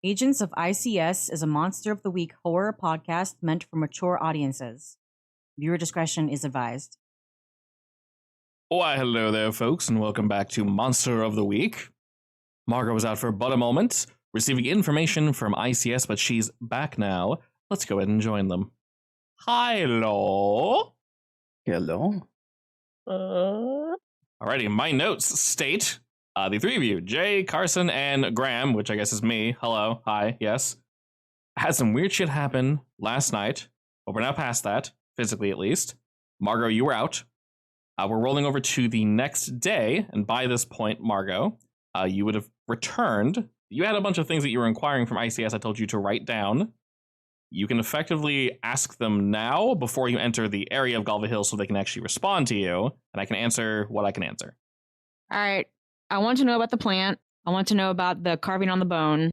Agents of I.C.S. is a Monster of the Week horror podcast meant for mature audiences. Viewer discretion is advised. Why, hello there, folks, and welcome back to Monster of the Week. Margot was out for but a moment, receiving information from I.C.S., but she's back now. Let's go ahead and join them. Hello. Hello. Alrighty, my notes state the three of you, Jay, Carson, and Graham, which I guess is me. Hello, hi, yes. Had some weird shit happen last night, but we're now past that, physically at least. Margot, you were out. We're rolling over to the next day, and by this point, Margot, you would have returned. You had a bunch of things that you were inquiring from I.C.S. I told you to write down. You can effectively ask them now before you enter the area of Galva Hill so they can actually respond to you, and I can answer what I can answer. All right. I want to know about the plant. I want to know about the carving on the bone.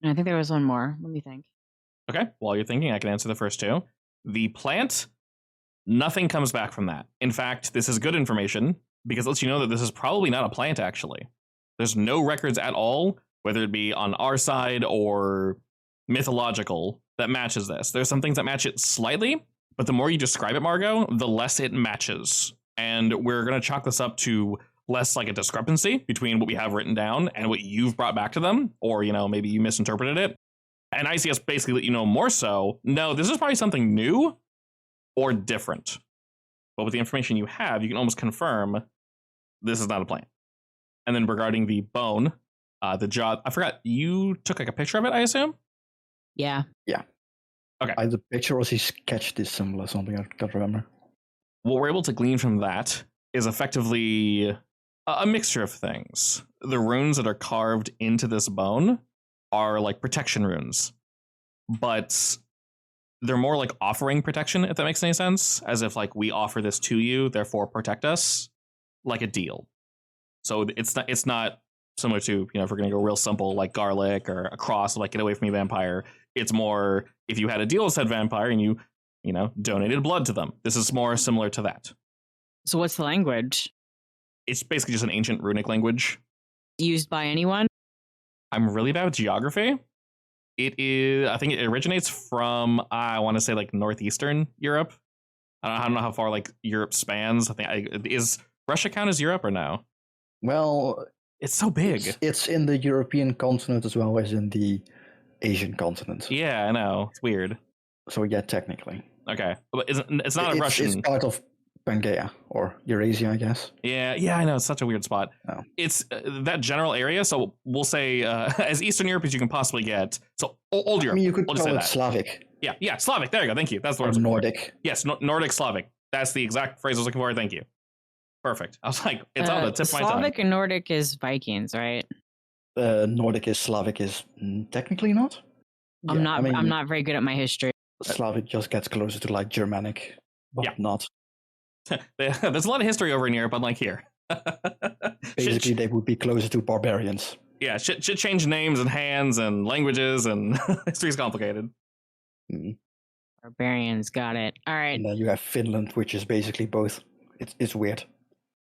And I think there was one more. Let me think. Okay, while you're thinking, I can answer the first two. The plant, nothing comes back from that. In fact, this is good information because it lets you know that this is probably not a plant, actually. There's no records at all, whether it be on our side or mythological, that matches this. There's some things that match it slightly, but the more you describe it, Margot, the less it matches. And we're going to chalk this up to less like a discrepancy between what we have written down and what you've brought back to them, or, you know, maybe you misinterpreted it. And I.C.S. basically let you know more so, no, this is probably something new or different. But with the information you have, you can almost confirm this is not a plant. And then regarding the bone, the jaw, I forgot, you took like a picture of it, I assume? Yeah. Yeah. Okay. Either picture or he sketched this symbol or something, I can't remember. What we're able to glean from that is effectively a mixture of things. The runes that are carved into this bone are like protection runes, but they're more like offering protection, if that makes any sense. As if like we offer this to you, therefore protect us, like a deal. So it's not similar to, you know, if we're gonna go real simple like garlic or a cross, like get away from me vampire. It's more if you had a deal with said vampire and you know, donated blood to them. This is more similar to that. So what's the language? It's basically just an ancient runic language. Used by anyone? I'm really bad with geography. It is, I think it originates from, I want to say like northeastern Europe. I don't know how far like Europe spans. I think is Russia count as Europe or no? Well, it's so big. It's in the European continent as well as in the Asian continent. Yeah, I know. It's weird. So yeah, technically. Okay. But it's not a Russian. It's part of Pangaea or Eurasia, I guess. Yeah, I know. It's such a weird spot. Oh. It's that general area. So we'll say as Eastern Europe as you can possibly get. So old Europe. I mean, you could we'll call it Slavic. Yeah, Slavic. There you go. Thank you. That's the word. Or Nordic. Yes, Nordic Slavic. That's the exact phrase I was looking for. Thank you. Perfect. I was like, it's on the tip of my tongue. Slavic and Nordic is Vikings, right? Nordic is Slavic is technically not. I'm not very good at my history. Slavic just gets closer to like Germanic, but not. There's a lot of history over in Europe, unlike here. Basically, they would be closer to barbarians. Yeah, shit change names and hands and languages, and history's complicated. Mm. Barbarians, got it. All right. And then you have Finland, which is basically both. It's weird.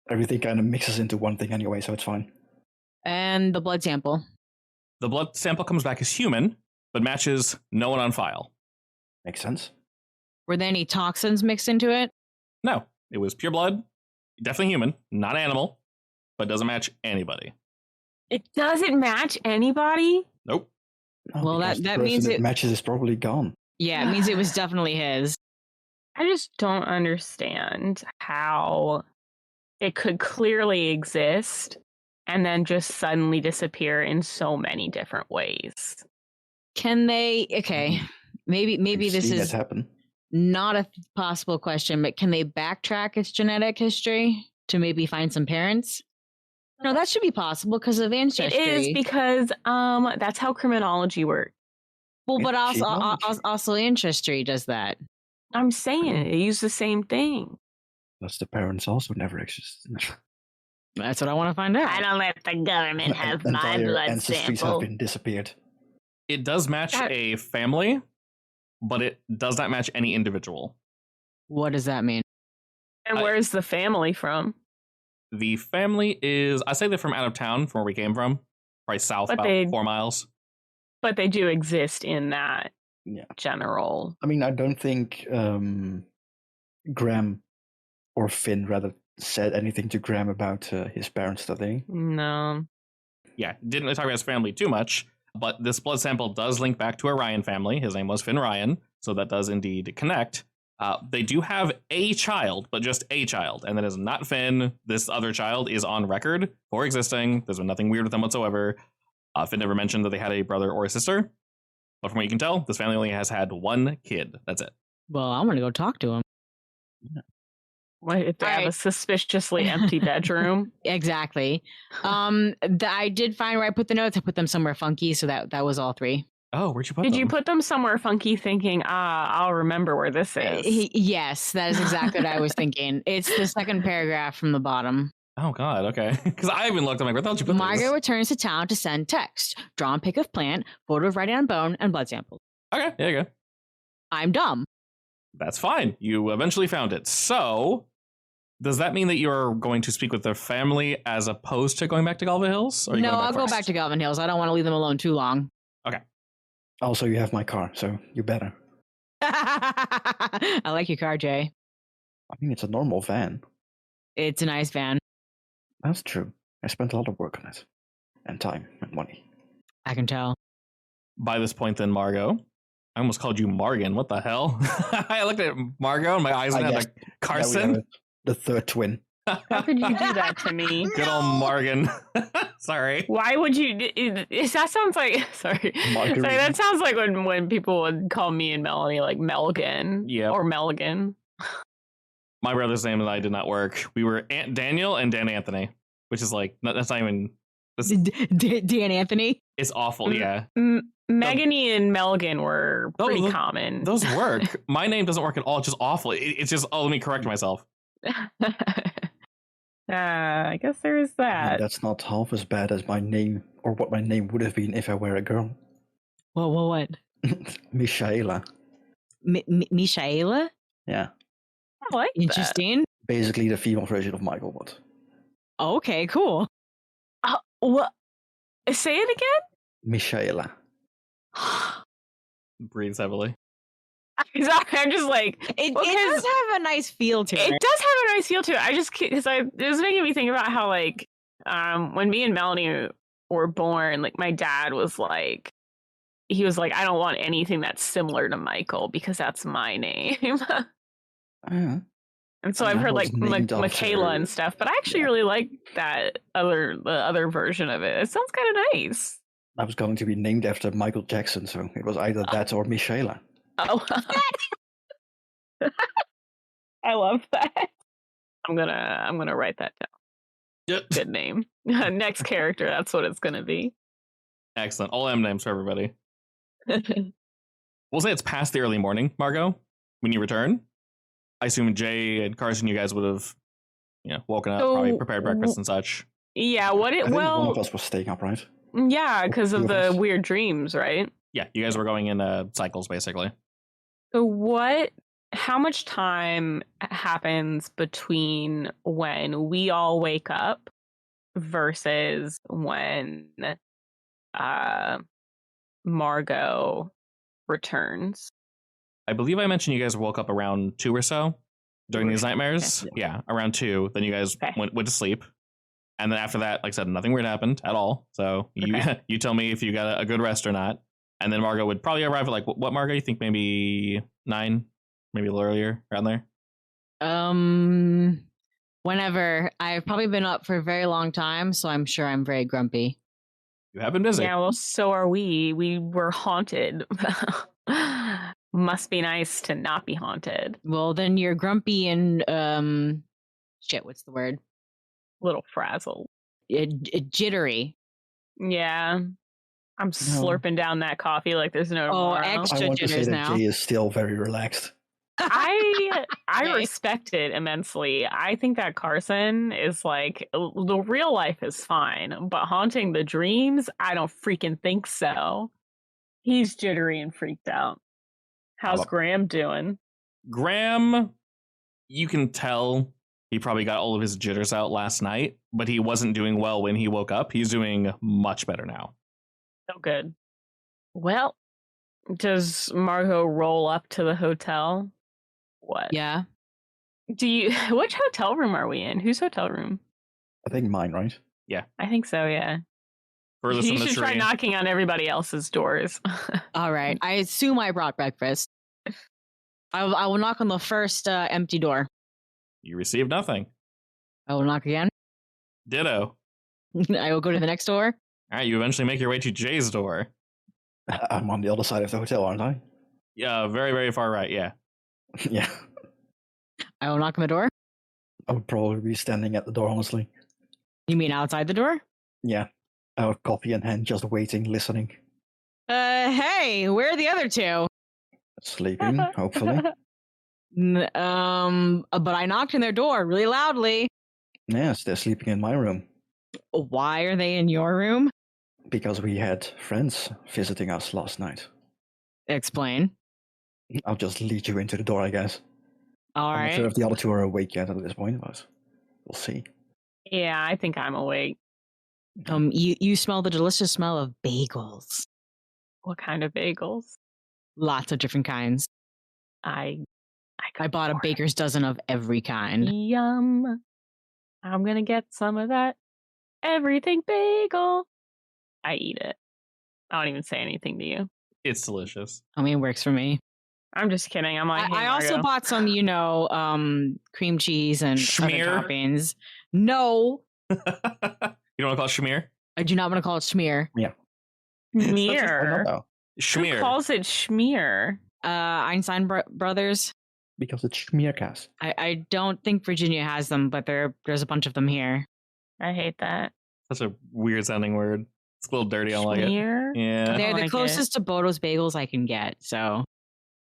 Everything kind of mixes into one thing anyway, so it's fine. And the blood sample. The blood sample comes back as human, but matches no one on file. Makes sense. Were there any toxins mixed into it? No. It was pure blood, definitely human, not animal, but doesn't match anybody. It doesn't match anybody? Nope. No, well, that means it matches is probably gone. Yeah, it means it was definitely his. I just don't understand how it could clearly exist and then just suddenly disappear in so many different ways. Can they? Okay, maybe this is happen. Not a possible question, but can they backtrack its genetic history to maybe find some parents? No, that should be possible because of ancestry. It is because that's how criminology works. Well, but also ancestry does that. I'm saying they use the same thing. Plus, the parents also never existed. That's what I want to find out. I don't let the government have my blood ancestries sample. Have been disappeared. It does match a family, but it does not match any individual. What does that mean? And where's the family from? The family is, I say they're from out of town, from where we came from. Probably south, about 4 miles. But they do exist in that general. I mean, I don't think Graham or Finn rather said anything to Graham about his parents, did they? No. Yeah, didn't talk about his family too much, but this blood sample does link back to a Ryan family. His name was Finn Ryan, so that does indeed connect. They do have a child, but just a child, and that is not Finn. This other child is on record for existing. There's been nothing weird with them whatsoever. Finn never mentioned that they had a brother or a sister, but from what you can tell, this family only has had one kid. That's it. Well, I'm gonna go talk to him. What if they have a suspiciously empty bedroom? Exactly. I did find where I put the notes. I put them somewhere funky, so that was all three. Oh, where'd you put them? Did you put them somewhere funky thinking, I'll remember where this is? Yes, that is exactly what I was thinking. It's the second paragraph from the bottom. Oh, God, okay. Because I even looked, I'm like, where the hell did you put Margot returns to town to send text. Drawn pic of plant, photo of writing on bone, and blood sample. Okay, there you go. I'm dumb. That's fine. You eventually found it. So, does that mean that you're going to speak with their family as opposed to going back to Galva Hills? No, I'll go back to Galvin Hills. I don't want to leave them alone too long. Okay. Also, you have my car, so you better. I like your car, Jay. I mean, it's a normal van. It's a nice van. That's true. I spent a lot of work on it. And time and money. I can tell. By this point, then, Margot. I almost called you Morgan. What the hell? I looked at Margot and my eyes went like Carson. The third twin. How could you do that to me? Good old Morgan. Sorry. Why would you? That sounds like sorry. That sounds like when people would call me and Melanie like Melgan. Yeah. Or Melgan. My brother's name and I did not work. We were Aunt Daniel and Dan Anthony, which is like that's not even. Dan Anthony. It's awful. Yeah. Megany and Melgan were pretty common. Those work. My name doesn't work at all. It's just awful. It's just let me correct myself. I guess there is that. And that's not half as bad as my name, or what my name would have been if I were a girl. What? Michaela. Michaela? Yeah. I like Interesting. That. Basically the female version of Michael Wood. Okay, cool. What? Say it again? Michaela. Breathes heavily. I'm just like it does have a nice feel to it. It does have a nice feel to it. I just because it was making me think about how like when me and Melanie were born, like my dad was like he was like I don't want anything that's similar to Michael because that's my name. And so I've heard like Michaela and stuff, but I actually really like the other version of it. It sounds kind of nice. I was going to be named after Michael Jackson, so it was either that or Michaela. Oh, I love that. I'm gonna write that down. Yep. Good name. Next character. That's what it's gonna be. Excellent. All M names for everybody. We'll say it's past the early morning, Margot. When you return, I assume Jay and Carson, you guys would have, woken up, probably prepared breakfast and such. Yeah. I think one of us was staying up, right? Yeah, because of the weird dreams, right? Yeah, you guys were going in cycles, basically. So how much time happens between when we all wake up versus when Margot returns? I believe I mentioned you guys woke up around 2 or so during these nightmares. Okay. Yeah, around 2. Then you guys went to sleep. And then after that, like I said, nothing weird happened at all. So you tell me if you got a good rest or not. And then Margot would probably arrive at like, what Margot? You think maybe 9? Maybe a little earlier, around there? Whenever. I've probably been up for a very long time, so I'm sure I'm very grumpy. You have been busy. Yeah, well, so are we. We were haunted. Must be nice to not be haunted. Well, then you're grumpy and, what's the word? A little frazzled. Jittery. Yeah. I'm slurping down that coffee like there's no tomorrow. Extra I want to say that now. Jay is still very relaxed. I respect it immensely. I think that Carson is like, the real life is fine, but haunting the dreams, I don't freaking think so. He's jittery and freaked out. How's Graham doing? Graham, you can tell he probably got all of his jitters out last night, but he wasn't doing well when he woke up. He's doing much better now. So good. Well, does Margot roll up to the hotel? What? Yeah. Which hotel room are we in? Whose hotel room? I think mine, right? I think so, yeah. Furthest You from the should try tree. knocking on everybody else's doors. All right. I assume I brought breakfast. I will knock on the first empty door. You receive nothing. I will knock again. Ditto. I will go to the next door. All right, you eventually make your way to Jay's door. I'm on the other side of the hotel, aren't I? Yeah, very, very far right, yeah. Yeah. I will knock on the door. I would probably be standing at the door, honestly. You mean outside the door? Yeah. Our coffee in hand, just waiting, listening. Hey, where are the other two? Sleeping, hopefully. But I knocked on their door really loudly. Yes, they're sleeping in my room. Why are they in your room? Because we had friends visiting us last night. Explain. I'll just lead you into the door, I guess. All I'm right. not sure if the other two are awake yet at this point, but we'll see. Yeah, I think I'm awake. You smell the delicious smell of bagels. What kind of bagels? Lots of different kinds. I bought a baker's dozen of every kind. Yum. I'm gonna get some of that everything bagel. I eat it. I don't even say anything to you. It's delicious. I mean, it works for me. I'm just kidding. I'm like, hey, I also Margo. bought some, cream cheese and Schmear? other toppings. No, You don't want to call it schmear? I do not want to call it schmear. Schmear. Oh, Who Schmear. calls it schmear? Einstein brothers. because it's Schmearcast. I don't think Virginia has them, but there's a bunch of them here. I hate that. Such a weird sounding word. It's a little dirty. I don't like it. Schmear? Yeah. They're the like closest to Bodo's bagels I can get. So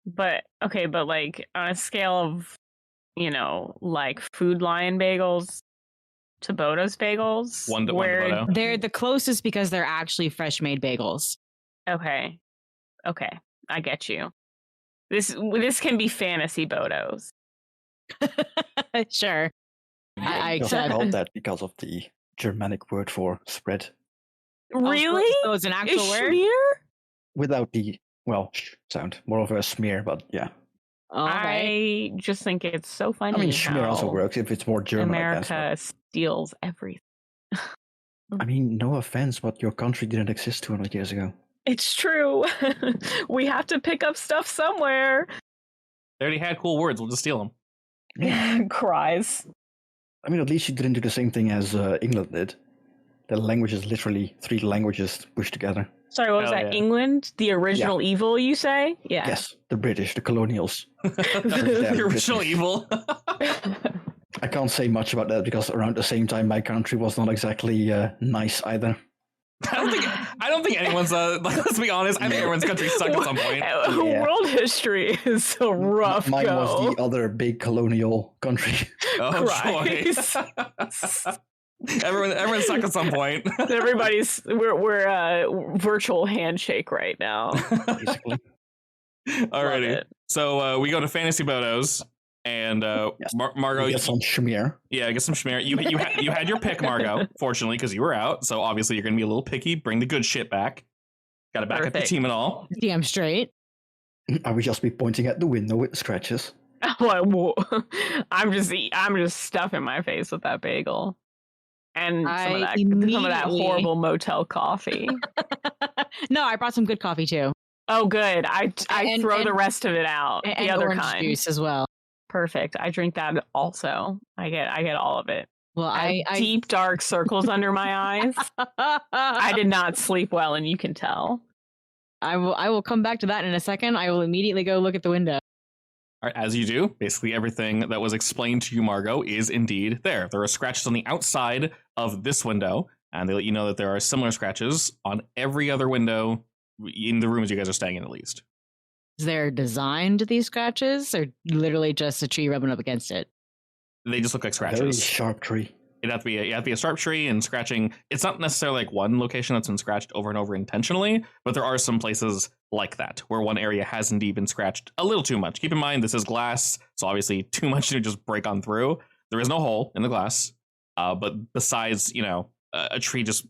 But like on a scale of, like Food Lion bagels to Bodo's bagels, One to where Bodo. they're the closest because they're actually fresh made bagels. Okay, I get you. This can be fantasy Bodos. Sure. I Just accept. called that because of the Germanic word for spread. Really? So it's an actual Is word? schmear? Without the, sh sound. More of a smear, but yeah. All right. I just think it's so funny. I mean, schmear also how works if it's more German, I guess. America steals everything. I mean, no offense, but your country didn't exist 200 years ago. It's true. We have to pick up stuff somewhere. They already had cool words. We'll just steal them. Cries. I mean, at least you didn't do the same thing as England did. The language is literally 3 languages pushed together. Sorry, what was Hell that? yeah. England? The original evil, you say? Yeah. Yes, the British, the colonials. The original evil. I can't say much about that because around the same time, my country was not exactly nice either. I don't think anyone's. Let's be honest. I think everyone's country sucked at some point. Yeah. World history is a rough Mine go. was the other big colonial country. Oh, Christ. joy. Everyone sucked at some point. We're virtual handshake right now. Basically. Love Alrighty. it. So we go to Fantasy Bodos, and Yes. Margot. Get some schmear. Yeah, get some schmear. You had your pick, Margot. Fortunately, because you were out, so obviously you're gonna be a little picky. Bring the good shit back. Got to back up the Perfect. team and all. Damn straight. I would just be pointing at the window with scratches. I'm just stuffing my face with that bagel and some of that immediately- horrible motel coffee. No, I brought some good coffee too. Oh, good. I And- throw and- the rest of it out. And The other orange kind. juice as well. Perfect. I drink that also. I get all of it. Well, I have deep dark circles under my eyes. I did not sleep well, and you can tell. I will come back to that in a second. I will immediately go look at the window. All right, as you do, basically everything that was explained to you, Margot, is indeed there. There are scratches on the outside of this window, and they let you know that there are similar scratches on every other window in the rooms you guys are staying in, at least. Is there a design to these scratches, or literally just a tree rubbing up against it? They just look like Very scratches. sharp tree. It'd have to be a sharp tree, and scratching. It's not necessarily like one location that's been scratched over and over intentionally, but there are some places like that where one area has indeed been scratched a little too much. Keep in mind, this is glass, so obviously too much to just break on through. There is no hole in the glass, but besides, a tree just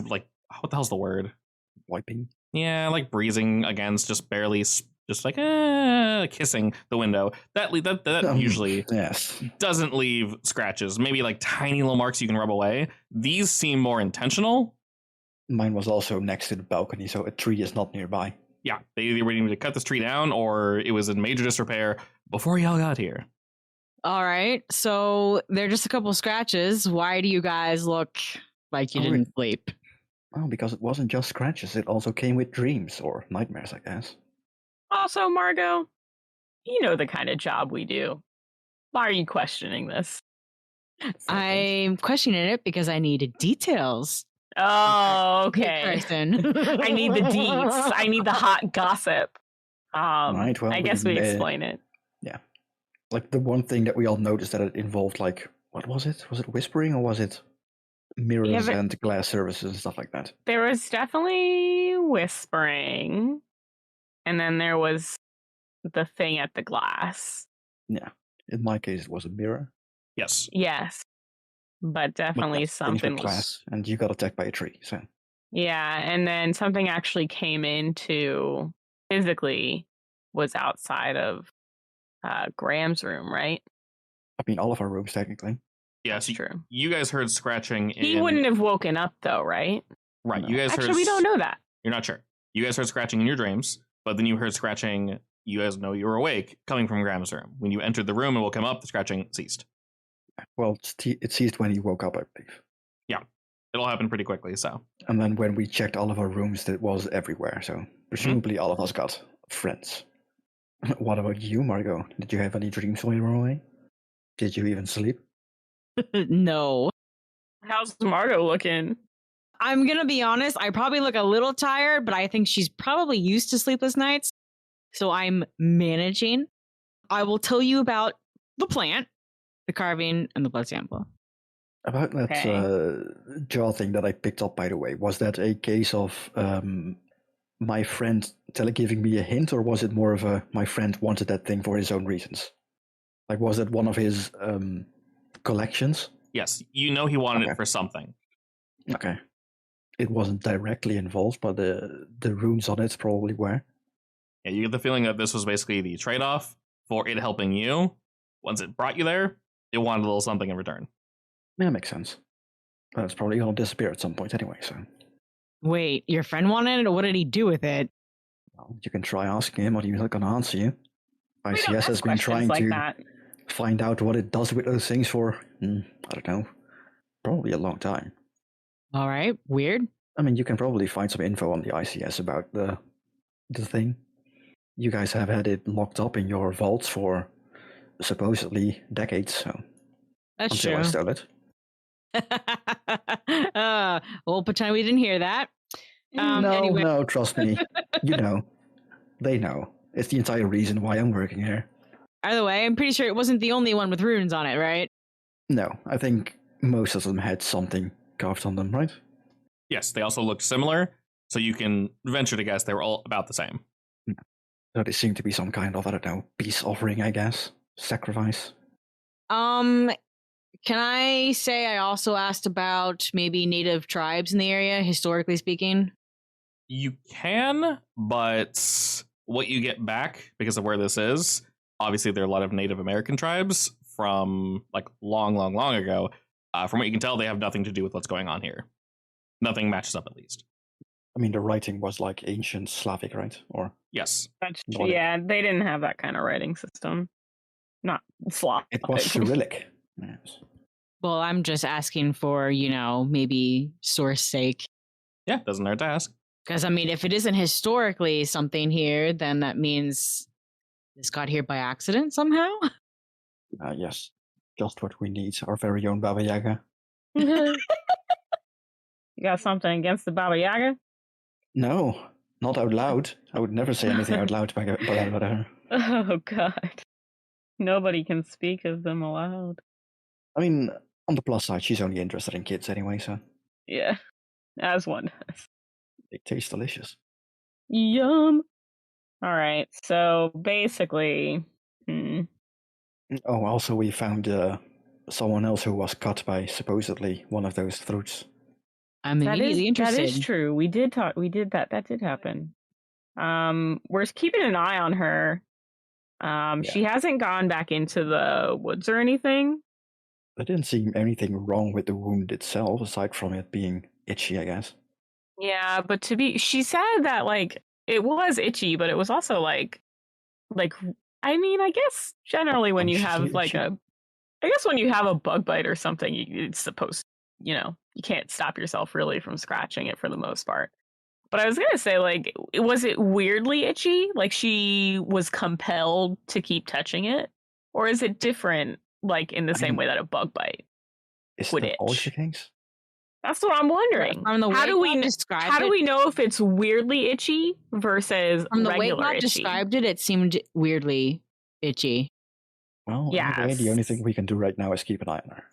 like, what the hell's the word? Wiping. Yeah, like breezing against, just barely, just like kissing the window. That usually Yes. doesn't leave scratches. Maybe like tiny little marks you can rub away. These seem more intentional. Mine was also next to the balcony, so a tree is not nearby. Yeah, they either needed to cut this tree down or it was in major disrepair before y'all got here. All right. So they're just a couple scratches. Why do you guys look like you didn't sleep? Oh, because it wasn't just scratches, it also came with dreams or nightmares, I guess. Also, Margot, you know the kind of job we do. Why are you questioning this? I'm questioning it because I needed details. Oh, Good okay. person. I need the deets. I need the hot gossip. Right, well, I guess we explain it. Yeah. Like the one thing that we all noticed that it involved, like, what was it? Was it whispering or was it mirrors and glass surfaces and stuff like that? There was definitely whispering. And then there was the thing at the glass. Yeah. In my case, it was a mirror. Yes. Yes. But definitely yes, something with glass, and you got attacked by a tree. So yeah, and then something actually came into physically was outside of Graham's room, right? I mean, all of our rooms technically. Yeah, That's true. You guys heard scratching. He wouldn't have woken up though, right? Right. No. You guys Actually, heard. we don't know that. You're not sure. You guys heard scratching in your dreams, but then you heard scratching. You guys know you were awake, coming from Graham's room. When you entered the room and woke him up, the scratching ceased. Well, it ceased when he woke up, I believe. Yeah, it'll happen pretty quickly. So. And then when we checked all of our rooms, it was everywhere. So presumably all of us got friends. What about you, Margot? Did you have any dreams while you were away? Did you even sleep? No. How's Margot looking? I'm going to be honest. I probably look a little tired, but I think she's probably used to sleepless nights. So I'm managing. I will tell you about the plant, the carving, and the blood sample. About that jaw thing that I picked up, by the way, was that a case of my friend giving me a hint, or was it more of a my friend wanted that thing for his own reasons? Like, was it one of his collections? Yes, you know he wanted it for something. Okay. It wasn't directly involved, but the runes on it probably were. Yeah, you get the feeling that this was basically the trade-off for it helping you. Once it brought you there, it wanted a little something in return. Yeah, makes sense. But it's probably going to disappear at some point anyway, so... Wait, your friend wanted it, or what did he do with it? Well, you can try asking him, but he's not going to answer you. I.C.S. has been trying like to that. find out what it does with those things for, I don't know, probably a long time. All right, weird. I mean, you can probably find some info on the I.C.S. about the thing. You guys have had it locked up in your vaults for supposedly decades, so... That's until true. I stole it. We'll pretend we didn't hear that. No, trust me. You know. They know. It's the entire reason why I'm working here. Either way, I'm pretty sure it wasn't the only one with runes on it, right? No, I think most of them had something carved on them, right? Yes, they also looked similar, so you can venture to guess they were all about the same. So they seem to be some kind of, I don't know, peace offering, I guess. Sacrifice. Can I say I also asked about maybe native tribes in the area, historically speaking? You can, but what you get back, because of where this is, obviously there are a lot of Native American tribes from like long ago. From what you can tell, they have nothing to do with what's going on here. Nothing matches up, at least. I mean, the writing was like ancient Slavic, right? Or yes, that's true. Yeah, they didn't have that kind of writing system. Not Slavic. It was Cyrillic. Yes. Well, I'm just asking for, maybe source sake. Yeah, doesn't hurt to ask. Because, I mean, if it isn't historically something here, then that means this got here by accident somehow? Yes. Just what we need. Our very own Baba Yaga. You got something against the Baba Yaga? No, not out loud. I would never say anything out loud about her. Oh, God. Nobody can speak of them aloud. I mean, on the plus side, she's only interested in kids anyway, so... Yeah, as one does. They taste delicious. Yum. All right, so basically... Oh, also we found someone else who was cut by supposedly one of those fruits. I'm immediately interested. That is true. We did that. That did happen. We're keeping an eye on her. She hasn't gone back into the woods or anything. There didn't seem anything wrong with the wound itself, aside from it being itchy, I guess. Yeah, but she said that like it was itchy, but it was also like I mean, I guess generally when you have when you have a bug bite or something, it's supposed, you can't stop yourself really from scratching it for the most part. But I was gonna say, like, was it weirdly itchy? Like she was compelled to keep touching it, or is it different? Like in the same way that a bug bite would itch. Always the case? That's what I'm wondering. How do we know if it's weirdly itchy versus from the way regular Bob itchy? described it? It seemed weirdly itchy. Well, anyway, the only thing we can do right now is keep an eye on her.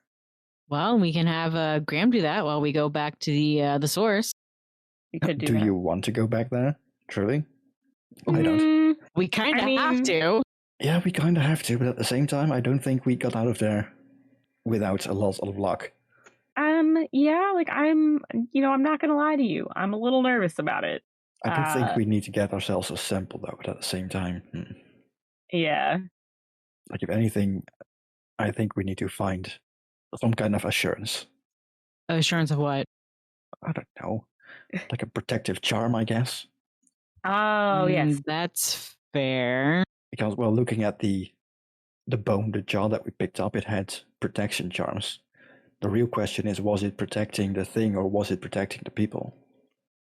Well, we can have Graham do that while we go back to the source. You could do that. You want to go back there? Truly? I don't. We kind of have to. Yeah, we kind of have to, but at the same time, I don't think we got out of there without a lot of luck. Yeah, like I'm not gonna lie to you. I'm a little nervous about it. I don't think we need to get ourselves a sample though, but at the same time. Yeah. Like if anything, I think we need to find some kind of assurance. Assurance of what? I don't know. Like a protective charm, I guess. Oh, yes. That's fair. Because, well, looking at the bone, the jaw that we picked up, it had protection charms. The real question is, was it protecting the thing or was it protecting the people?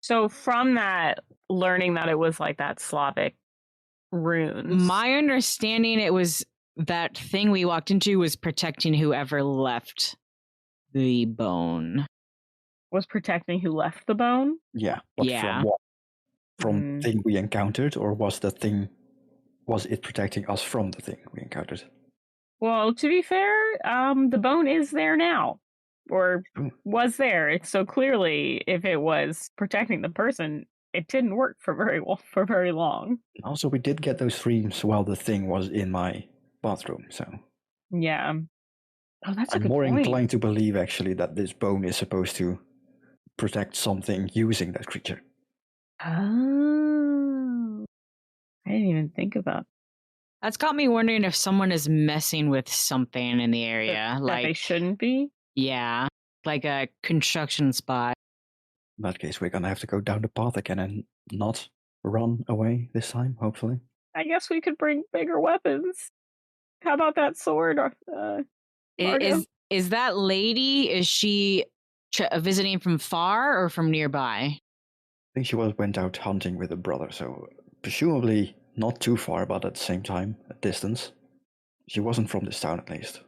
So from that, learning that it was like that Slavic runes. My understanding, it was that thing we walked into was protecting whoever left the bone. Was protecting who left the bone? Yeah. But from what? From thing we encountered, or was it protecting us from the thing we encountered? Well, to be fair, the bone is there now. Or was there. So clearly, if it was protecting the person, it didn't work for very long. Also, we did get those dreams while the thing was in my bathroom, so... Yeah. Oh, that's a good I'm more point. inclined to believe, actually, that this bone is supposed to protect something using that creature. Oh. I didn't even think about that. That's got me wondering if someone is messing with something in the area. That they shouldn't be? Yeah, like a construction spot. In that case, we're gonna have to go down the path again and not run away this time, hopefully. I guess we could bring bigger weapons. How about that sword? Is that lady, is she visiting from far or from nearby? I think she went out hunting with her brother, so presumably not too far, but at the same time, a distance. She wasn't from this town, at least.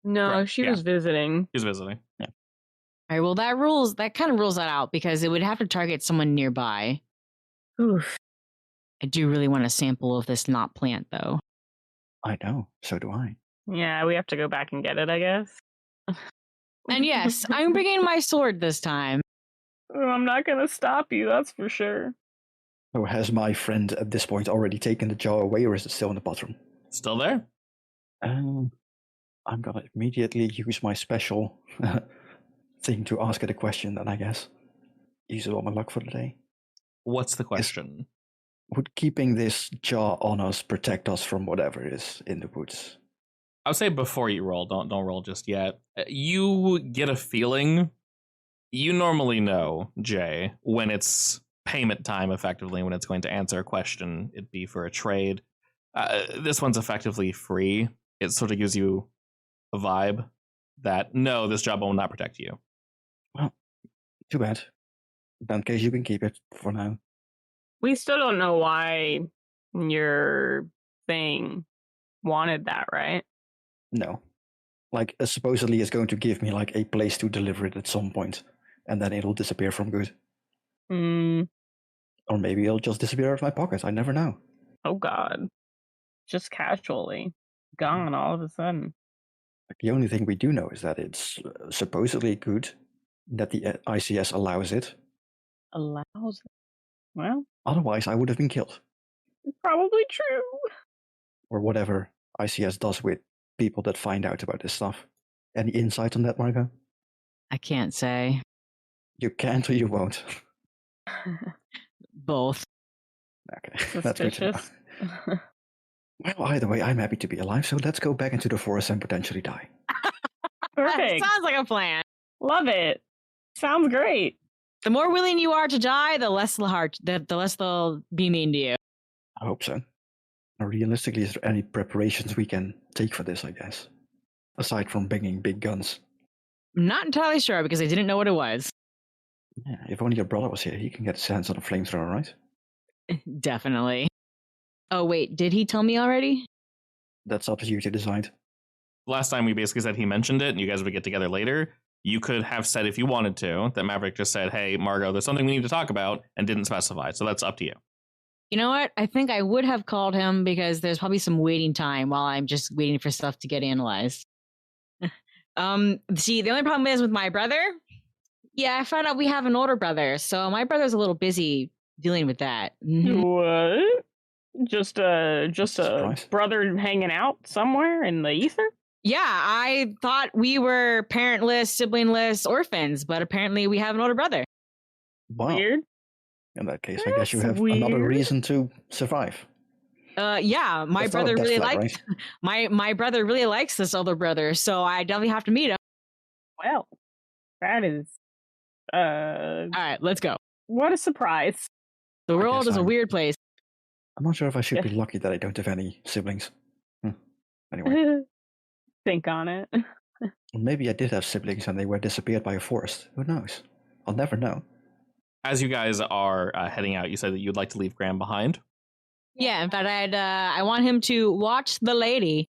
No, right. She was visiting. She was visiting. Yeah. All right, well, that kind of rules that out because it would have to target someone nearby. Oof. I do really want a sample of this not plant, though. I know, so do I. Yeah, we have to go back and get it, I guess. And yes, I'm bringing my sword this time. I'm not going to stop you, that's for sure. So has my friend at this point already taken the jaw away, or is it still in the bathroom? Still there? I'm gonna immediately use my special thing to ask it a question, then I guess. Use all my luck for the day. What's the question? Would keeping this jaw on us protect us from whatever is in the woods? I would say before you roll, don't roll just yet. You get a feeling. You normally know, Jay, when it's payment time, effectively, when it's going to answer a question. It'd be for a trade. This one's effectively free. It sort of gives you a vibe that, no, this job will not protect you. Well, too bad. In that case, you can keep it for now. We still don't know why your thing wanted that, right? No. Like, supposedly it's going to give me, like, a place to deliver it at some point, and then it'll disappear from good. Or maybe it'll just disappear out of my pocket. I never know. Oh, God. Just casually. Gone all of a sudden. The only thing we do know is that it's supposedly good, that the I.C.S. allows it. Allows it? Well, otherwise I would have been killed. It's probably true. Or whatever I.C.S. does with people that find out about this stuff. Any insight on that, Margo? I can't say. You can't or you won't. Both. Okay, that's good to know. Suspicious. Well, either way, I'm happy to be alive, so let's go back into the forest and potentially die. Perfect. Sounds like a plan. Love it. Sounds great. The more willing you are to die, the less they'll be mean to you. I hope so. Now, realistically, is there any preparations we can take for this, I guess? Aside from bringing big guns. I'm not entirely sure because I didn't know what it was. Yeah, if only your brother was here, he can get his hands on a flamethrower, right? Definitely. Oh, wait, did he tell me already? That's up to you to decide. Last time we basically said he mentioned it and you guys would get together later. You could have said, if you wanted to, that Maverick just said, hey, Margot, there's something we need to talk about, and didn't specify. So that's up to you. You know what? I think I would have called him because there's probably some waiting time while I'm just waiting for stuff to get analyzed. See, the only problem is with my brother. Yeah, I found out we have an older brother, so my brother's a little busy dealing with that. What? Just a Surprise. brother hanging out somewhere in the ether? Yeah, I thought we were parentless, siblingless orphans, but apparently we have an older brother. Wow. Weird. In that case, I guess you That's have another weird. reason to survive. Yeah, my That's not a brother death really threat, likes right? my brother really likes this older brother, so I definitely have to meet him. Well, that is All right, let's go. what a surprise. The I world guess is a I'm- weird place. I'm not sure if I should be Yeah. lucky that I don't have any siblings. Anyway, Think on it. maybe I did have siblings and they were disappeared by a forest. Who knows? I'll never know. As you guys are heading out, you said that you'd like to leave Graham behind. Yeah, in fact, I want him to watch the lady.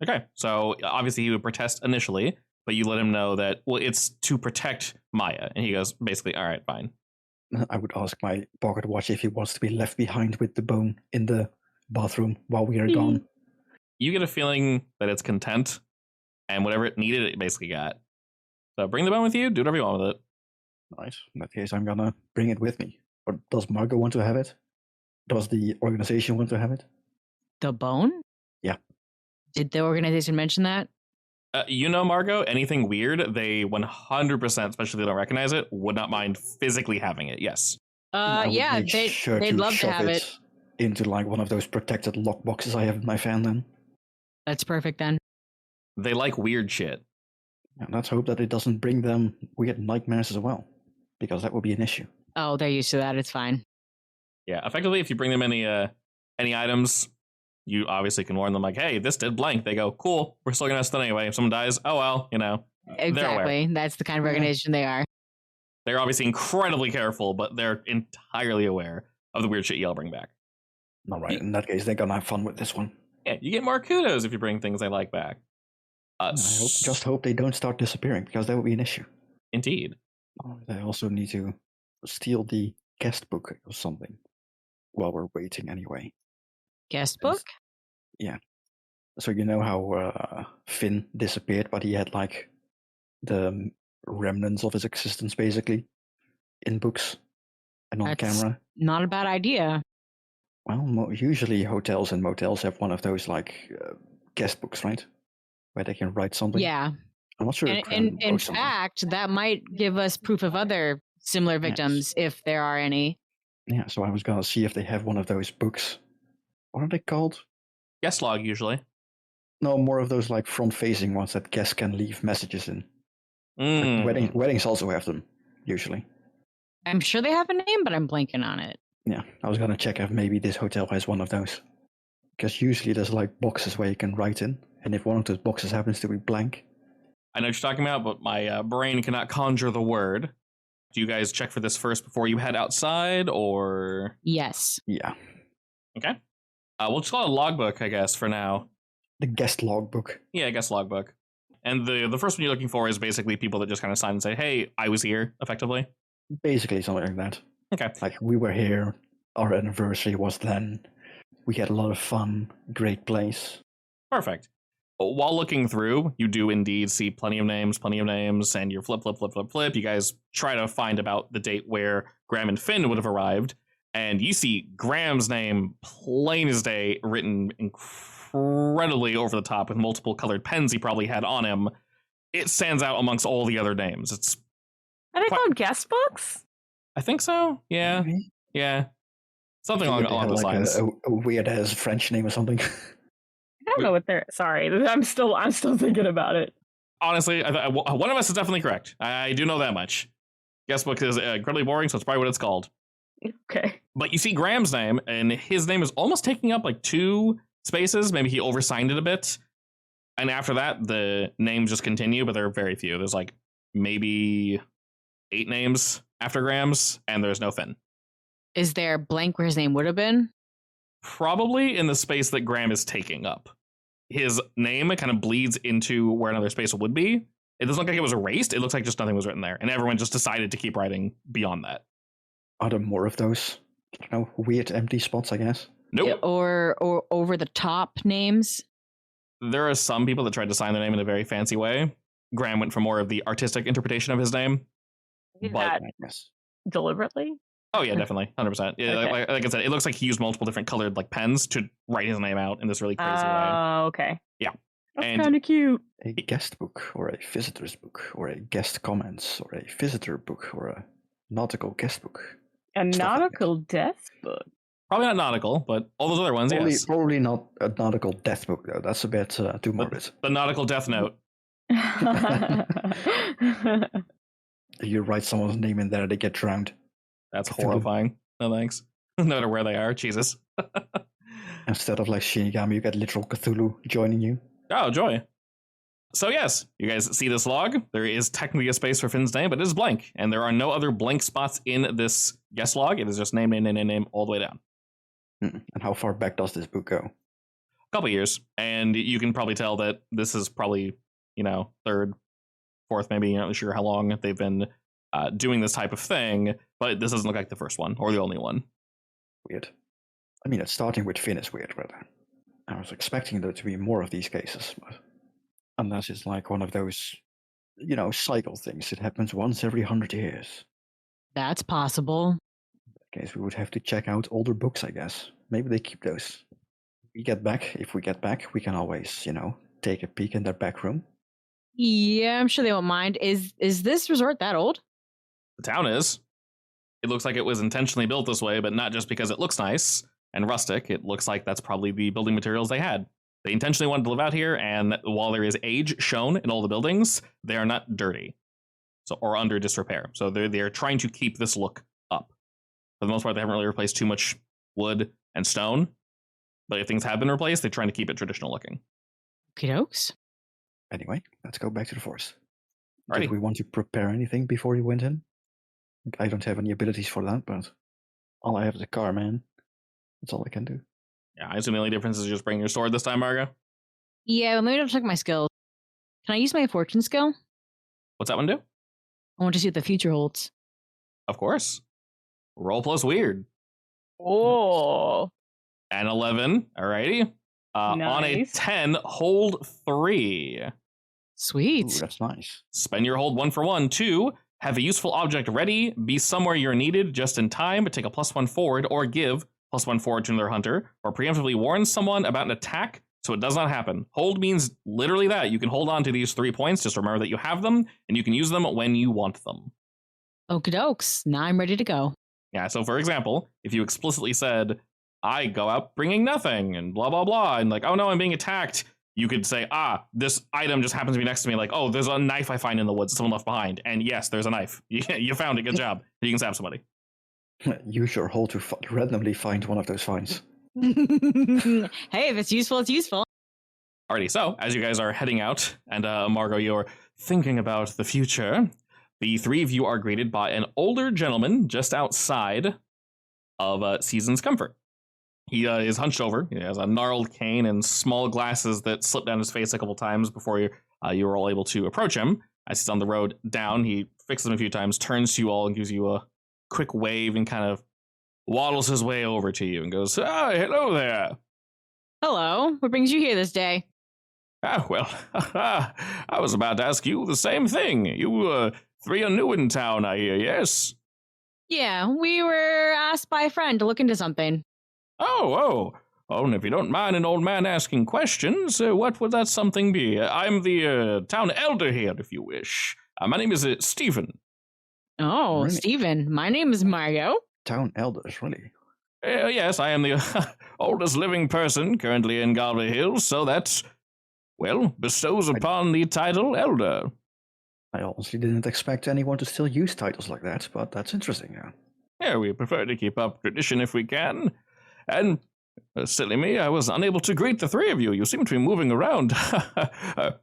Okay, so obviously he would protest initially, but you let him know that, well, it's to protect Maya. And he goes, basically, all right, fine. I would ask my pocket watch if he wants to be left behind with the bone in the bathroom while we are gone. You get a feeling that it's content, and whatever it needed, it basically got. So bring the bone with you, do whatever you want with it. Nice. In that case, I'm gonna bring it with me. Or does Margot want to have it? Does the organization want to have it? The bone? Yeah. Did the organization mention that? You know, Margot, anything weird, they 100%, especially if they don't recognize it, would not mind physically having it. Yes. I would Yeah, make sure they'd to love to shove have it. into like one of those protected lock boxes I have in my fan then. That's perfect then. They like weird shit. And let's hope that it doesn't bring them weird nightmares as well. Because that would be an issue. Oh, they're used to that. It's fine. Yeah, effectively, if you bring them any items, you obviously can warn them like, hey, this did blank. They go, cool, we're still gonna test it anyway. If someone dies, oh well, you know. They're aware. Exactly. That's the kind of organization they are. They're obviously incredibly careful, but they're entirely aware of the weird shit y'all bring back. All right, in that case, they're gonna have fun with this one. Yeah, you get more kudos if you bring things they like back. Just hope they don't start disappearing, because that would be an issue. Indeed. They also need to steal the guest book or something while we're waiting anyway. Guest book? Yeah. So you know how Finn disappeared, but he had like the remnants of his existence basically in books and on That's camera. Not a bad idea. Well, usually hotels and motels have one of those like guest books, right? Where they can write something. Yeah. I'm not sure. And in fact, that might give us proof of other similar victims if there are any. Yeah, so I was gonna see if they have one of those books. What are they called? Guest log, usually. No, more of those like front-facing ones that guests can leave messages in. Mm. Like weddings also have them, usually. I'm sure they have a name, but I'm blanking on it. Yeah, I was gonna check if maybe this hotel has one of those. Because usually there's like boxes where you can write in, and if one of those boxes happens to be blank. I know what you're talking about, but my brain cannot conjure the word. Do you guys check for this first before you head outside, or? Yes. Yeah. Okay. We'll just call it a logbook, I guess, for now. The guest logbook. Yeah, guest logbook. And the first one you're looking for is basically people that just kind of sign and say, hey, I was here, effectively. Basically something like that. Okay. Like, we were here, our anniversary was then, we had a lot of fun, great place. Perfect. While looking through, you do indeed see plenty of names, and you flip. You guys try to find about the date where Graham and Finn would have arrived, and you see Graham's name, plain as day, written incredibly over the top with multiple colored pens he probably had on him. It stands out amongst all the other names. It's Are they called guest books? I think so. Yeah. Maybe? Yeah. Something Maybe along they those have lines. a weird ass French name or something. I don't know what they're. Sorry, I'm still thinking about it. Honestly, one of us is definitely correct. I do know that much. Guest book is incredibly boring, so it's probably what it's called. Okay. But you see Graham's name, and his name is almost taking up like 2 spaces. Maybe he oversigned it a bit. And after that, the names just continue, but there are very few. There's like maybe 8 names after Graham's, and there's no Finn. Is there blank where his name would have been? Probably in the space that Graham is taking up. His name kind of bleeds into where another space would be. It doesn't look like it was erased. It looks like just nothing was written there. And everyone just decided to keep writing beyond that. Are there more of those? Weird empty spots, I guess. Nope. Yeah, or over the top names? There are some people that tried to sign their name in a very fancy way. Graham went for more of the artistic interpretation of his name. Did But, that Yes. deliberately? oh yeah, definitely. 100%. Yeah, Okay. like I said, it looks like he used multiple different colored like pens to write his name out in this really crazy way. Oh, okay. Yeah. That's And- kind of cute. A guest book, or a visitor's book, or a guest comments, or a visitor book, or a nautical guest book. A Stuff like nautical death book. Probably not nautical, but all those other ones, yes. Probably not a nautical death book, though. That's a bit too morbid. The nautical death note. You write someone's name in there, they get drowned. That's Cthulhu. horrifying. No thanks. No matter where they are, Jesus. Instead of like Shinigami, you get literal Cthulhu joining you. Oh, joy. So yes, you guys see this log. There is technically a space for Finn's name, but it is blank. And there are no other blank spots in this guest log. It is just name all the way down. And how far back does this book go? A couple years. And you can probably tell that this is probably, 3rd, 4th, maybe, you're not sure how long they've been doing this type of thing. But this doesn't look like the first one or the only one. Weird. I mean, it's starting with Finn is weird, but I was expecting there to be more of these cases. But unless it's like one of those, cycle things. It happens once every 100 years. That's possible. I guess we would have to check out older books, I guess. Maybe they keep those. If we get back, we can always, take a peek in their back room. Yeah, I'm sure they won't mind. Is this resort that old? The town is. It looks like it was intentionally built this way, but not just because it looks nice and rustic. It looks like that's probably the building materials they had. They intentionally wanted to live out here, and while there is age shown in all the buildings, they are not dirty or under disrepair. So they're trying to keep this look up. For the most part, they haven't really replaced too much wood and stone. But if things have been replaced, they're trying to keep it traditional looking. Okie dokes. Anyway, let's go back to the forest. Alrighty. Did we want to prepare anything before you went in? I don't have any abilities for that, but all I have is a car, man. That's all I can do. Yeah, I assume the only difference is just bringing your sword this time, Margo. Yeah, well, maybe I'll check my skills. Can I use my fortune skill? What's that one do? I want to see what the future holds. Of course. Roll plus weird. Oh. And 11. Alrighty. On a Nice. 10, hold 3. Sweet. Ooh, that's nice. Spend your hold 1 for 1. 2, have a useful object ready, be somewhere you're needed just in time, but take a +1 forward, or give +1 forward to another hunter, or preemptively warn someone about an attack so it does not happen. Hold means literally that. You can hold on to these 3 points, just remember that you have them, and you can use them when you want them. Okie dokes. Now I'm ready to go. Yeah, so for example, if you explicitly said, I go out bringing nothing, and blah, blah, blah, and like, oh no, I'm being attacked, you could say, this item just happens to be next to me, like, oh, there's a knife I find in the woods that someone left behind, and yes, there's a knife. You found it, good job. You can stab somebody. Use your hold to randomly find one of those finds. Hey, if it's useful, it's useful. Alrighty, so as you guys are heading out, and Margo, you're thinking about the future, the 3 of you are greeted by an older gentleman just outside of Season's Comfort. He is hunched over. He has a gnarled cane and small glasses that slip down his face a couple times before you were all able to approach him. As he's on the road down, he fixes them a few times, turns to you all, and gives you a quick wave and kind of waddles his way over to you and goes, hello there. Hello. What brings you here this day? Well, I was about to ask you the same thing. You 3 are new in town, I hear, yes? Yeah, we were asked by a friend to look into something. Oh, and if you don't mind an old man asking questions, what would that something be? I'm the town elder here, if you wish. My name is Stephen. Oh, Really? Stephen, my name is Margot. Town elders, really? Yes, I am the oldest living person currently in Galway Hills, so that, well, bestows upon the title Elder. I honestly didn't expect anyone to still use titles like that, but that's interesting, yeah. Yeah, we prefer to keep up tradition if we can. And, silly me, I was unable to greet the three of you. You seem to be moving around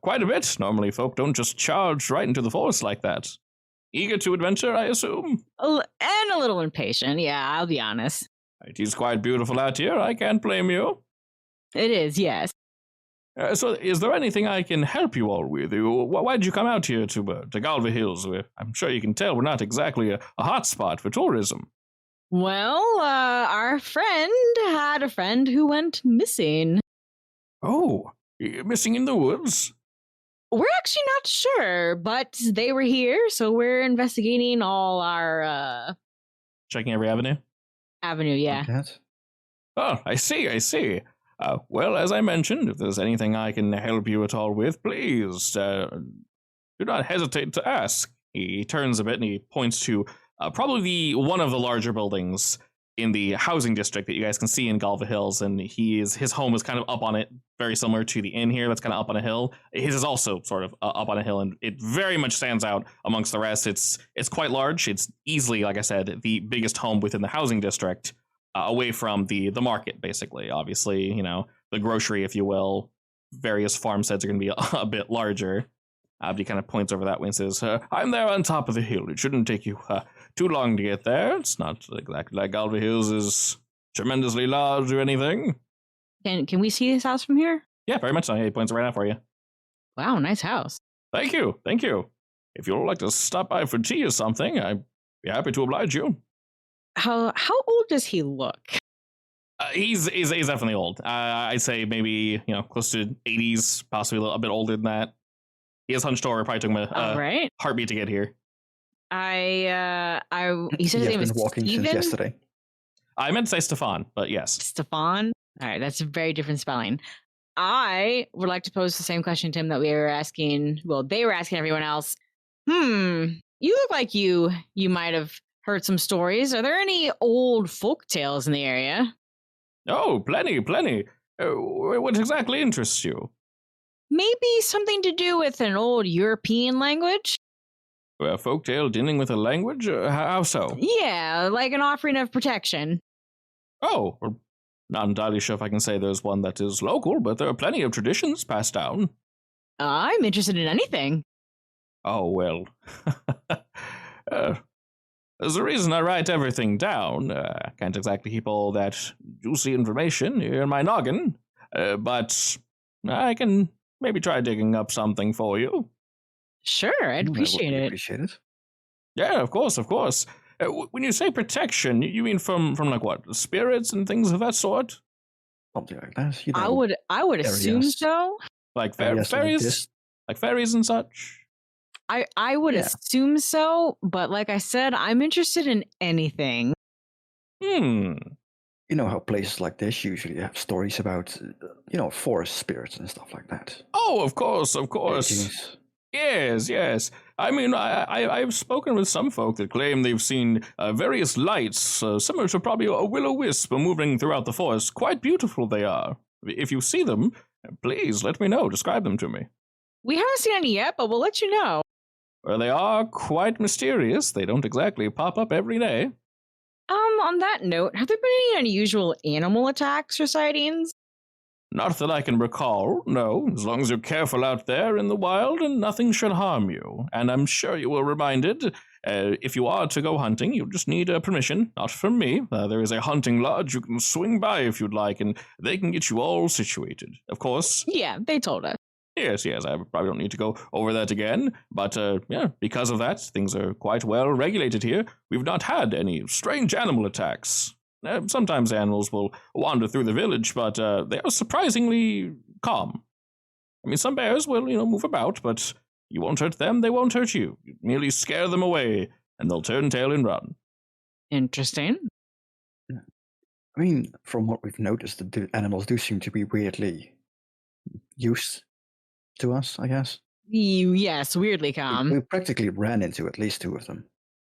quite a bit. Normally, folk don't just charge right into the forest like that. Eager to adventure, I assume? And a little impatient, yeah, I'll be honest. It is quite beautiful out here. I can't blame you. It is, yes. So, is there anything I can help you all with? Why did you come out here to Galway Hills? I'm sure you can tell we're not exactly a hot spot for tourism. Well, our friend had a friend who went missing. Oh, missing in the woods? We're actually not sure, but they were here, so we're investigating all our Checking every avenue? avenue, yeah. Like that? Oh, I see. Well, as I mentioned, if there's anything I can help you at all with, please do not hesitate to ask. He turns a bit and he points to probably one of the larger buildings in the housing district that you guys can see in Galway Hills, and his home is kind of up on it, very similar to the inn here that's kind of up on a hill. His is also sort of up on a hill, and it very much stands out amongst the rest. It's quite large. It's easily, like I said, the biggest home within the housing district, away from the market, basically. Obviously, the grocery, if you will. Various farmsteads are going to be a bit larger. But he kind of points over that way and says, I'm there on top of the hill. It shouldn't take you too long to get there. It's not exactly like Galway Hills is tremendously large or anything. Can we see this house from here? Yeah, very much so. He points it right out for you. Wow, nice house. Thank you. If you'd like to stop by for tea or something, I'd be happy to oblige you. How old does he look? He's definitely old. I'd say maybe close to 80s, possibly a bit older than that. He is hunched over. Probably took him a heartbeat to get here. He said his name was walking Steven? since yesterday. I meant to say Stefan, but yes. Stefan? All right, that's a very different spelling. I would like to pose the same question to him that they were asking everyone else. You look like you might have heard some stories. Are there any old folk tales in the area? Oh, plenty. What exactly interests you? Maybe something to do with an old European language? A folktale dealing with a language? How so? Yeah, like an offering of protection. Oh, well, not entirely sure if I can say there's one that is local, but there are plenty of traditions passed down. I'm interested in anything. Oh, well. There's a reason I write everything down. I can't exactly keep all that juicy information in my noggin, but I can maybe try digging up something for you. Sure, I'd appreciate it. Appreciate it. Yeah, of course. When you say protection, you mean from like what, spirits and things of that sort? Something like that. I would assume so. Like fairies, like fairies and such. I would assume so, but like I said, I'm interested in anything. You know how places like this usually have stories about, forest spirits and stuff like that. Oh, of course. Paintings. Yes. I mean, I've spoken with some folk that claim they've seen various lights, similar to probably a will-o'-wisp, moving throughout the forest. Quite beautiful they are. If you see them, please let me know. Describe them to me. We haven't seen any yet, but we'll let you know. Well, they are quite mysterious. They don't exactly pop up every day. On that note, have there been any unusual animal attacks or sightings? Not that I can recall, no. As long as you're careful out there in the wild, and nothing should harm you. And I'm sure you were reminded, if you are to go hunting, you just need permission, not from me. There is a hunting lodge you can swing by if you'd like, and they can get you all situated. Of course. Yeah, they told us. Yes, I probably don't need to go over that again. But, because of that, things are quite well regulated here. We've not had any strange animal attacks. Sometimes animals will wander through the village, but they are surprisingly calm. I mean, some bears will, move about, but you won't hurt them, they won't hurt you. You merely scare them away, and they'll turn tail and run. Interesting. I mean, from what we've noticed, the animals do seem to be weirdly used to us, I guess. Yes, weirdly calm. We practically ran into at least two of them.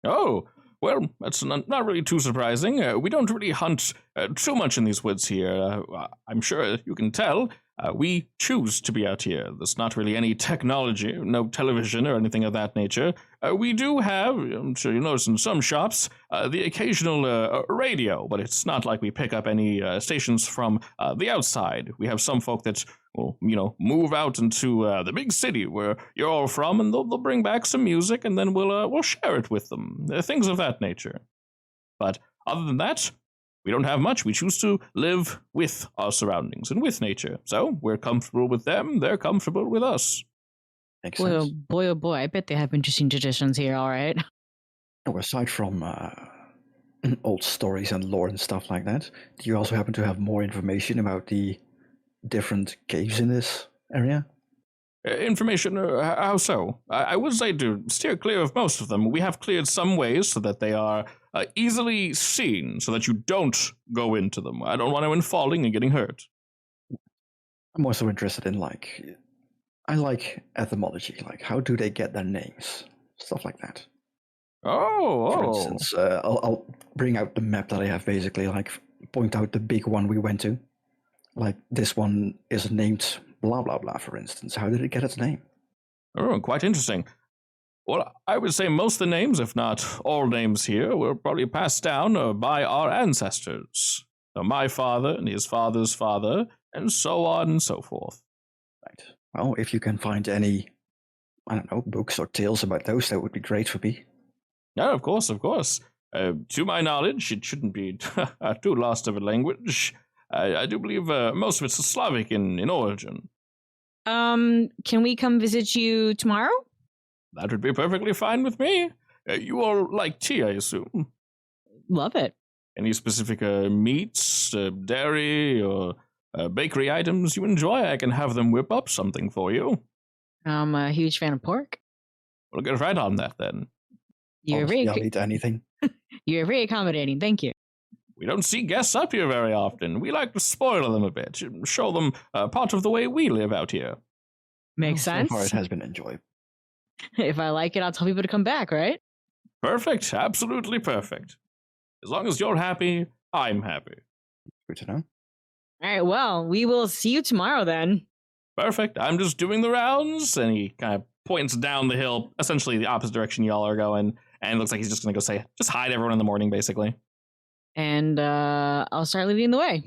Oh, well, that's not really too surprising. We don't really hunt too much in these woods here. I'm sure you can tell. We choose to be out here. There's not really any technology, no television or anything of that nature. We do have, I'm sure you notice in some shops, the occasional radio, but it's not like we pick up any stations from the outside. We have some folk that will, move out into the big city where you're all from, and they'll bring back some music, and then we'll share it with them. Things of that nature. But other than that, we don't have much. We choose to live with our surroundings and with nature. So we're comfortable with them. They're comfortable with us. Makes Boy, sense. oh boy, I bet they have interesting traditions here, all right. Now, aside from old stories and lore and stuff like that, do you also happen to have more information about the different caves in this area? Information, how so? I would say to steer clear of most of them. We have cleared some ways so that they are easily seen, so that you don't go into them. I don't want anyone falling and getting hurt. I'm also interested in, I like etymology. Like, how do they get their names? Stuff like that. For instance, I'll bring out the map that I have, basically, point out the big one we went to. Like, this one is named blah, blah, blah, for instance. How did it get its name? Oh, quite interesting. Well, I would say most of the names, if not all names here, were probably passed down by our ancestors. So my father and his father's father, and so on and so forth. Right. Well, if you can find any, I don't know, books or tales about those, that would be great for me. Yeah, of course. To my knowledge, it shouldn't be too lost of a language. I do believe most of it's Slavic in origin. Can we come visit you tomorrow? That would be perfectly fine with me. You all like tea, I assume. Love it. Any specific meats, dairy, or bakery items you enjoy? I can have them whip up something for you. I'm a huge fan of pork. We'll get right on that then. I'll eat anything. You're very accommodating. Thank you. We don't see guests up here very often. We like to spoil them a bit, show them part of the way we live out here. Makes sense. So far, it has been enjoyable. If I like it, I'll tell people to come back, right? Perfect. Absolutely perfect. As long as you're happy, I'm happy. Good to know. All right, well, we will see you tomorrow then. Perfect. I'm just doing the rounds, and he kind of points down the hill, essentially the opposite direction y'all are going, and it looks like he's just going to go just hide everyone in the morning, basically. And I'll start leading the way.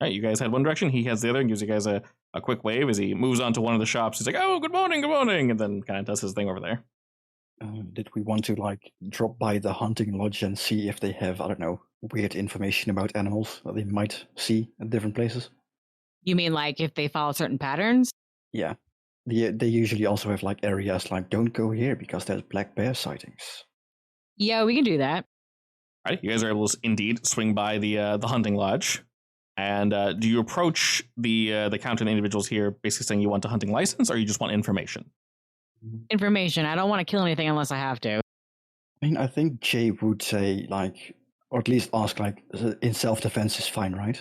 All right, you guys head one direction, he heads the other, and gives you guys a quick wave as he moves on to one of the shops. He's like, oh, good morning, and then kind of does his thing over there. Did we want to, drop by the hunting lodge and see if they have, I don't know, weird information about animals that they might see at different places? You mean if they follow certain patterns? Yeah. They usually also have, areas don't go here because there's black bear sightings. Yeah, we can do that. All right, you guys are able to indeed swing by the hunting lodge. And do you approach the counter individuals here basically saying you want a hunting license, or you just want information? Information. I don't want to kill anything unless I have to. I mean, I think Jay would say, or at least ask, in self-defense is fine, right?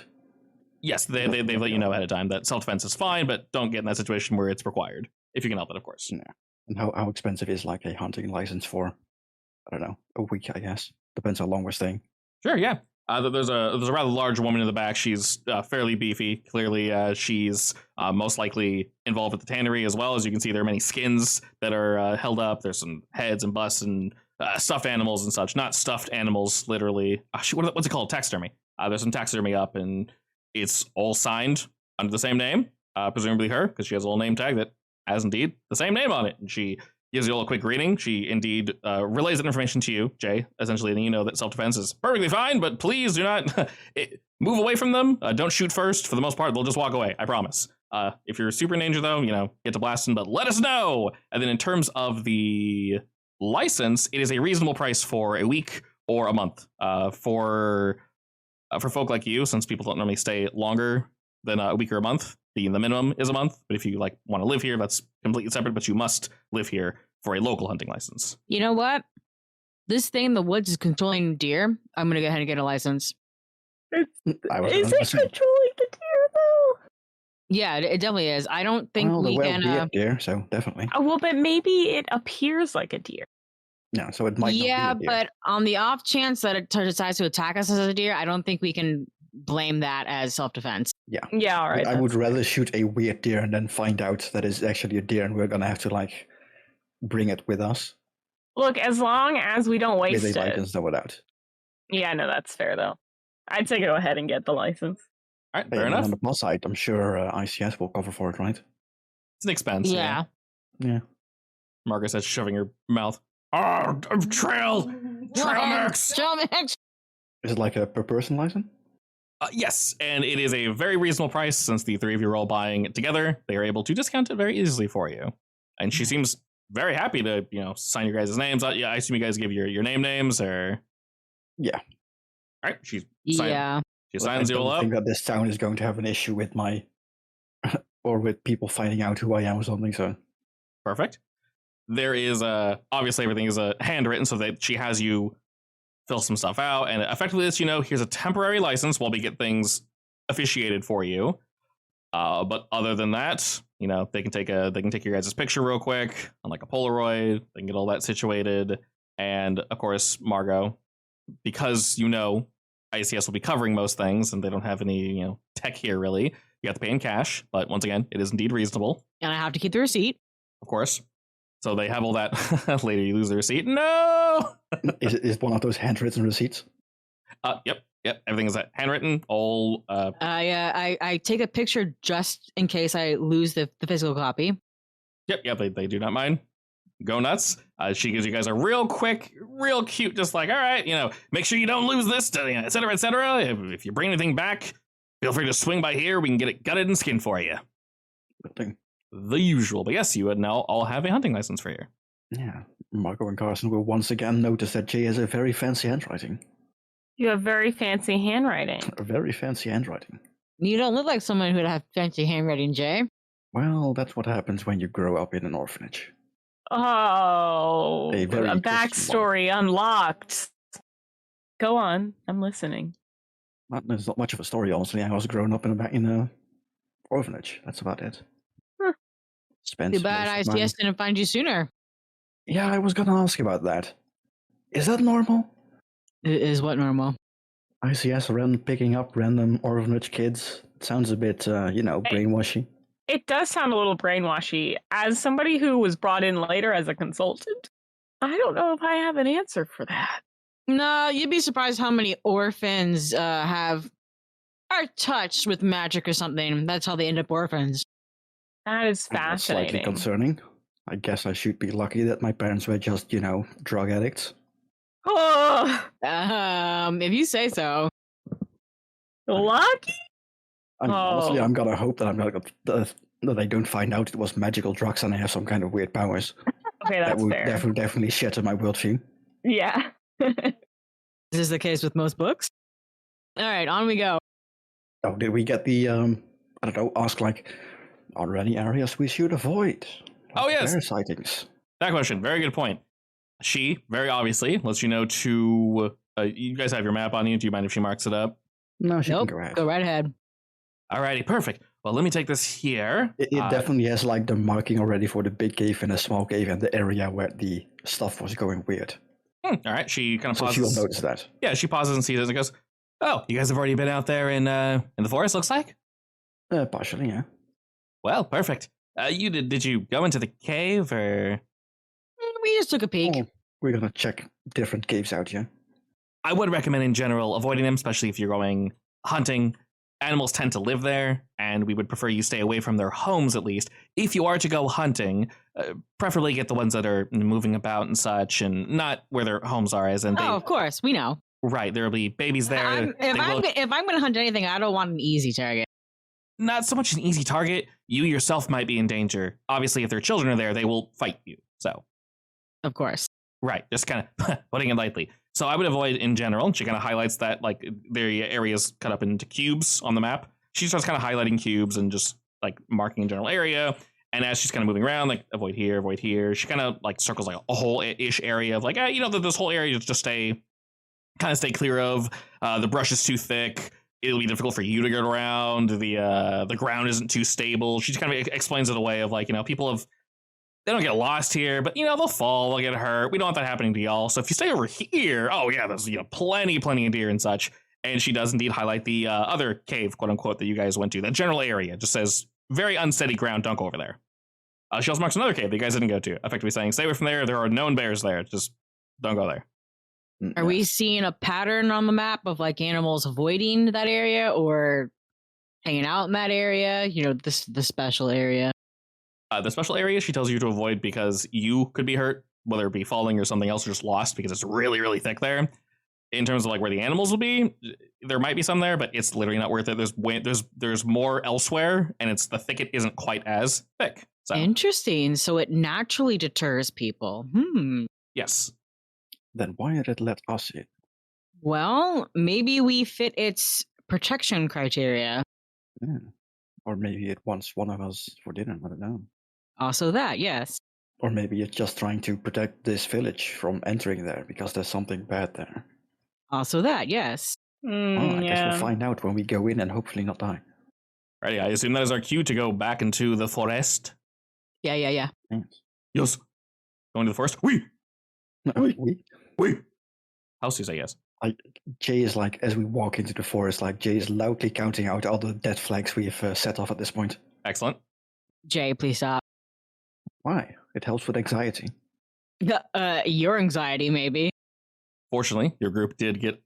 Yes, they let you know ahead of time that self-defense is fine, but don't get in that situation where it's required, if you can help it, of course. Yeah. And how expensive is, a hunting license for, I don't know, a week, I guess? Depends how long we're staying. Sure, yeah. There's a rather large woman in the back. She's fairly beefy. Clearly, she's most likely involved with the tannery as well. As you can see, there are many skins that are held up. There's some heads and busts and stuffed animals and such. Not stuffed animals, literally. What's it called? Taxidermy. There's some taxidermy up, and it's all signed under the same name. Presumably her, because she has a little name tag that has indeed the same name on it. And she gives you all a quick greeting. She indeed relays that information to you, Jay, essentially, and you know that self-defense is perfectly fine, but please do not move away from them. Don't shoot first. For the most part, they'll just walk away, I promise. If you're super in danger, though, get to blasting, but let us know. And then in terms of the license, it is a reasonable price for a week or a month. For folk like you, since people don't normally stay longer than a week or a month, the minimum is a month. But if you want to live here, that's completely separate. But you must live here for a local hunting license. You know what? This thing in the woods is controlling deer. I'm gonna go ahead and get a license. Is it controlling the deer though? Yeah, it definitely is. I don't think we can. Deer, so definitely. Oh, well, but maybe it appears like a deer. Yeah, so it might not be a deer. but on the off chance that it decides to attack us as a deer, I don't think we can blame that as self-defense. Yeah. Yeah, all right. I would rather shoot a weird deer and then find out that it's actually a deer and we're going to have to, like, bring it with us. Look, as long as we don't waste with a it. license or without. Yeah, no, that's fair, though. I'd say go ahead and get the license. All right, fair enough. On the plus side, I'm sure I.C.S. will cover for it, right? It's an expense. Yeah. Margaret says, shoving her mouth. Oh, trail mix. Trail mix. Is it like a per person license? Yes, and it is a very reasonable price since the three of you are all buying it together. They are able to discount it very easily for you. And she seems very happy to, sign your guys' names. Yeah, I assume you guys give your names, or... Yeah. All right, she I signs you all up. think that this town is going to have an issue with my... or with people finding out who I am or something, so... Perfect. There is, obviously everything is handwritten so that she has you fill some stuff out, and effectively this, here's a temporary license while we get things officiated for you. But other than that, they can take your guys' picture real quick on like a Polaroid. They can get all that situated, and of course, Margot, because I.C.S. will be covering most things, and they don't have any tech here really. You have to pay in cash, but once again, it is indeed reasonable. And I have to keep the receipt, of course. So they have all that. Later, you lose the receipt. No. Is one of those handwritten receipts? Yep. Everything is handwritten. All. I take a picture just in case I lose the physical copy. Yep. They do not mind. Go nuts. She gives you guys a real quick, real cute, just like, all right, make sure you don't lose this, et cetera, et cetera. If you bring anything back, feel free to swing by here. We can get it gutted and skinned for you. Good thing. The usual, but yes, you would now all have a hunting license for you. Yeah, Marco and Carson will once again notice that Jay has a very fancy handwriting. You have very fancy handwriting. A very fancy handwriting. You don't look like someone who'd have fancy handwriting, Jay. Well, that's what happens when you grow up in an orphanage. Oh, a backstory unlocked. Go on, I'm listening. There's not much of a story, honestly. I was growing up in a orphanage. That's about it. Too bad I.C.S. didn't find you sooner. Yeah, I was gonna ask about that. Is that normal? Is what normal? I.C.S. picking up random orphanage kids. It sounds a bit, brainwashy. It does sound a little brainwashy. As somebody who was brought in later as a consultant, I don't know if I have an answer for that. No, you'd be surprised how many orphans are touched with magic or something. That's how they end up orphans. That is fascinating. That's slightly concerning. I guess I should be lucky that my parents were just, drug addicts. Oh, if you say so. Lucky? Honestly, I'm gonna hope that that I don't find out it was magical drugs and I have some kind of weird powers. Okay, that's that would fair. Definitely shatter my worldview. Yeah. This is the case with most books. All right, on we go. Oh, did we get the ask like, are there any areas we should avoid? Oh, yes. Bear sightings. That question, very good point. She, very obviously, lets you know to... you guys have your map on you. Do you mind if she marks it up? No, she nope. can go ahead. Go right ahead. Alrighty, perfect. Well, let me take this here. It definitely has like the marking already for the big cave and the small cave and the area where the stuff was going weird. All right, she kind of pauses. So she'll notice that. Yeah, she pauses and sees it and goes, oh, you guys have already been out there in the forest, looks like? Partially, yeah. Well, perfect. Did you go into the cave, or? We just took a peek. Oh, we're gonna check different caves out, yeah. I would recommend in general avoiding them, especially if you're going hunting. Animals tend to live there, and we would prefer you stay away from their homes at least. If you are to go hunting, preferably get the ones that are moving about and such, and not where their homes are, as in they... Oh, of course, we know. Right, there'll be babies there. If I'm going to hunt anything, I don't want an easy target. Not so much an easy target. You yourself might be in danger. Obviously, if their children are there, they will fight you. So, of course. Right, just kind of putting it lightly. So I would avoid in general. She kind of highlights that, like, their areas cut up into cubes on the map. She starts kind of highlighting cubes and just, like, marking a general area. And as she's kind of moving around, like, avoid here. She kind of, like, circles, like, a whole-ish area of, like, this whole area just stay clear of. The brush is too thick. It'll be difficult for you to get around. The ground isn't too stable. She just kind of explains it away of, like, people have They don't get lost here, but they'll fall, they'll get hurt. We don't want that happening to y'all. So if you stay over here, oh yeah, there's plenty of deer and such. And she does indeed highlight the other cave, quote unquote, that you guys went to. That general area just says very unsteady ground. Don't go over there. She also marks another cave that you guys didn't go to, effectively saying stay away from there. There are known bears there. Just don't go there. Are we seeing a pattern on the map of like animals avoiding that area or hanging out in that area? The special area. The special area she tells you to avoid because you could be hurt, whether it be falling or something else, or just lost because it's really, really thick there. In terms of like where the animals will be, there might be some there, but it's literally not worth it. There's more elsewhere, and the thicket isn't quite as thick. So. Interesting. So it naturally deters people. Yes. Then why did it let us in? Well, maybe we fit its protection criteria. Yeah. Or maybe it wants one of us for dinner. I don't know. Also that, yes. Or maybe it's just trying to protect this village from entering there because there's something bad there. Also that, yes. I guess we'll find out when we go in and hopefully not die. Righty, I assume that is our cue to go back into the forest. Yeah. Yes. Yes. Going to the forest? We. House I guess. Jay is like, as we walk into the forest, like Jay is loudly counting out all the dead flags we've set off at this point. Excellent. Jay, please stop. Why? It helps with anxiety. Your anxiety, maybe. Fortunately, your group did get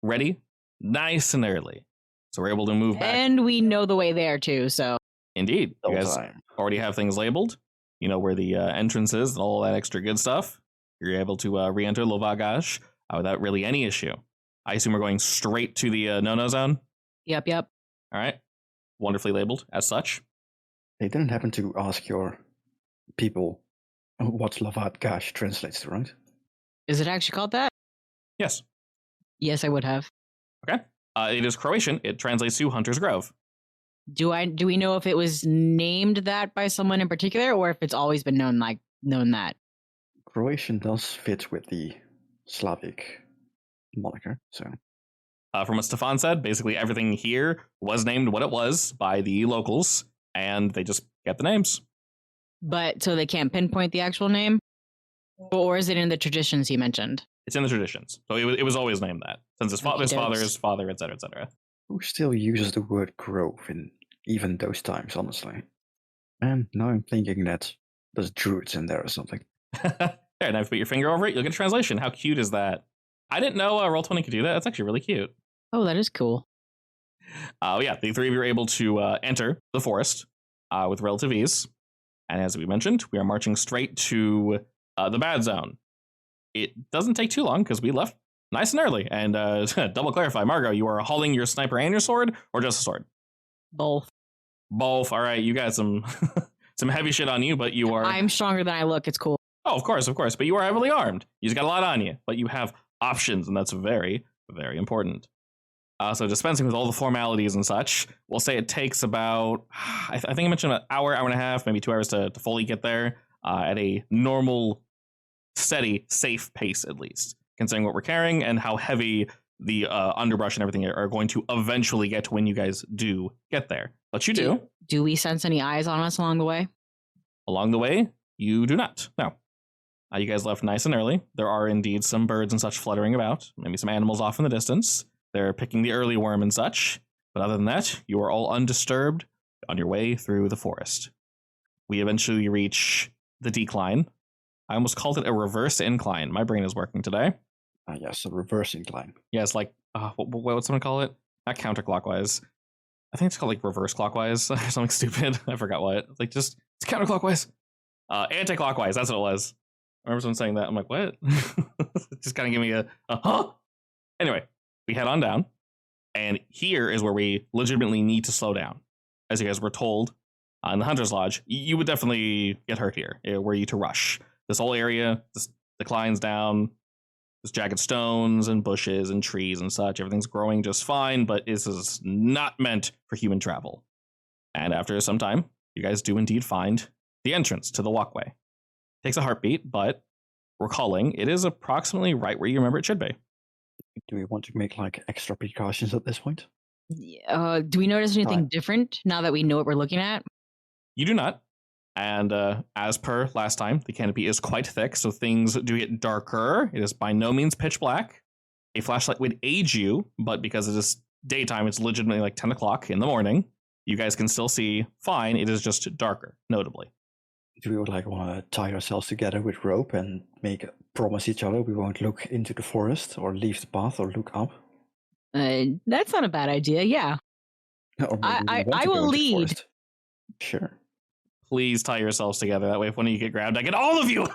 ready nice and early. So we're able to move back. And we know the way there, too, so. Indeed. You guys already have things labeled. You know where the entrance is and all that extra good stuff. You're able to re-enter Lovagash without really any issue. I assume we're going straight to the no-no zone? Yep. All right. Wonderfully labeled as such. They didn't happen to ask your people what Lovagash translates to, right? Is it actually called that? Yes. Yes, I would have. Okay. It is Croatian. It translates to Hunter's Grove. Do we know if it was named that by someone in particular, or if it's always been known that? Croatian does fit with the Slavic moniker, so. From what Stefan said, basically everything here was named what it was by the locals, and they just get the names. But so they can't pinpoint the actual name, or is it in the traditions he mentioned? It's in the traditions, so it was always named that since his father's father, etc., etc. Who still uses the word grove in even those times, honestly? And now I'm thinking that there's druids in there or something. There, now if you put your finger over it, you'll get a translation. How cute is that? I didn't know Roll20 could do that. That's actually really cute. Oh, that is cool. Yeah, the three of you are able to enter the forest with relative ease. And as we mentioned, we are marching straight to the bad zone. It doesn't take too long because we left nice and early. And double clarify, Margot, you are hauling your sniper and your sword, or just a sword? Both. All right, you got some some heavy shit on you, but you are... I'm stronger than I look. It's cool. Oh, of course. But you are heavily armed. You just got a lot on you, but you have options, and that's very, very important. So dispensing with all the formalities and such, we'll say it takes about, I think I mentioned an hour and a half, maybe 2 hours to fully get there at a normal, steady, safe pace, at least, considering what we're carrying and how heavy the underbrush and everything are going to eventually get to when you guys do get there. But you do. Do we sense any eyes on us along the way? Along the way, you do not. No. You guys left nice and early. There are indeed some birds and such fluttering about, maybe some animals off in the distance. They're picking the early worm and such. But other than that, you are all undisturbed on your way through the forest. We eventually reach the decline. I almost called it a reverse incline. My brain is working today. Yes, a reverse incline. Yeah, it's like, what's someone call it? Not counterclockwise. I think it's called like reverse clockwise or something stupid. I forgot what. Like just, it's counterclockwise. Anti-clockwise, that's what it was. I remember someone saying that. I'm like, what? Just kind of give me a huh? Anyway, we head on down. And here is where we legitimately need to slow down. As you guys were told in the Hunter's Lodge, you would definitely get hurt here were you to rush. This whole area, this declines down. There's jagged stones and bushes and trees and such. Everything's growing just fine, but this is not meant for human travel. And after some time, you guys do indeed find the entrance to the walkway. Takes a heartbeat, but recalling, it is approximately right where you remember it should be. Do we want to make like extra precautions at this point? Do we notice anything different now that we know what we're looking at? You do not. And as per last time, the canopy is quite thick, so things do get darker. It is by no means pitch black. A flashlight would aid you, but because it is daytime, it's legitimately like 10 o'clock in the morning. You guys can still see fine. It is just darker, notably. Do we would like want to tie ourselves together with rope and promise each other we won't look into the forest or leave the path or look up? That's not a bad idea. Yeah. Or maybe we want I to go will into the lead. forest. Sure. Please tie yourselves together. That way, if one of you get grabbed, I get all of you.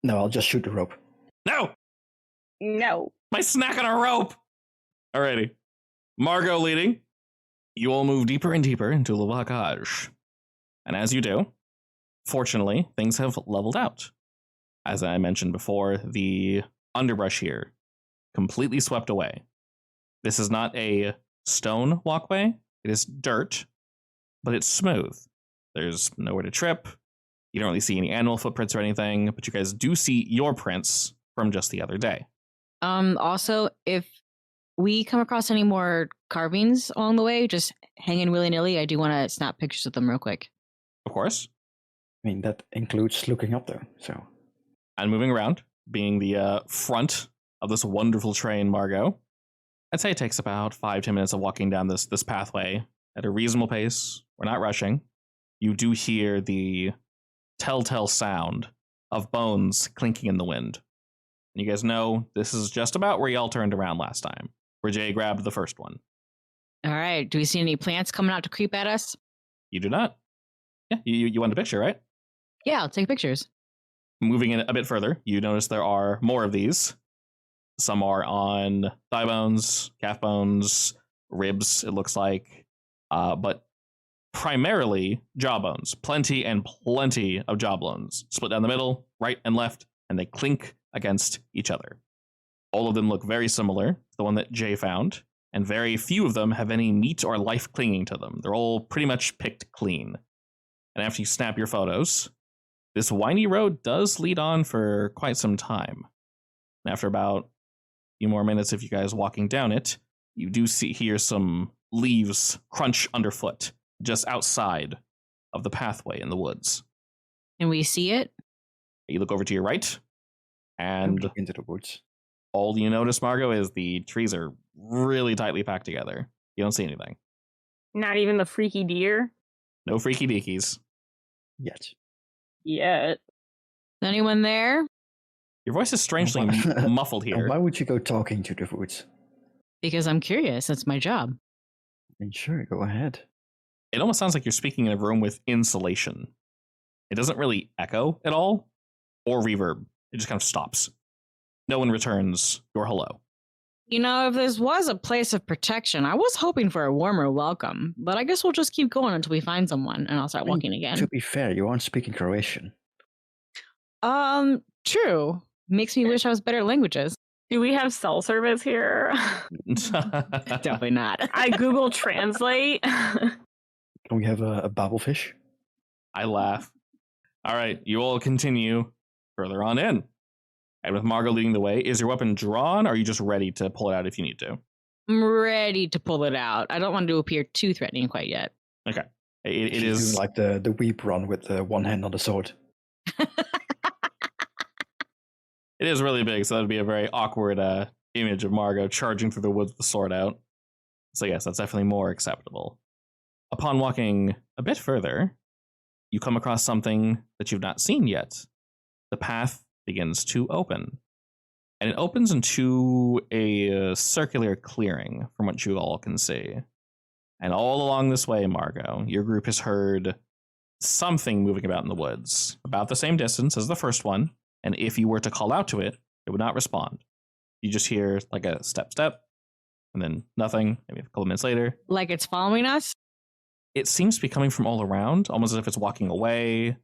No, I'll just shoot the rope. No, No. my snack on a rope. Alrighty. Margot leading. You all move deeper and deeper into the bocage. And as you do, fortunately, things have leveled out. As I mentioned before, the underbrush here completely swept away. This is not a stone walkway. It is dirt, but it's smooth. There's nowhere to trip. You don't really see any animal footprints or anything, but you guys do see your prints from just the other day. Also, if we come across any more carvings along the way, just hanging willy-nilly, I do want to snap pictures of them real quick. Of course. I mean, that includes looking up though, so. And moving around, being the front of this wonderful train, Margot, I'd say it takes about 5-10 minutes of walking down this pathway at a reasonable pace. We're not rushing. You do hear the telltale sound of bones clinking in the wind. And you guys know this is just about where y'all turned around last time, where Jay grabbed the first one. All right. Do we see any plants coming out to creep at us? You do not. Yeah, you want a picture, right? Yeah, I'll take pictures. Moving in a bit further, you notice there are more of these. Some are on thigh bones, calf bones, ribs, it looks like. But primarily jaw bones. Plenty and plenty of jaw bones. Split down the middle, right and left, and they clink against each other. All of them look very similar to the one that Jay found, and very few of them have any meat or life clinging to them. They're all pretty much picked clean. And after you snap your photos, this windy road does lead on for quite some time. And after about a few more minutes of you guys walking down it, you do hear some leaves crunch underfoot just outside of the pathway in the woods. Can we see it? You look over to your right, and into the woods. All you notice, Margot, is the trees are really tightly packed together. You don't see anything. Not even the freaky deer? No freaky deakies. Yet. Yet. Is anyone there? Your voice is strangely muffled here. Why would you go talking to the woods? Because I'm curious. That's my job. I mean, sure, go ahead. It almost sounds like you're speaking in a room with insulation. It doesn't really echo at all, or reverb. It just kind of stops. No one returns your hello. You know, if this was a place of protection, I was hoping for a warmer welcome, but I guess we'll just keep going until we find someone, and I'll start walking again. To be fair, you aren't speaking Croatian. True. Makes me wish I was better at languages. Do we have cell service here? Definitely not. I Google Translate. Can we have a babblefish? I laugh. All right, you all continue further on in. And with Margot leading the way, is your weapon drawn, or are you just ready to pull it out if you need to? I'm ready to pull it out. I don't want to appear too threatening quite yet. Okay. It She's is doing like the weep run with the one hand on the sword. It is really big, so that would be a very awkward image of Margot charging through the woods with the sword out. So yes, that's definitely more acceptable. Upon walking a bit further, you come across something that you've not seen yet. The path begins to open. And it opens into a circular clearing from what you all can see. And all along this way, Margot, your group has heard something moving about in the woods, about the same distance as the first one. And if you were to call out to it, it would not respond. You just hear like a step, and then nothing, maybe a couple minutes later. Like it's following us? It seems to be coming from all around, almost as if it's walking away,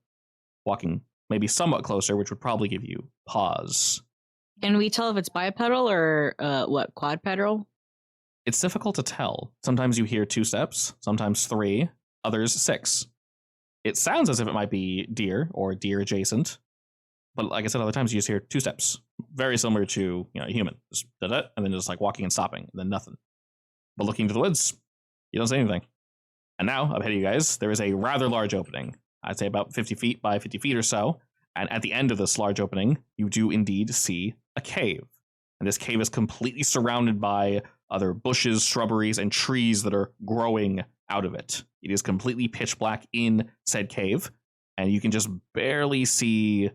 walking maybe somewhat closer, which would probably give you pause. Can we tell if it's bipedal or quadpedal? It's difficult to tell. Sometimes you hear 2 steps, sometimes 3, others 6. It sounds as if it might be deer or deer adjacent. But like I said, other times you just hear 2 steps. Very similar to, a human. Just da-da, and then just like walking and stopping, and then nothing. But looking into the woods, you don't see anything. And now, up ahead of you guys, there is a rather large opening. I'd say about 50 feet by 50 feet or so. And at the end of this large opening, you do indeed see a cave. And this cave is completely surrounded by other bushes, shrubberies, and trees that are growing out of it. It is completely pitch black in said cave. And you can just barely see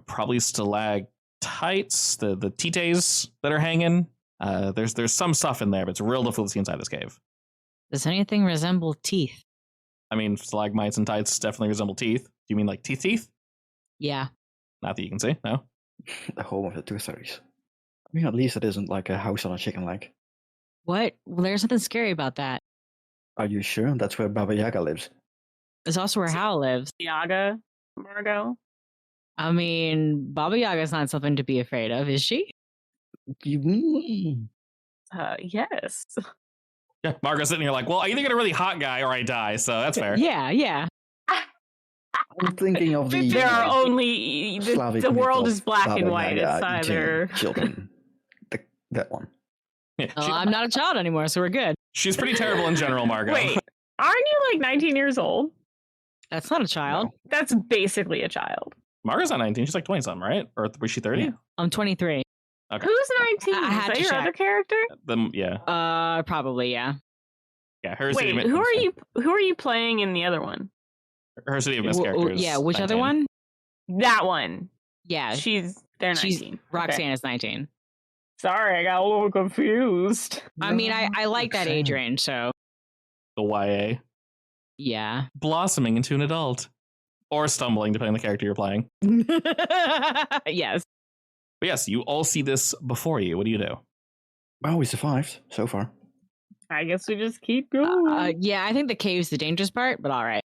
probably stalactites, the tites that are hanging. There's some stuff in there, but it's real difficult to see inside this cave. Does anything resemble teeth? I mean, stalagmites and tights definitely resemble teeth. Do you mean like teeth? Yeah. Not that you can see, no? The home of the tooth fairies. I mean, at least it isn't like a house on a chicken leg. What? Well, there's nothing scary about that. Are you sure? That's where Baba Yaga lives. It's also where Hal lives. Yaga, Margot. I mean, Baba Yaga's not something to be afraid of, is she? Yes. Yeah, Margot's sitting here like, well, I either get a really hot guy or I die, so that's fair. Yeah. I'm thinking of the. There are only the world is black and white. It's either children. That one. Yeah, I'm not a child anymore, so we're good. She's pretty terrible in general, Margot. Wait, aren't you like 19 years old? That's not a child. No. That's basically a child. Margot's not 19. She's like 20 something, right? Or was she 30? Yeah. I'm 23. Okay. Who's 19? I Is had that to your check. other character? Yeah. Probably, yeah. Yeah, her Wait, who are you playing in the other one? Her City of Mist character is Yeah, which 19. other one? That one. Yeah, They're 19. Roxanne Okay. is 19. Sorry, I got a little confused. I mean, I like that age Roxanne. range, so The YA. yeah. Blossoming into an adult. Or stumbling, depending on the character you're playing. Yes. But yes, you all see this before you. What do you do? Well, we survived so far. I guess we just keep going. Yeah, I think the cave's the dangerous part, but all right.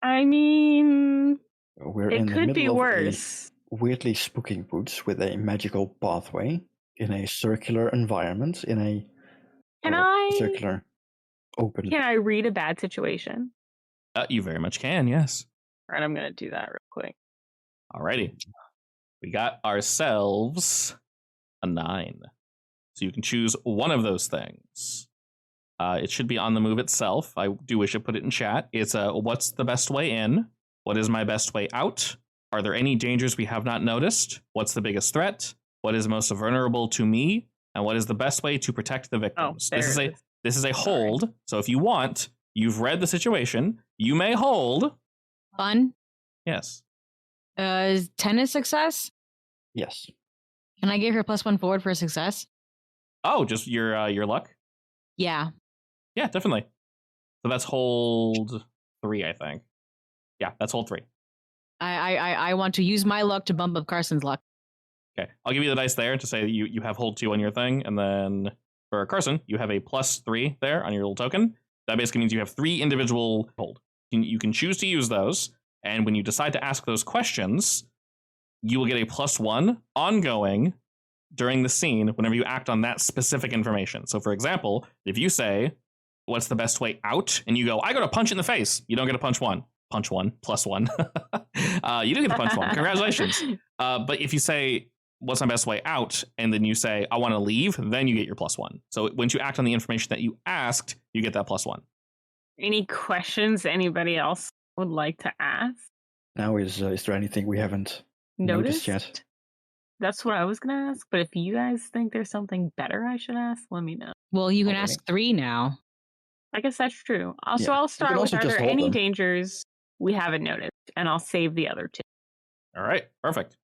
I mean, We're in it the could be middle of worse. a weirdly spooky woods with a magical pathway in a circular environment in a circular open. Can I read a bad situation? You very much can, yes. All right, I'm gonna do that real quick. Alrighty. We got ourselves a 9. So you can choose one of those things. It should be on the move itself. I do wish I put it in chat. It's what's the best way in? What is my best way out? Are there any dangers we have not noticed? What's the biggest threat? What is most vulnerable to me? And what is the best way to protect the victims? This is a hold. So if you want, you've read the situation. You may hold. Fun. Yes. Is 10 a success? Yes. Can I give her +1 forward for a success? Oh, just your luck? Yeah. Yeah, definitely. So that's hold 3, I think. Yeah, that's hold 3. I want to use my luck to bump up Carson's luck. Okay, I'll give you the dice there to say you have hold 2 on your thing, and then for Carson, you have a +3 there on your little token. That basically means you have 3 individual hold. You can choose to use those, and when you decide to ask those questions, you will get a +1 ongoing during the scene whenever you act on that specific information. So for example, if you say, what's the best way out? And you go, I got a punch in the face. You don't get a punch 1. Punch 1, +1. You do get the punch 1. Congratulations. But if you say, what's my best way out? And then you say, I want to leave, then you get your +1. So once you act on the information that you asked, you get that +1. Any questions anybody else would like to ask? Now, is there anything we haven't noticed yet? That's what I was going to ask. But if you guys think there's something better I should ask, let me know. Well, you can Okay. ask 3 now. I guess that's true. Also, Yeah. I'll You start can with, also are just there hold any them. dangers we haven't noticed? And I'll save the other 2. All right, perfect.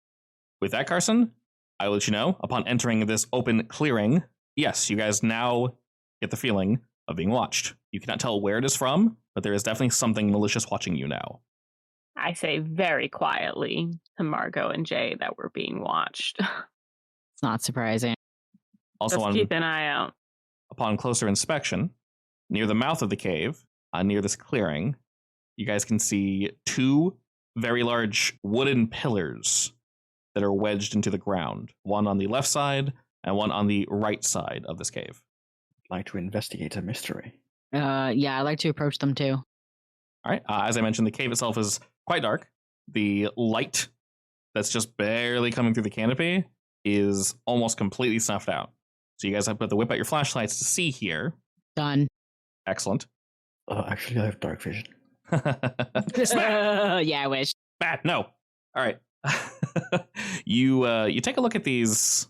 With that, Carson, I will let you know, upon entering this open clearing, yes, you guys now get the feeling of being watched. You cannot tell where it is from, but there is definitely something malicious watching you now. I say very quietly to Margot and Jay that we're being watched. It's not surprising. Also, Let's keep an eye out. upon closer inspection, near the mouth of the cave, near this clearing, you guys can see 2 very large wooden pillars that are wedged into the ground. One on the left side and one on the right side of this cave. I'd like to investigate a mystery. Yeah, I'd like to approach them too. All right. As I mentioned, the cave itself is quite dark. The light that's just barely coming through the canopy is almost completely snuffed out. So you guys have to whip out your flashlights to see here. Done. Excellent. Actually, I have dark vision. Yeah, I wish. Bad. No. All right. You take a look at these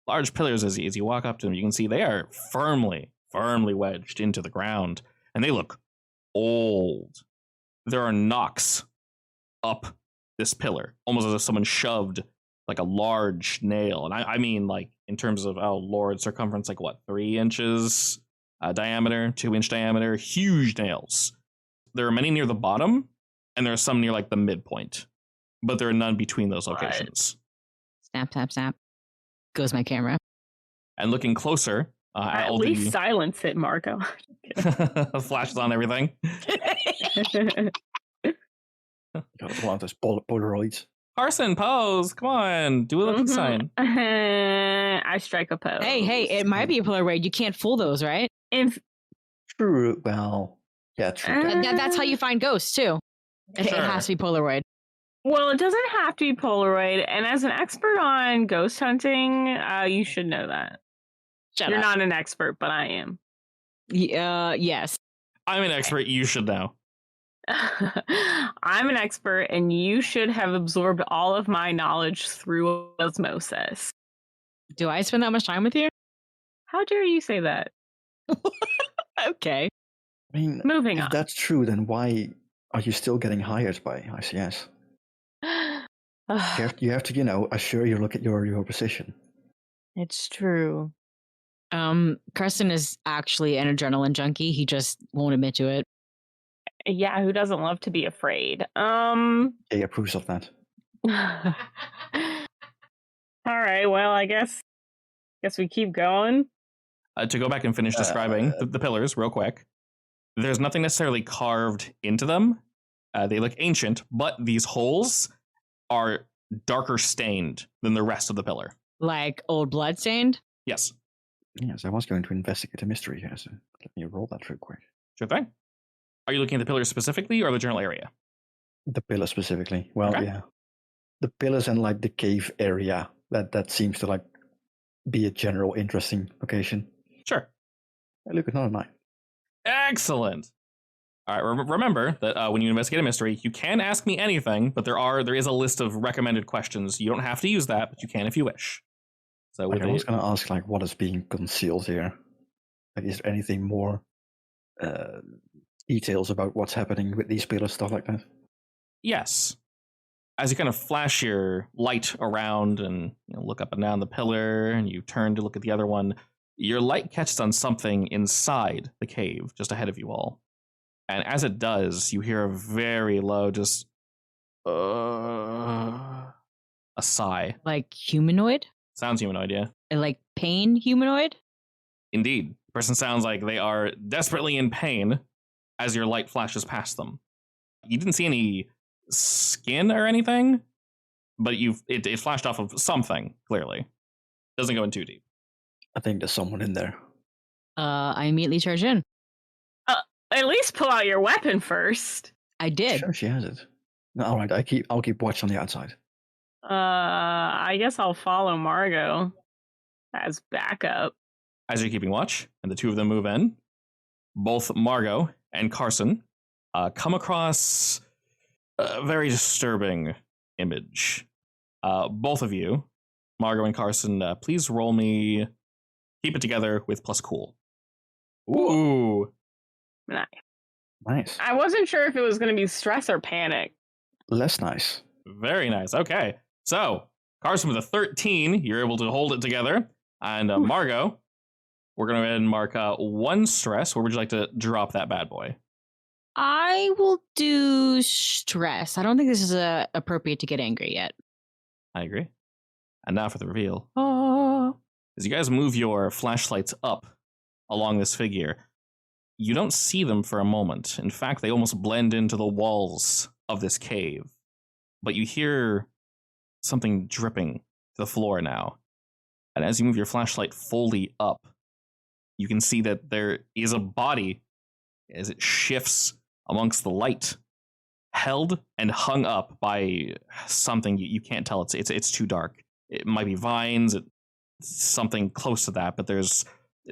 large pillars as you walk up to them. You can see they are firmly wedged into the ground, and they look old. There are knocks up this pillar, almost as if someone shoved like a large nail. And I mean, like, in terms of, oh lord, circumference, like what, 3 inches diameter, 2-inch diameter, huge nails. There are many near the bottom, and there are some near like the midpoint, but there are none between those locations. Snap, tap, snap. Goes my camera. And looking closer, at least silence it, Marco. Flashes on everything. Got one of those Polaroids. Carson, pose. Come on, do a looking sign. I strike a pose. Hey, it might be a Polaroid. You can't fool those, right? True. Well, yeah, true. That's how you find ghosts too. It has to be Polaroid. Well, it doesn't have to be Polaroid. And as an expert on ghost hunting, you should know that. You're not an expert, but I am. Yes. I'm an expert. You should know. I'm an expert, and you should have absorbed all of my knowledge through osmosis. Do I spend that much time with you? How dare you say that? Okay. I mean, moving on. If that's true, then why are you still getting hired by I.C.S? You have to, assure you look at your position. It's true. Carson is actually an adrenaline junkie. He just won't admit to it. Yeah, who doesn't love to be afraid? He approves of that. All right, well, I guess we keep going. To go back and finish describing the pillars real quick, there's nothing necessarily carved into them. They look ancient, but these holes are darker stained than the rest of the pillar. Like old blood stained? Yes. Yes, I was going to investigate a mystery here, so let me roll that real quick. Sure thing. Are you looking at the pillars specifically or the general area? The pillar specifically. Well, okay. Yeah. The pillars and like the cave area. That seems to like be a general interesting location. Sure. Hey, look, another 9. Excellent. All right. Remember that when you investigate a mystery, you can ask me anything, but there is a list of recommended questions. You don't have to use that, but you can if you wish. So I was going to ask, like, what is being concealed here? Like, is there anything more details about what's happening with these pillars, stuff like that? Yes. As you kind of flash your light around and look up and down the pillar, and you turn to look at the other one, your light catches on something inside the cave, just ahead of you all. And as it does, you hear a very low, just a sigh. Like humanoid? Sounds humanoid, yeah. Like pain humanoid? Indeed. The person sounds like they are desperately in pain as your light flashes past them. You didn't see any skin or anything, but it flashed off of something, clearly. Doesn't go in too deep. I think there's someone in there. I immediately charge in. At least pull out your weapon first. I did. Sure, she has it. No, all right, I'll keep watch on the outside. I guess I'll follow Margot as backup. As you're keeping watch, and the two of them move in, both Margot and Carson come across a very disturbing image. Both of you, Margot and Carson, please roll me keep it together with plus cool. Ooh. Nice. I wasn't sure if it was going to be stress or panic. Less nice. Very nice. Okay. So, Carson with a 13, you're able to hold it together. And Margot, we're going to go ahead and mark 1 stress. Where would you like to drop that bad boy? I will do stress. I don't think this is appropriate to get angry yet. I agree. And now for the reveal. As you guys move your flashlights up along this figure, you don't see them for a moment. In fact, they almost blend into the walls of this cave. But you hear something dripping to the floor now. And as you move your flashlight fully up, you can see that there is a body as it shifts amongst the light, held and hung up by something you can't tell. It's too dark. It might be vines, something close to that, but there's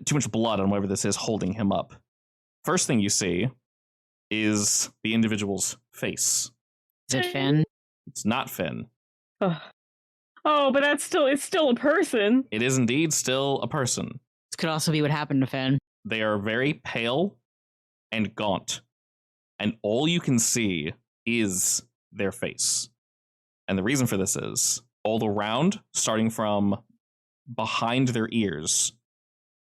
too much blood on whatever this is holding him up. First thing you see is the individual's face. Is it Finn? It's not Finn. Oh, but it's still a person. It is indeed still a person. This could also be what happened to Finn. They are very pale and gaunt, and all you can see is their face. And the reason for this is all around, starting from behind their ears,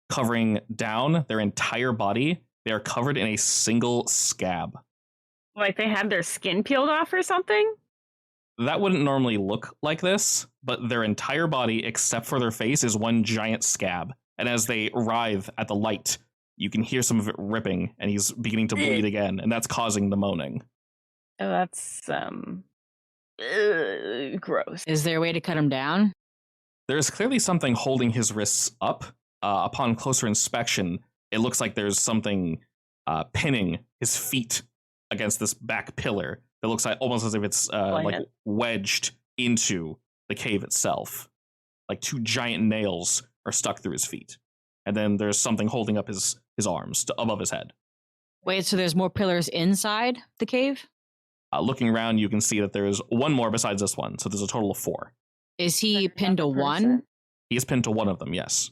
covering down their entire body, they are covered in a single scab. Like they had their skin peeled off or something? That wouldn't normally look like this, but their entire body, except for their face, is one giant scab. And as they writhe at the light, you can hear some of it ripping, and he's beginning to bleed again, and that's causing the moaning. Oh, that's gross. Is there a way to cut him down? There is clearly something holding his wrists up. Upon closer inspection, it looks like there's something pinning his feet against this back pillar. It looks like almost as if it's like wedged into the cave itself. Like two giant nails are stuck through his feet. And then there's something holding up his arms above his head. Wait, so there's more pillars inside the cave? Looking around, you can see that there's one more besides this one. So there's a total of 4. Is he pinned to one? He is pinned to one of them, yes.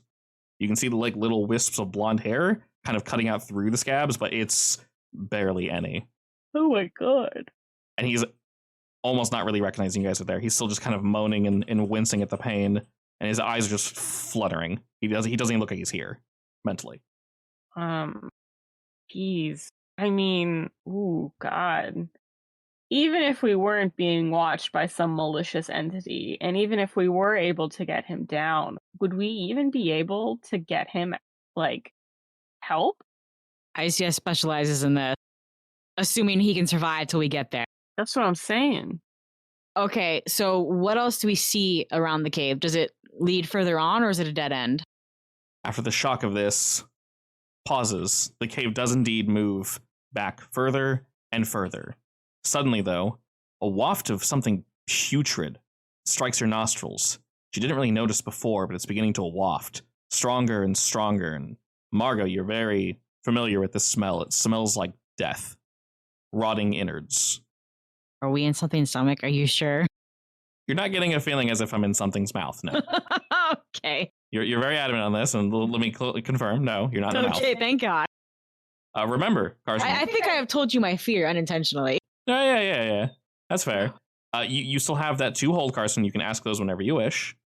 You can see the like little wisps of blonde hair kind of cutting out through the scabs, but it's barely any. Oh my god. And he's almost not really recognizing you guys are there. He's still just kind of moaning and wincing at the pain, and his eyes are just fluttering. He doesn't even look like he's here mentally. Geez. I mean, ooh, God. Even if we weren't being watched by some malicious entity, and even if we were able to get him down, would we even be able to get him, like, help? I.C.S. specializes in this, assuming he can survive till we get there. That's what I'm saying. Okay, so what else do we see around the cave? Does it lead further on, or is it a dead end? After the shock of this pauses, the cave does indeed move back further and further. Suddenly, though, a waft of something putrid strikes your nostrils. You didn't really notice before, but it's beginning to waft stronger and stronger. And Margot, you're very familiar with this smell. It smells like death, rotting innards. Are we in something's stomach? Are you sure? You're not getting a feeling as if I'm in something's mouth, no. Okay. You're very adamant on this, and let me confirm, no, you're not in the mouth. Okay, thank God. Remember, Carson. I think I have told you my fear unintentionally. Yeah. That's fair. You still have that 2 hold, Carson. You can ask those whenever you wish.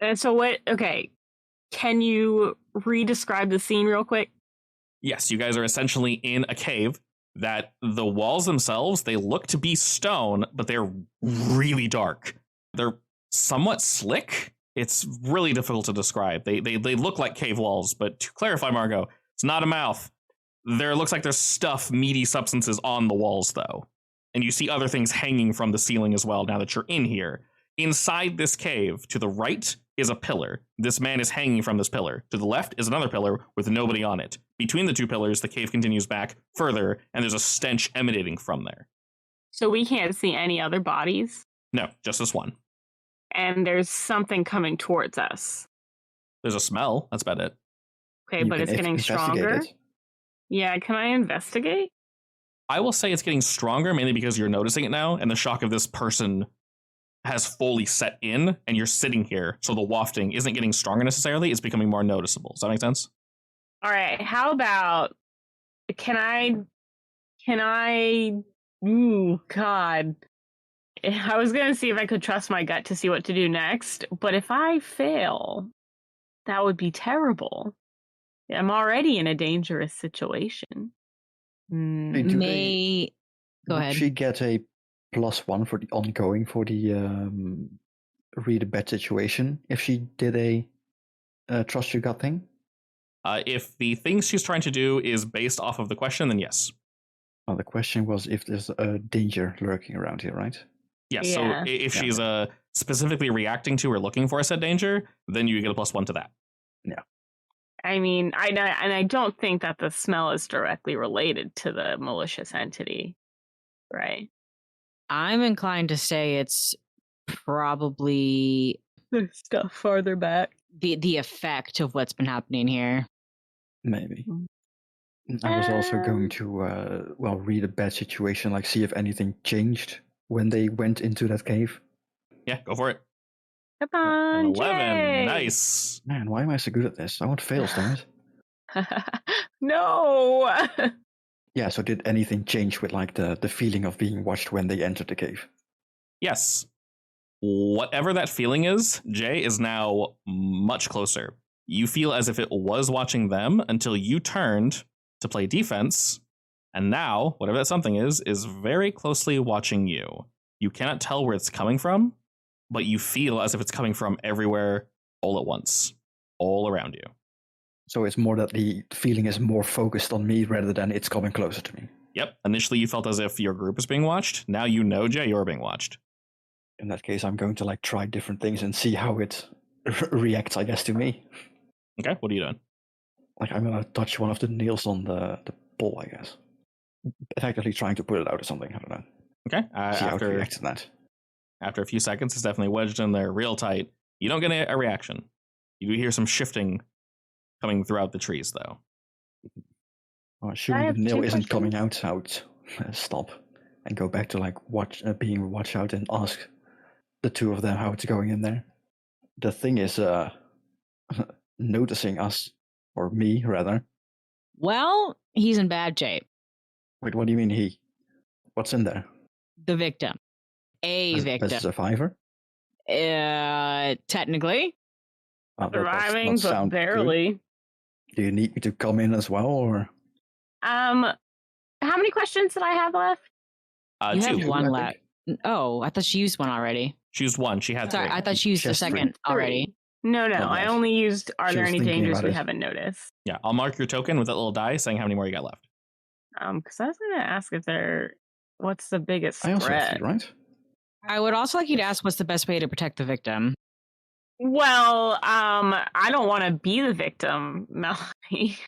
And so what, okay, can you re-describe the scene real quick? Yes, you guys are essentially in a cave that the walls themselves, they look to be stone, but they're really dark. They're somewhat slick. It's really difficult to describe. They look like cave walls, but to clarify, Margot, it's not a mouth. There looks like there's stuff, meaty substances on the walls, though. And you see other things hanging from the ceiling as well now that you're in here. Inside this cave, to the right is a pillar. This man is hanging from this pillar. To the left is another pillar with nobody on it. Between the 2 pillars, the cave continues back further, and there's a stench emanating from there. So we can't see any other bodies? No, just this one. And there's something coming towards us. There's a smell. That's about it. Okay, but it's getting stronger? Yeah, can I investigate? I will say it's getting stronger, mainly because you're noticing it now, and the shock of this person has fully set in, and you're sitting here, so the wafting isn't getting stronger necessarily, it's becoming more noticeable. Does that make sense? All right, how about, can I, ooh, God. I was going to see if I could trust my gut to see what to do next, but if I fail, that would be terrible. I'm already in a dangerous situation. Hey, Go ahead. Would she get a +1 for the ongoing for the read a bad situation if she did a trust your gut thing? If the things she's trying to do is based off of the question, then yes. Well, the question was if there's a danger lurking around here, right? Yes, Yeah. so if she's specifically reacting to or looking for a said danger, then you get a +1 to that. Yeah. I mean, I don't think that the smell is directly related to the malicious entity, right? I'm inclined to say it's probably The stuff farther back. the effect of what's been happening here. Maybe. I was also going to, read a bad situation, like see if anything changed when they went into that cave. Yeah, go for it. Come on, 11. Jay. Nice. Man, why am I so good at this? I want fails, damn it. No. Yeah, so did anything change with like the feeling of being watched when they entered the cave? Yes. Whatever that feeling is, Jay is now much closer. You feel as if it was watching them until you turned to play defense, and now, whatever that something is very closely watching you. You cannot tell where it's coming from, but you feel as if it's coming from everywhere all at once, all around you. So it's more that the feeling is more focused on me rather than it's coming closer to me. Yep. Initially, you felt as if your group was being watched. Now you know, Jay, you're being watched. In that case, I'm going to like try different things and see how it reacts, I guess, to me. Okay, what are you doing? Like I'm going to touch one of the nails on the pole, I guess. Effectively trying to put it out or something, I don't know. Okay. See how it reacts to that. After a few seconds, it's definitely wedged in there real tight. You don't get a reaction. You do hear some shifting coming throughout the trees, though. Assuming the nail isn't coming out, stop and go back to like being watch out and ask the two of them how it's going in there. The thing is noticing us, or me rather. Well, he's in bad shape. Wait, what do you mean he? What's in there? The victim. Victim. As a survivor? Technically. Surviving, but barely. Good. Do you need me to come in as well, or? How many questions did I have left? You 2. have one left. Oh, I thought she used one already. She used one. She had Sorry, 3. I thought she used the second already. No, I only used, are there any dangers we it. haven't noticed? Yeah, I'll mark your token with that little die saying how many more you got left. Because I was going to ask if what's the biggest I also threat? have 3, right? I would also like you to ask what's the best way to protect the victim. Well, I don't want to be the victim, Melanie.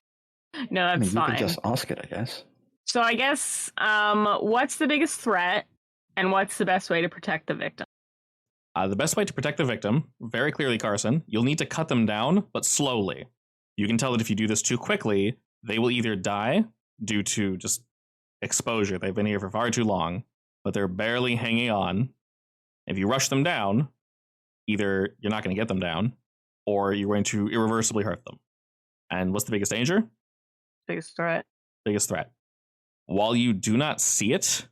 No, that's fine. You can just ask it, I guess. So I guess, what's the biggest threat, and what's the best way to protect the victim? The best way to protect the victim, very clearly, Carson, you'll need to cut them down, but slowly. You can tell that if you do this too quickly, they will either die due to just exposure. They've been here for far too long, but they're barely hanging on. If you rush them down, either you're not going to get them down, or you're going to irreversibly hurt them. And what's the biggest danger? Biggest threat. Biggest threat. While you do not see it,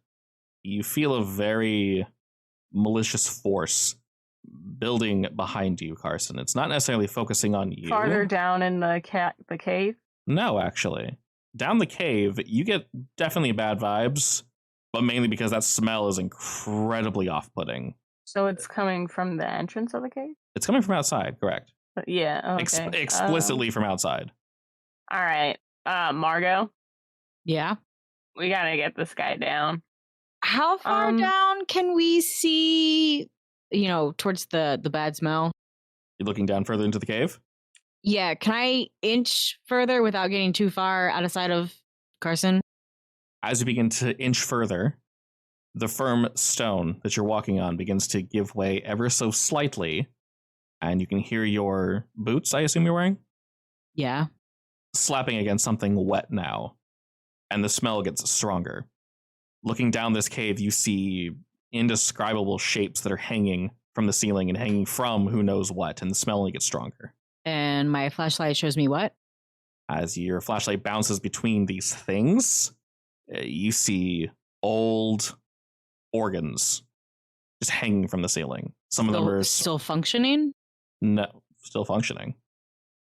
you feel a very malicious force building behind you, Carson. It's not necessarily focusing on you. Farther down in the cave? No, actually. Down the cave, you get definitely bad vibes, but mainly because that smell is incredibly off-putting. So it's coming from the entrance of the cave? It's coming from outside, correct. Yeah, okay. Explicitly from outside. All right. Margot? Yeah? We gotta get this guy down. How far down can we see, towards the bad smell? You're looking down further into the cave? Yeah, can I inch further without getting too far out of sight of Carson? As you begin to inch further, the firm stone that you're walking on begins to give way ever so slightly, and you can hear your boots, I assume you're wearing? Yeah. Slapping against something wet now, and the smell gets stronger. Looking down this cave, you see indescribable shapes that are hanging from the ceiling and hanging from who knows what, and the smell only gets stronger. And my flashlight shows me what? As your flashlight bounces between these things, you see old organs just hanging from the ceiling. Some of them are still functioning? No, still functioning.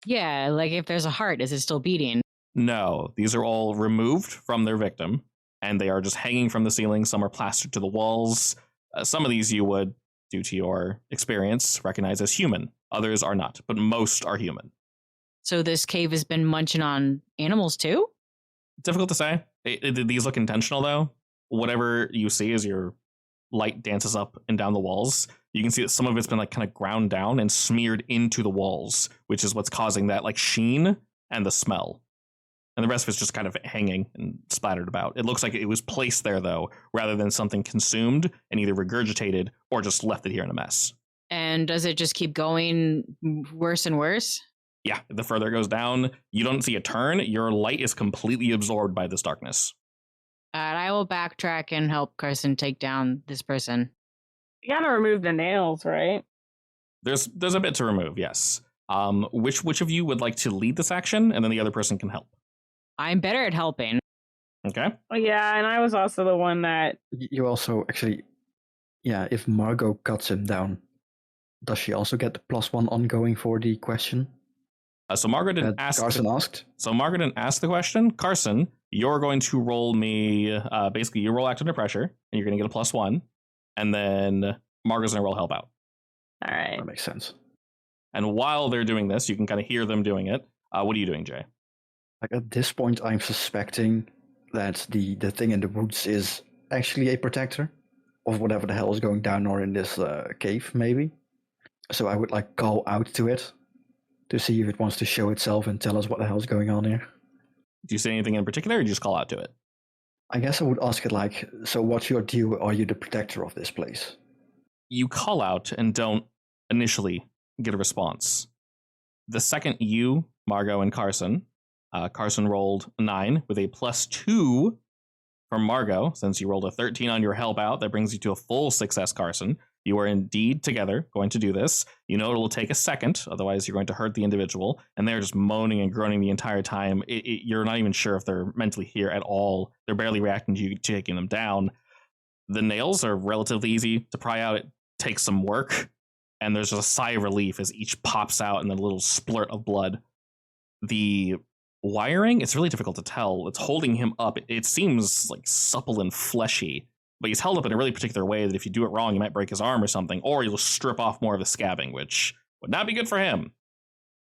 Yeah, like if there's a heart, is it still beating? No, these are all removed from their victim, and they are just hanging from the ceiling. Some are plastered to the walls. Some of these you would, due to your experience, recognize as human. Others are not, but most are human. So this cave has been munching on animals too? Difficult to say. These look intentional, though. Whatever you see as your light dances up and down the walls, you can see that some of it's been like kind of ground down and smeared into the walls, which is what's causing that like sheen and the smell. And the rest of it's just kind of hanging and splattered about. It looks like it was placed there, though, rather than something consumed and either regurgitated or just left it here in a mess. And does it just keep going worse and worse? Yeah, the further it goes down, you don't see a turn. Your light is completely absorbed by this darkness. And I will backtrack and help Carson take down this person. You gotta remove the nails, right? There's a bit to remove, yes. Which of you would like to lead this action, and then the other person can help? I'm better at helping. Okay. Oh, yeah, and I was also the one that... You also, actually, yeah, if Margot cuts him down, does she also get the +1 ongoing for the question? So Margaret didn't ask. Carson asked. So Margaret didn't ask the question. Carson, you're going to roll me. Basically, you roll act under pressure, and you're going to get a +1, and then Margaret's going to roll help out. All right. That makes sense. And while they're doing this, you can kind of hear them doing it. What are you doing, Jay? Like at this point, I'm suspecting that the thing in the woods is actually a protector of whatever the hell is going down or in this cave, maybe. So I would like call out to it to see if it wants to show itself and tell us what the hell's going on here. Do you say anything in particular, or do you just call out to it? I guess I would ask it like, so what's your deal? Are you the protector of this place? You call out and don't initially get a response. The second you, Margot, and Carson rolled 9 with a +2 from Margot, since you rolled a 13 on your help out. That brings you to a full success, Carson. You are indeed together going to do this. You know it will take a second, otherwise you're going to hurt the individual, and they're just moaning and groaning the entire time. You're not even sure if they're mentally here at all. They're barely reacting to you taking them down. The nails are relatively easy to pry out. It takes some work, and there's just a sigh of relief as each pops out in a little splurt of blood. The wiring, it's really difficult to tell. It's holding him up. It seems like supple and fleshy, but he's held up in a really particular way that if you do it wrong, you might break his arm or something, or you'll strip off more of the scabbing, which would not be good for him.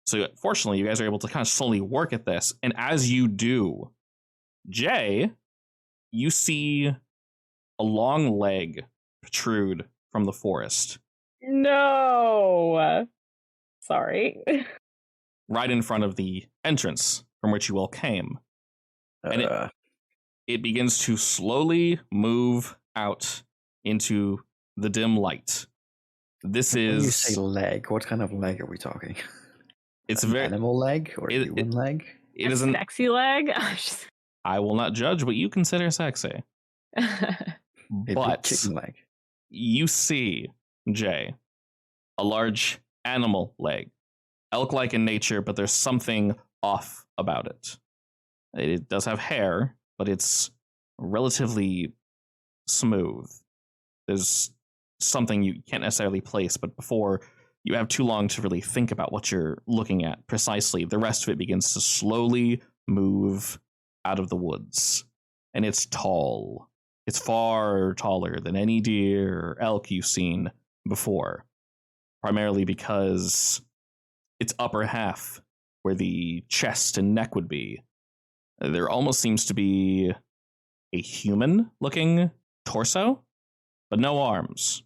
So fortunately, you guys are able to kind of slowly work at this, and as you do, Jay, you see a long leg protrude from the forest. No! Sorry. Right in front of the entrance from which you all came. And it begins to slowly move out into the dim light. This is... When you say leg, what kind of leg are we talking? It's an very animal leg or a human leg? It is an sexy leg. I will not judge what you consider sexy. But chicken leg. You see, Jay, a large animal leg. Elk-like in nature, but there's something off about it. It does have hair, but it's relatively smooth. There's something you can't necessarily place, but before you have too long to really think about what you're looking at precisely, the rest of it begins to slowly move out of the woods. And it's tall. It's far taller than any deer or elk you've seen before, primarily because its upper half, where the chest and neck would be, there almost seems to be a human-looking torso, but no arms.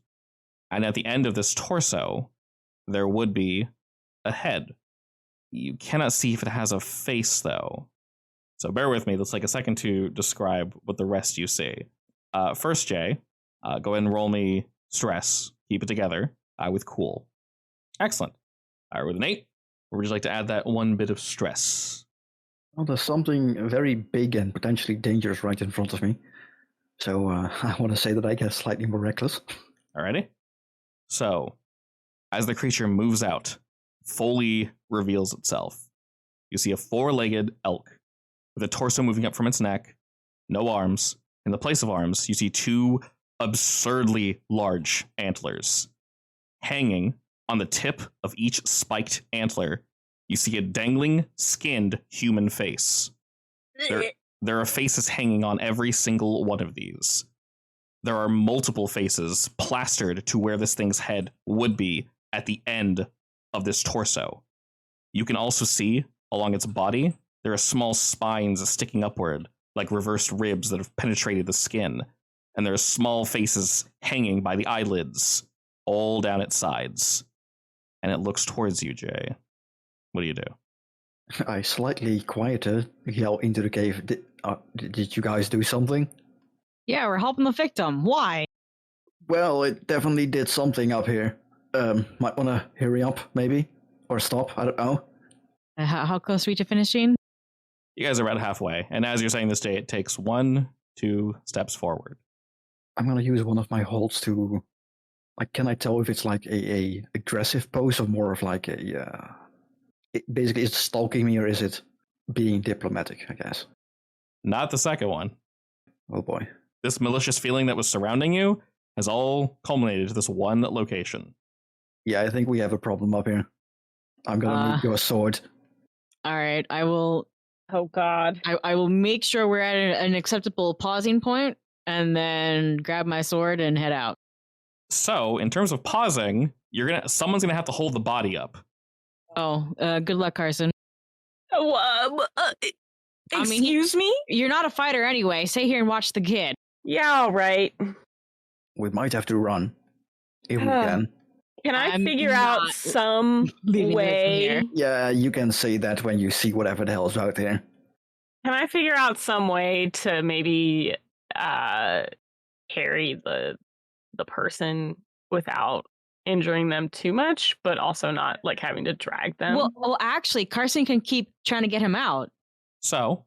And at the end of this torso, there would be a head. You cannot see if it has a face, though. So bear with me. Let's take a second to describe what the rest you see. First, Jay, go ahead and roll me stress. Keep it together with cool. Excellent. All right, with an 8, or would you like to add that one bit of stress? Well, there's something very big and potentially dangerous right in front of me. So I want to say that I get slightly more reckless. Alrighty. So, as the creature moves out, fully reveals itself. You see a 4-legged elk with a torso moving up from its neck, no arms. In the place of arms, you see 2 absurdly large antlers. Hanging on the tip of each spiked antler, you see a dangling, skinned human face. There are faces hanging on every single one of these. There are multiple faces plastered to where this thing's head would be at the end of this torso. You can also see, along its body, there are small spines sticking upward, like reversed ribs that have penetrated the skin. And there are small faces hanging by the eyelids, all down its sides. And it looks towards you, Jay. What do you do? I slightly quieter yell into the cave. Did you guys do something? Yeah, we're helping the victim. Why? Well, it definitely did something up here. Might want to hurry up, maybe? Or stop, I don't know. How close are we to finishing? You guys are about halfway. And as you're saying this, Jay, it takes 1-2 steps forward. I'm going to use one of my holds to... Like, can I tell if it's like a aggressive pose or more of like a... basically, is it stalking me or is it being diplomatic, I guess? Not the second one. Oh boy. This malicious feeling that was surrounding you has all culminated to this one location. Yeah, I think we have a problem up here. I'm going to need your sword. All right, I will... Oh, God. I will make sure we're at an acceptable pausing point and then grab my sword and head out. So, in terms of pausing, someone's gonna have to hold the body up. Oh, good luck, Carson. Excuse me? You're not a fighter anyway. Stay here and watch the kid. Yeah, all right. We might have to run. If we can. Can I I'm figure out not some leaving away from way? here. Yeah, you can say that when you see whatever the hell's out there. Can I figure out some way to maybe carry the person without injuring them too much, but also not like having to drag them? Well, actually, Carson can keep trying to get him out. So,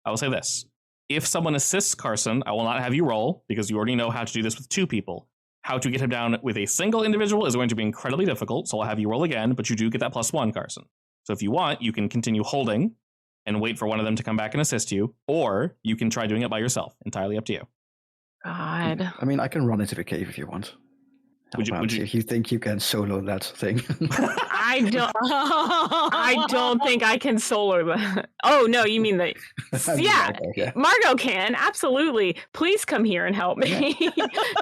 I will say this. If someone assists Carson, I will not have you roll, because you already know how to do this with 2 people. How to get him down with a single individual is going to be incredibly difficult, so I'll have you roll again, but you do get that +1, Carson. So if you want, you can continue holding and wait for one of them to come back and assist you, or you can try doing it by yourself. Entirely up to you. God. I mean, I can run into the cave if you want. Would you- If you think you can solo that thing. I don't think I can solo that. Oh no, you mean the yeah. Margot can, absolutely. Please come here and help me.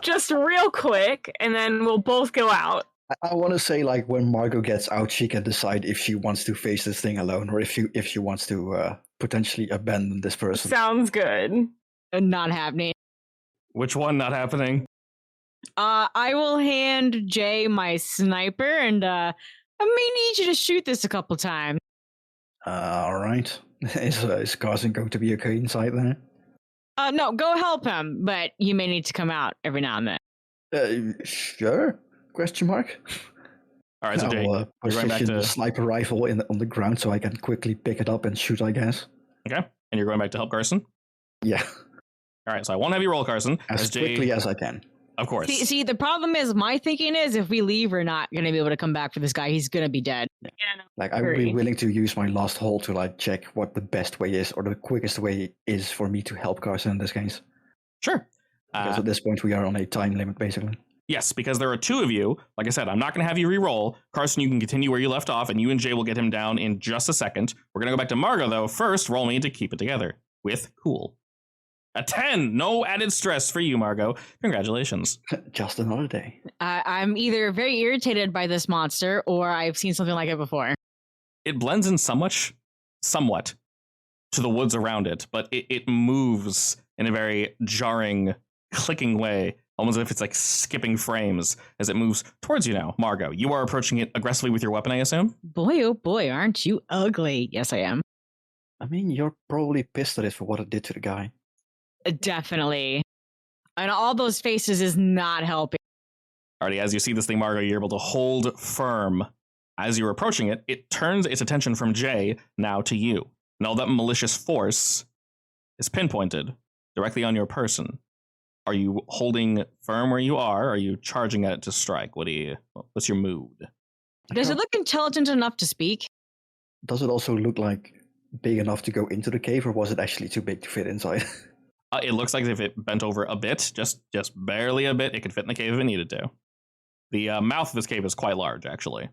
Just real quick, and then we'll both go out. I want to say, like, when Margot gets out, she can decide if she wants to face this thing alone or if she wants to potentially abandon this person. Sounds good. Not happening. Which one not happening? I will hand Jay my sniper, and I may need you to shoot this a couple times. All right. Is Carson going to be okay inside there? No, go help him, but you may need to come out every now and then. Sure? Question mark. All right, so Jay, I'll you're going back position the to... sniper rifle on the ground so I can quickly pick it up and shoot, I guess. Okay, and you're going back to help Carson? Yeah. All right, so I won't have you roll, Carson. As quickly as I can. Of course. See, the problem is, my thinking is, if we leave, we're not going to be able to come back for this guy. He's going to be dead. Yeah, no. Like, I would be willing to use my last hold to, like, check what the best way is or the quickest way is for me to help Carson in this case. Sure. Because at this point, we are on a time limit, basically. Yes, because there are 2 of you. Like I said, I'm not going to have you re-roll. Carson, you can continue where you left off, and you and Jay will get him down in just a second. We're going to go back to Margot, though. First, roll me to keep it together with cool. A 10. No added stress for you, Margot. Congratulations. Just another day. I'm either very irritated by this monster, or I've seen something like it before. It blends in somewhat to the woods around it, but it moves in a very jarring, clicking way, almost as if it's like skipping frames as it moves towards you now. Margot, you are approaching it aggressively with your weapon, I assume? Boy, oh boy, aren't you ugly? Yes, I am. I mean, you're probably pissed at it for what it did to the guy. Definitely. And all those faces is not helping. Alrighty, as you see this thing, Margot, you're able to hold firm. As you're approaching it, it turns its attention from Jay now to you. And all that malicious force is pinpointed directly on your person. Are you holding firm where you are? Or are you charging at it to strike? What's your mood? Does it look intelligent enough to speak? Does it also look like big enough to go into the cave, or was it actually too big to fit inside? It looks like if it bent over a bit, just barely a bit, it could fit in the cave if it needed to. The mouth of this cave is quite large, actually.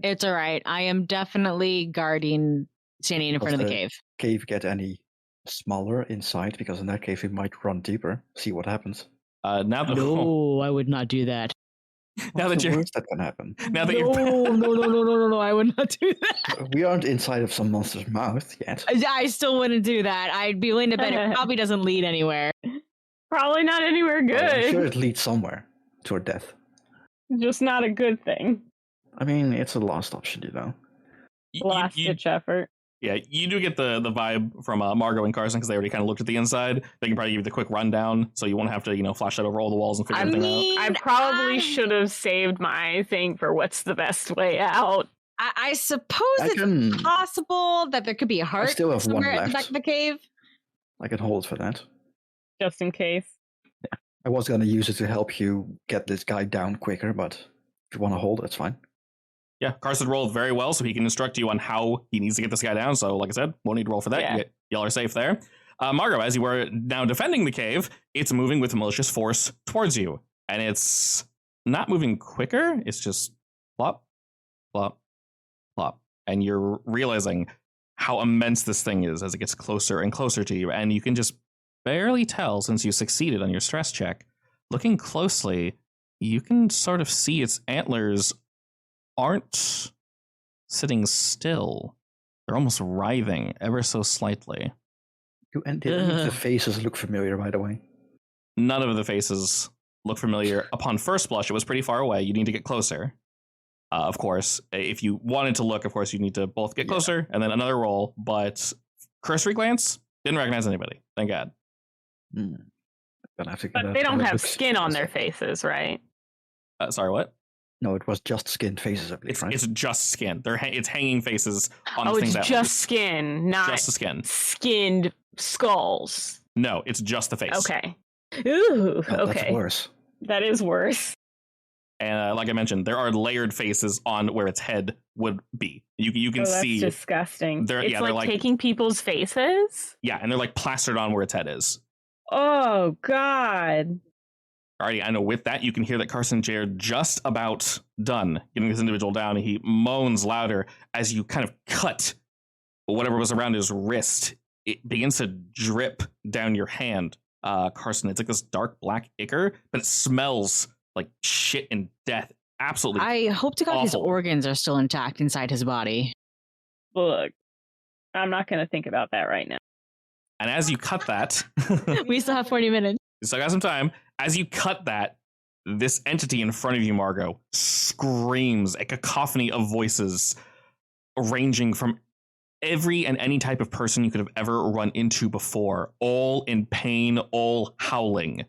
It's all right. I am definitely guarding, standing in front of the cave. Cave get any smaller inside? Because in that case, we might run deeper, see what happens. No, I would not do that. What's the worst that can happen? No, I would not do that. We aren't inside of some monster's mouth yet. I still wouldn't do that. I'd be willing to bet it probably doesn't lead anywhere. Probably not anywhere good. I'm sure it leads somewhere to our death. Just not a good thing. I mean, it's a last option, you know. Last ditch effort. Yeah, you do get the vibe from Margot and Carson because they already kind of looked at the inside. They can probably give you the quick rundown, so you won't have to, flash that over all the walls and figure everything out. I probably should have saved my thing for what's the best way out. I suppose it's possible that there could be a heart still have one somewhere at the left. back of the cave. I can hold for that. Just in case. Yeah. I was going to use it to help you get this guy down quicker, but if you want to hold, that's fine. Yeah, Carson rolled very well, so he can instruct you on how he needs to get this guy down. So, like I said, won't need to roll for that. Yeah. Y'all are safe there. Margot, as you were now defending the cave, it's moving with malicious force towards you. And it's not moving quicker. It's just plop, plop, plop. And you're realizing how immense this thing is as it gets closer and closer to you. And you can just barely tell, since you succeeded on your stress check. Looking closely, you can sort of see its antlers aren't sitting still. They're almost writhing ever so slightly. Did any of the faces look familiar, by the way? None of the faces look familiar. Upon first blush, it was pretty far away. You need to get closer. Of course, if you wanted to look, of course, you need to both get closer and then another roll. But cursory glance, didn't recognize anybody. Thank God. But they don't have skin on their faces, right? Sorry, what? No, it was just skinned faces, I believe, right? It's just skin. It's hanging faces on the things. Oh, it's just skin, not just the skin. Skinned skulls. No, it's just the face. Okay. Ooh, Oh, okay. That's worse. That is worse. And like I mentioned, there are layered faces on where its head would be. You can see. That's disgusting. They're like taking people's faces? Yeah, and they're like plastered on where its head is. Oh, God. Alrighty, I know with that, you can hear that Carson J are just about done getting this individual down. He moans louder as you kind of cut whatever was around his wrist. It begins to drip down your hand, Carson. It's like this dark black ichor, but it smells like shit and death. Absolutely. I hope to God his organs are still intact inside his body. Look, I'm not going to think about that right now. And as you cut that... we still have 40 minutes. You still got some time. As you cut that, this entity in front of you, Margot, screams, a cacophony of voices ranging from every and any type of person you could have ever run into before, all in pain, all howling.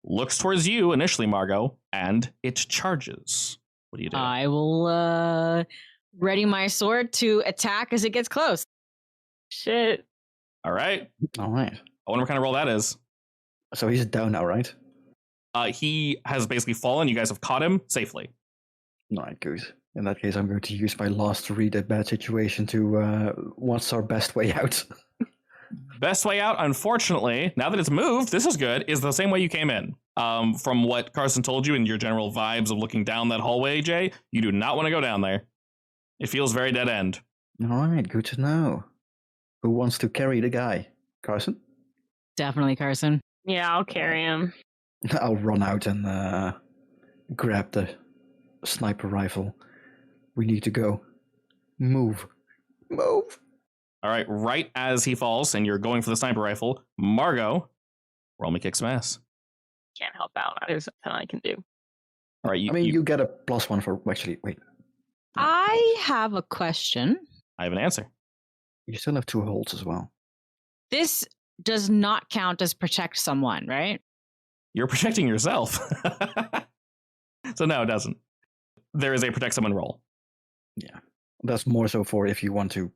Looks towards you initially, Margot, and it charges. What do you do? I will ready my sword to attack as it gets close. Shit. All right. I wonder what kind of roll that is. So he's down now, right? He has basically fallen. You guys have caught him safely. All right, good. In that case, I'm going to use my last read a bad situation to what's our best way out. Best way out, unfortunately, now that it's moved, this is good, is the same way you came in. From what Carson told you and your general vibes of looking down that hallway, Jay, you do not want to go down there. It feels very dead end. All right, good to know. Who wants to carry the guy? Carson? Definitely Carson. Yeah, I'll carry him. I'll run out and grab the sniper rifle. We need to go. Move. Move. All right, right as he falls and you're going for the sniper rifle, Margot, roll me kick some ass. Can't help out. There's nothing I can do. All right, you get a +1 for... Actually, wait. I have a question. I have an answer. You still have 2 holds as well. This does not count as protect someone, right? You're protecting yourself. So no, it doesn't. There is a protect someone roll. Yeah. That's more so for if you want to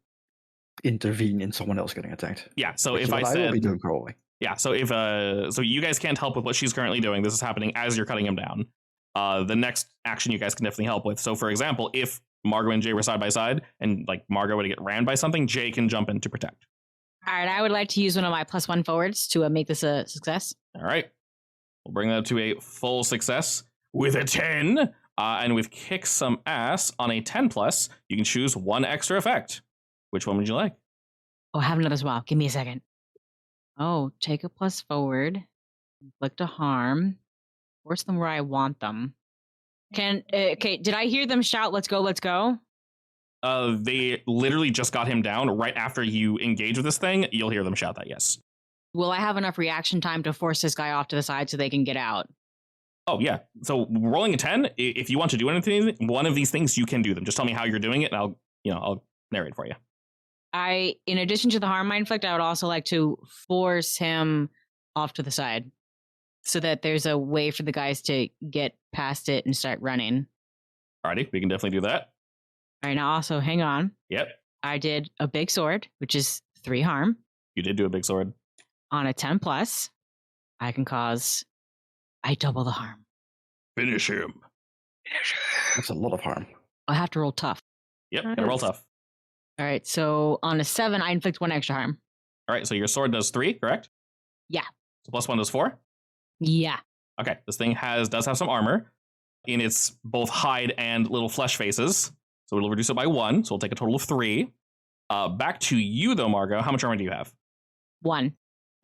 intervene in someone else getting attacked. Yeah, so if I will be doing probably. Yeah, so if so you guys can't help with what she's currently doing. This is happening as you're cutting him down. The next action you guys can definitely help with. So for example, if Margot and Jay were side by side and like Margot were to get ran by something, Jay can jump in to protect. All right, I would like to use one of my +1 forwards to make this a success. All right. We'll bring that to a full success with a 10. And with kick some ass on a 10+, you can choose one extra effect. Which one would you like? Oh, have another swap. Give me a second. Oh, take a +1 forward, inflict a harm, force them where I want them. Okay, did I hear them shout, let's go, let's go? They literally just got him down right after you engage with this thing. You'll hear them shout that, yes. Will I have enough reaction time to force this guy off to the side so they can get out? Oh, yeah. So rolling a 10, if you want to do anything, one of these things, you can do them. Just tell me how you're doing it, and I'll narrate for you. In addition to the harm I inflict, I would also like to force him off to the side so that there's a way for the guys to get past it and start running. Alrighty, we can definitely do that. All right, now also hang on. Yep. I did a big sword, which is 3 harm. You did do a big sword. On a 10 plus, I double the harm. Finish him. That's a lot of harm. I have to roll tough. Yep, gotta roll tough. All right, so on a 7, I inflict 1 extra harm. All right, so your sword does 3, correct? Yeah. So plus 1 does 4? Yeah. Okay, this thing does have some armor in its both hide and little flesh faces. So it'll reduce it by 1, so we'll take a total of 3. Back to you, though, Margot. How much armor do you have? 1.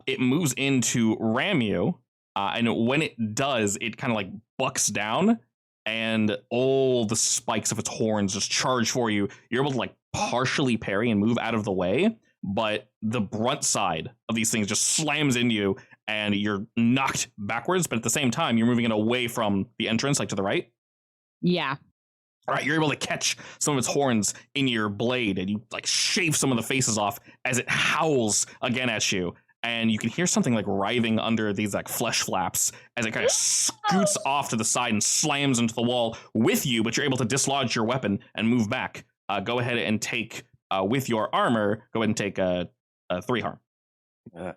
It moves in to ram you, and when it does, it kind of like bucks down, and all the spikes of its horns just charge for you. You're able to like partially parry and move out of the way, but the brunt side of these things just slams into you, and you're knocked backwards, but at the same time, you're moving it away from the entrance, like to the right. Yeah. All right, you're able to catch some of its horns in your blade, and you like shave some of the faces off as it howls again at you. And you can hear something like writhing under these like flesh flaps as it kind of scoots off to the side and slams into the wall with you, but you're able to dislodge your weapon and move back. Go ahead and take, with your armor, go ahead and take 3 harm.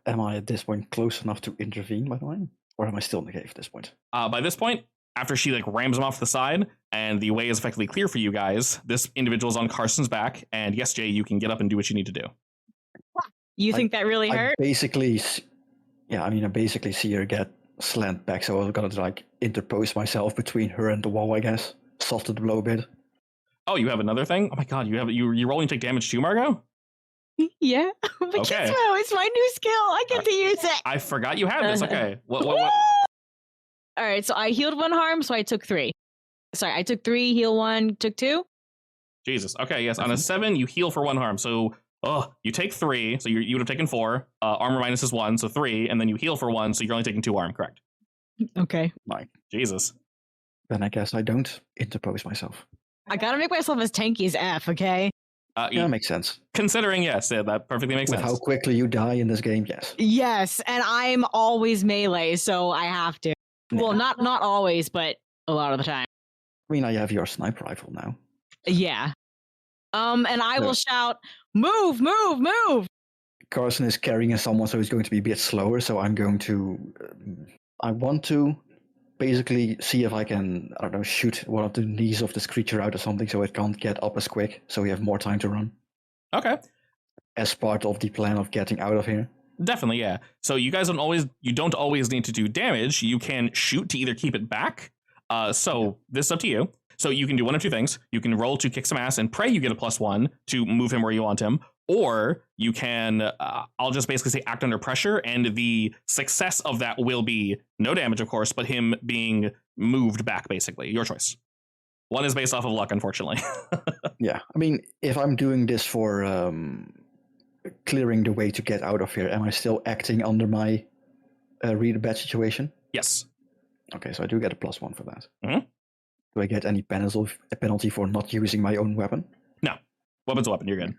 Am I at this point close enough to intervene, by the way? Or am I still in the cave at this point? By this point, after she like rams him off the side and the way is effectively clear for you guys, this individual's on Carson's back. And yes, Jay, you can get up and do what you need to do. You think that really hurt? I basically see her get slammed back, so I was gonna like interpose myself between her and the wall, I guess. Soften the blow a bit. Oh, you have another thing? Oh my god, you roll and take damage too, Margot? Yeah. But Okay. it's my new skill. I get to use it. I forgot you had this. Okay. What? All right, so I healed 1 harm, so I took 3. Sorry, I took 3, heal 1, took 2. Jesus. Okay, yes. On a 7, you heal for 1 harm. So, you take 3, so you would have taken 4. Armor minus is 1, so 3, and then you heal for 1, so you're only taking 2 harm, correct? Okay. Fine. Jesus. Then I guess I don't interpose myself. I gotta make myself as tanky as F, okay? Yeah, that makes sense. Considering, yes, yeah, that perfectly makes With sense. how quickly you die in this game, yes. Yes, and I'm always melee, so I have to. Yeah. Well, not always, but a lot of the time. I mean, I have your sniper rifle now. Yeah. And I will shout, "Move, move, move!" Carson is carrying someone, so he's going to be a bit slower. So I'm going to, I want to basically see if I can, I don't know, shoot one of the knees of this creature out or something, so it can't get up as quick, so we have more time to run. Okay. As part of the plan of getting out of here. Definitely, yeah. So you guys don't always need to do damage. You can shoot to either keep it back. So this is up to you. So you can do one of two things. You can roll to kick some ass and pray you get a +1 to move him where you want him. Or you can, I'll just basically say act under pressure, and the success of that will be no damage, of course, but him being moved back, basically. Your choice. One is based off of luck, unfortunately. Yeah, I mean, if I'm doing this for clearing the way to get out of here, am I still acting under my read a bad situation? Yes. Okay, so I do get a +1 for that. Mm-hmm. Do I get any penalty for not using my own weapon? No. Weapon's a weapon, you're good.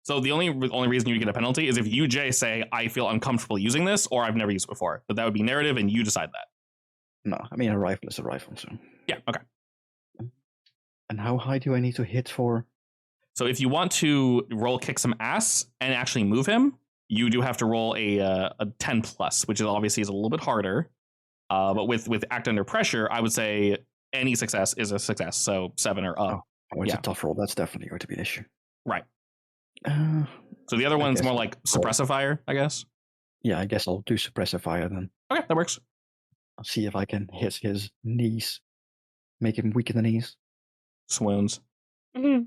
So the only reason you get a penalty is if you, Jay, say, I feel uncomfortable using this, or I've never used it before. But that would be narrative, and you decide that. No, I mean, a rifle is a rifle, so... Yeah, okay. And how high do I need to hit for? So if you want to roll kick some ass and actually move him, you do have to roll a 10+, which is obviously is a little bit harder. But with act under pressure, I would say any success is a success. So 7 or up. Oh, it's a tough roll. That's definitely going to be an issue. Right. So the other one's more like suppressive fire, I guess. Yeah, I guess I'll do suppressive fire then. Okay, that works. I'll see if I can hit his knees. Make him weak in the knees. Swoons. Mm-hmm.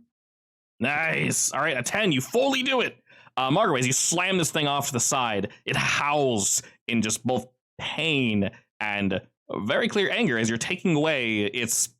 Nice. All right, a 10. You fully do it. Margaret, as you slam this thing off to the side, it howls in just both pain and very clear anger as you're taking away its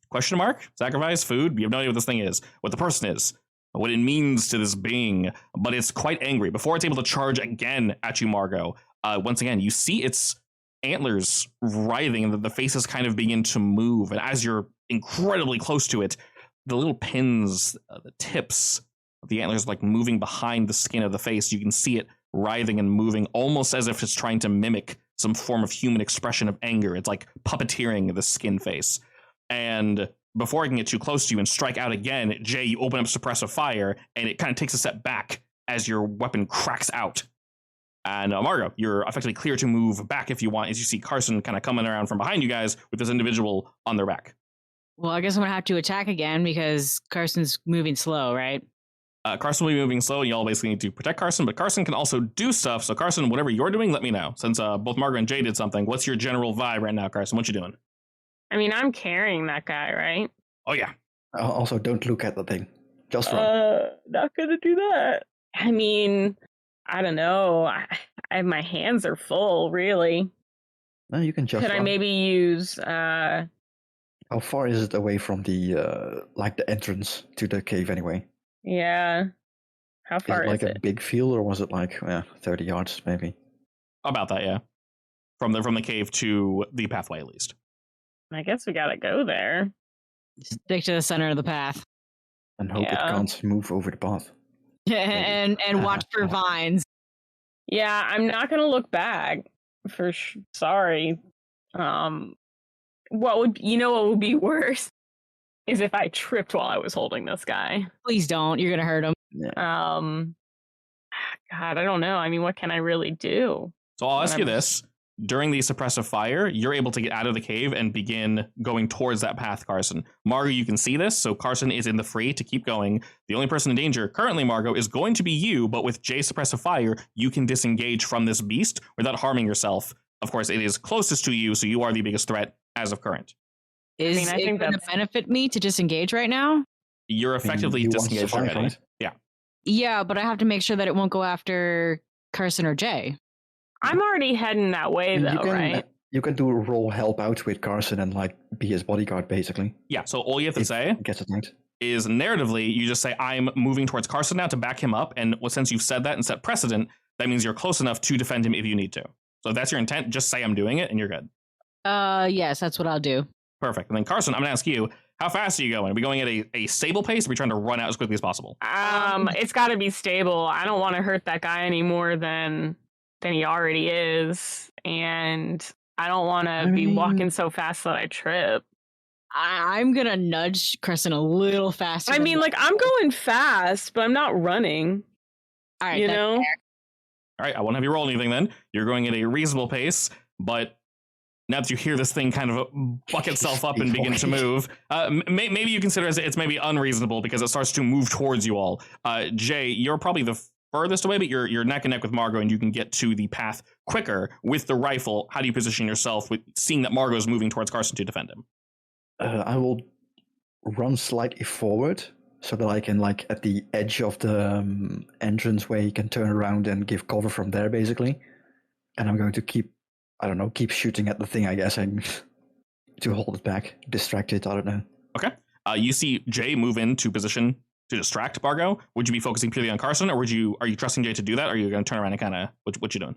sacrifice, food. You have no idea what this thing is, what the person is, what it means to this being, but it's quite angry. Before it's able to charge again at you, Margot, once again, you see its antlers writhing and the faces kind of begin to move. And as you're incredibly close to it, the little pins, the tips of the antlers like moving behind the skin of the face. You can see it writhing and moving almost as if it's trying to mimic some form of human expression of anger. It's like puppeteering the skin face. And before it can get too close to you and strike out again, Jay, you open up suppressive fire, and it kind of takes a step back as your weapon cracks out. And Margot, you're effectively clear to move back if you want, as you see Carson kind of coming around from behind you guys with this individual on their back. Well, I guess I'm going to have to attack again because Carson's moving slow, right? Carson will be moving slow, and y'all basically need to protect Carson, but Carson can also do stuff. So Carson, whatever you're doing, let me know. Since both Margot and Jay did something, what's your general vibe right now, Carson? What you doing? I mean, I'm carrying that guy, right? Oh, yeah. Also, don't look at the thing. Just run. Not gonna do that. I mean, I don't know. My hands are full, really. No, you can just Could run. I maybe use... How far is it away from the the entrance to the cave anyway? Yeah. How far is it? is it? A big field, or was it 30 yards maybe? About that, yeah. From the cave to the pathway, at least. I guess we gotta go there. Stick to the center of the path. And hope it can't move over the path. and watch for vines. Yeah, I'm not gonna look back. Sorry. What would be worse is if I tripped while I was holding this guy. Please don't. You're gonna hurt him. Yeah. God, I don't know. I mean, what can I really do? So I'll ask you this. During the suppressive fire, you're able to get out of the cave and begin going towards that path, Carson. Margot, you can see this, so Carson is in the free to keep going. The only person in danger currently, Margot, is going to be you, but with Jay's suppressive fire, you can disengage from this beast without harming yourself. Of course, it is closest to you, so you are the biggest threat as of current. I think going to benefit me to disengage right now? You're effectively disengaged already. Right? Yeah. Yeah, but I have to make sure that it won't go after Carson or Jay. I'm already heading that way, though, right? You can do a roll help out with Carson and be his bodyguard, basically. Yeah, so all you have to say is narratively, you just say, I'm moving towards Carson now to back him up, and since you've said that and set precedent, that means you're close enough to defend him if you need to. So if that's your intent, just say I'm doing it, and you're good. Yes, that's what I'll do. Perfect. And then Carson, I'm going to ask you, how fast are you going? Are we going at a stable pace, or are we trying to run out as quickly as possible? It's got to be stable. I don't want to hurt that guy any more than he already is, and I don't want to be walking so fast that I trip. I'm gonna nudge Carson a little faster. I mean, I'm going fast, but I'm not running. All right, All right, I won't have you roll anything then. You're going at a reasonable pace, but now that you hear this thing kind of buck itself up and begin to move, maybe you consider it's maybe unreasonable because it starts to move towards you all. Jay, you're probably the furthest away, but you're neck and neck with Margot, and you can get to the path quicker with the rifle. How do you position yourself with seeing that Margot is moving towards Carson to defend him? I will run slightly forward so that I can, at the edge of the entrance where you can turn around and give cover from there, basically. And I'm going to keep shooting at the thing, I guess, and to hold it back, distract it, I don't know. Okay. You see Jay move into position to distract Margot. Would you be focusing purely on Carson, or are you trusting Jay to do that, or are you going to turn around and kind of what you doing?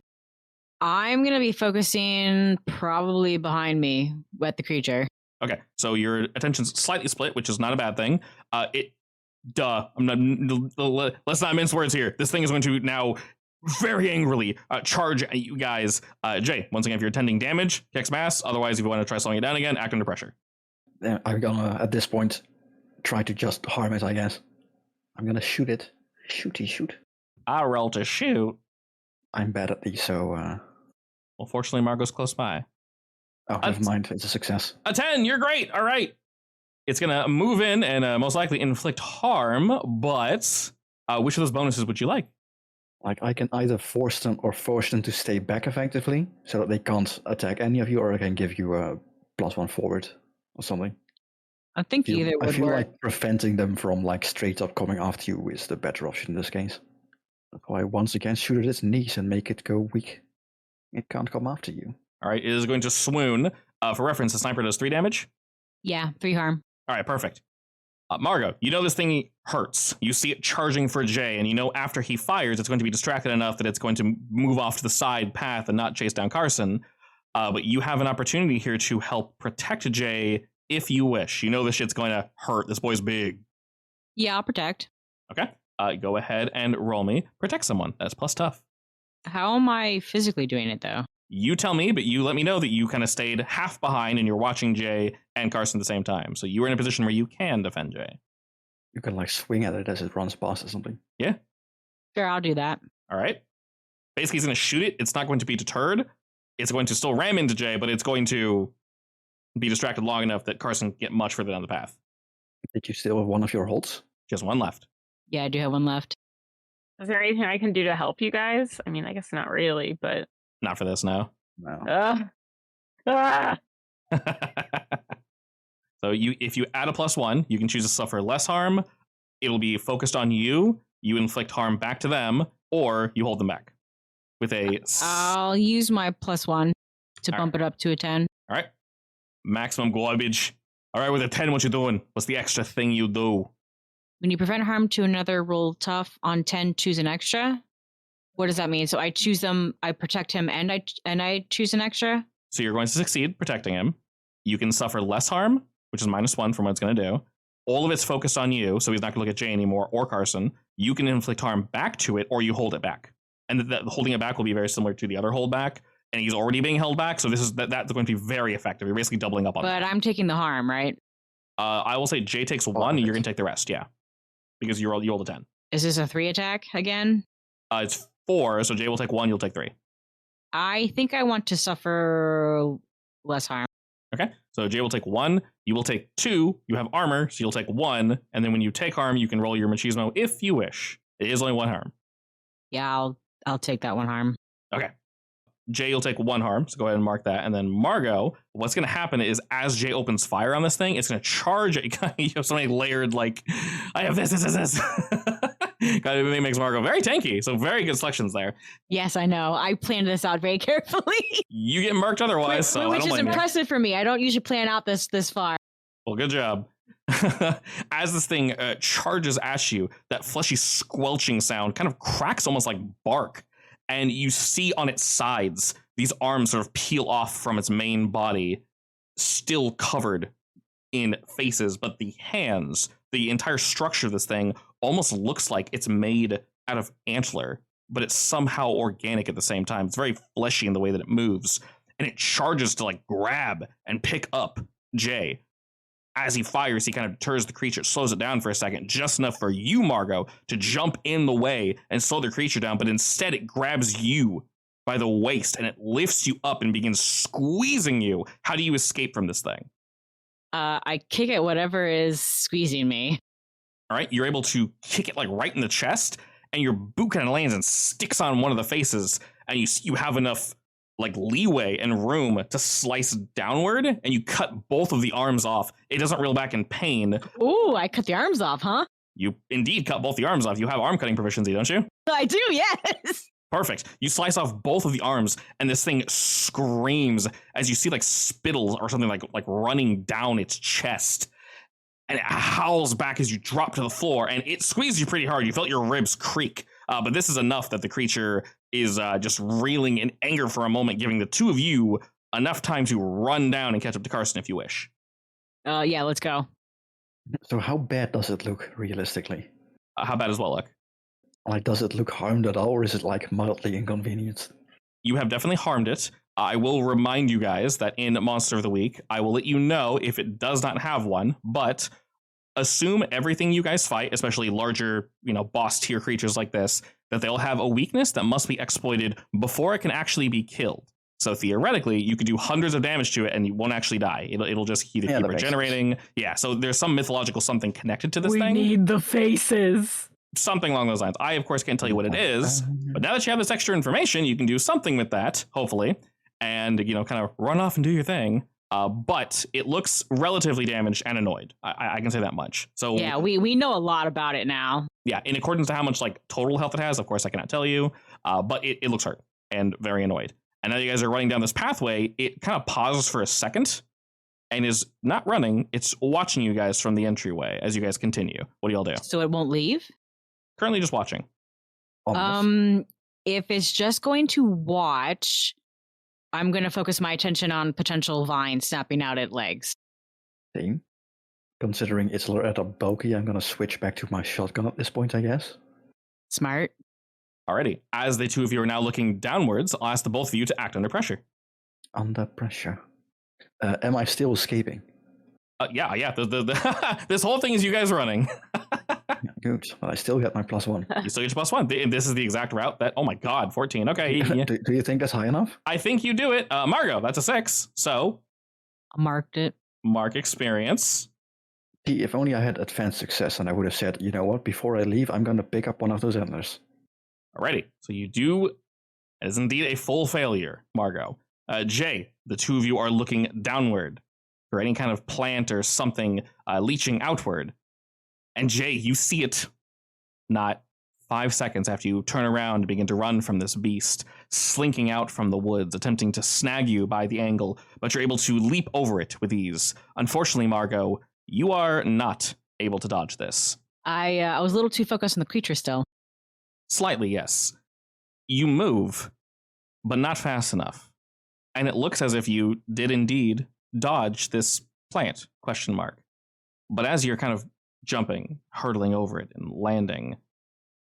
I'm going to be focusing probably behind me with the creature. Okay, so your attention's slightly split, which is not a bad thing. Let's not mince words here. This thing is going to now very angrily charge at you guys. Jay, once again, if you're attending damage, kicks mass. Otherwise, if you want to try slowing it down again, act under pressure. I'm gonna, at this point, try to just harm it, I guess. I'm gonna shoot it. Shoot. I roll to shoot. I'm bad at these, so... Well, fortunately, Margot's close by. Oh, never mind. It's a success. A 10! You're great! All right. It's gonna move in and most likely inflict harm, but which of those bonuses would you like? I can either force them to stay back effectively, so that they can't attack any of you, or I can give you a +1 forward or something. I think either would work. I feel like preventing them from straight up coming after you is the better option in this case. So I once again shoot at its knees and make it go weak. It can't come after you. All right, it is going to swoon. For reference, the sniper does 3 damage. Yeah, 3 harm. All right, perfect. Margot, you know this thing hurts. You see it charging for Jay, and you know after he fires, it's going to be distracted enough that it's going to move off to the side path and not chase down Carson. But you have an opportunity here to help protect Jay if you wish. You know this shit's going to hurt. This boy's big. Yeah, I'll protect. Okay. Go ahead and roll me. Protect someone. That's plus tough. How am I physically doing it, though? You tell me, but you let me know that you kind of stayed half behind and you're watching Jay and Carson at the same time. So you were in a position where you can defend Jay. You can like swing at it as it runs past or something. Yeah. Sure, I'll do that. All right. Basically, he's going to shoot it. It's not going to be deterred. It's going to still ram into Jay, but it's going to be distracted long enough that Carson can get much further down the path. Did you still have one of your holds? Just one left. Yeah, I do have one left. Is there anything I can do to help you guys? I mean, I guess not really, but Not for this, no. No. So if you add a +1, you can choose to suffer less harm. It'll be focused on you. You inflict harm back to them, or you hold them back. With a... I'll use my +1 to bump it up to a 10. All right. Maximum garbage. All right, with a 10, what you doing? What's the extra thing you do? When you prevent harm to another, roll tough. On 10, choose an extra. What does that mean? So I choose them, I protect him, and I choose an extra? So you're going to succeed protecting him. You can suffer less harm, which is -1 from what it's going to do. All of it's focused on you, so he's not going to look at Jay anymore or Carson. You can inflict harm back to it, or you hold it back. And the holding it back will be very similar to the other hold back. And he's already being held back, so that's going to be very effective. You're basically doubling up on But I'm taking the harm, right? I will say Jay takes 1, and you're going to take the rest, yeah. Because you rolled a 10. Is this a 3 attack again? It's 4, so Jay will take 1, you'll take 3. I think I want to suffer less harm. Okay, so Jay will take 1, you will take 2, you have armor, so you'll take 1, and then when you take harm, you can roll your machismo if you wish. It is only 1 harm. Yeah, I'll take that 1 harm. Okay. Jay will take 1 harm, so go ahead and mark that. And then Margot, what's going to happen is as Jay opens fire on this thing, it's going to charge it. You have so many layered, like, I have this. It makes Margot very tanky, so very good selections there. Yes, I know. I planned this out very carefully. You get marked otherwise, so I don't which is blame you. impressive for me. I don't usually plan out this far. Well, good job. As this thing charges at you, that fleshy squelching sound kind of cracks almost like bark. And you see on its sides, these arms sort of peel off from its main body, still covered in faces, but the hands, the entire structure of this thing almost looks like it's made out of antler, but it's somehow organic at the same time. It's very fleshy in the way that it moves, and it charges to like grab and pick up Jay. As he fires, he kind of deters the creature, slows it down for a second, just enough for you, Margot, to jump in the way and slow the creature down, but instead it grabs you by the waist and it lifts you up and begins squeezing you. How do you escape from this thing? I kick at whatever is squeezing me. All right, you're able to kick it like right in the chest, and your boot kind of lands and sticks on one of the faces, and you have enough like leeway and room to slice downward, and you cut both of the arms off. It doesn't reel back in pain. Ooh, I cut the arms off, huh? You indeed cut both the arms off. You have arm cutting proficiency, don't you? I do, yes. Perfect. You slice off both of the arms, and this thing screams as you see like spittle or something like running down its chest. And it howls back as you drop to the floor, and it squeezes you pretty hard. You felt your ribs creak. But this is enough that the creature is just reeling in anger for a moment, giving the two of you enough time to run down and catch up to Carson if you wish. Yeah, let's go. So how bad does it look realistically? How bad does what look? Like, does it look harmed at all, or is it like mildly inconvenienced? You have definitely harmed it. I will remind you guys that in Monster of the Week, I will let you know if it does not have one, but assume everything you guys fight, especially larger, boss tier creatures like this, that they'll have a weakness that must be exploited before it can actually be killed. So theoretically, you could do hundreds of damage to it and you won't actually die. It'll just keep regenerating. Yeah, so there's some mythological something connected to this thing. We need the faces. Something along those lines. I, of course, can't tell you what it is, but now that you have this extra information, you can do something with that, hopefully, and, kind of run off and do your thing. But it looks relatively damaged and annoyed. I can say that much. So yeah, we know a lot about it now. Yeah, in accordance to how much total health it has, of course I cannot tell you. But it looks hurt and very annoyed. And now you guys are running down this pathway. It kind of pauses for a second and is not running. It's watching you guys from the entryway as you guys continue. What do y'all do? So it won't leave? Currently just watching. If it's just going to watch, I'm going to focus my attention on potential vines snapping out at legs. Same. Considering it's rather bulky, I'm going to switch back to my shotgun at this point, I guess. Smart. Alrighty. As the two of you are now looking downwards, I'll ask the both of you to act under pressure. Under pressure. Am I still escaping? Yeah. This whole thing is you guys running. Good. Well, I still get my +1. You still get your +1. This is the exact route that, oh my god, 14. Okay. Yeah. Do you think that's high enough? I think you do it. Margot, that's a 6. So. I marked it. Mark experience. Gee, if only I had advanced success and I would have said, you know what, before I leave, I'm going to pick up one of those antlers. Alrighty. So you do. It is indeed a full failure, Margot. Jay, the two of you are looking downward for any kind of plant or something leaching outward. And Jay, you see it not 5 seconds after you turn around and begin to run from this beast, slinking out from the woods, attempting to snag you by the angle, but you're able to leap over it with ease. Unfortunately, Margot, you are not able to dodge this. I was a little too focused on the creature still. Slightly, yes. You move, but not fast enough. And it looks as if you did indeed dodge this plant, ? But as you're kind of jumping, hurtling over it, and landing,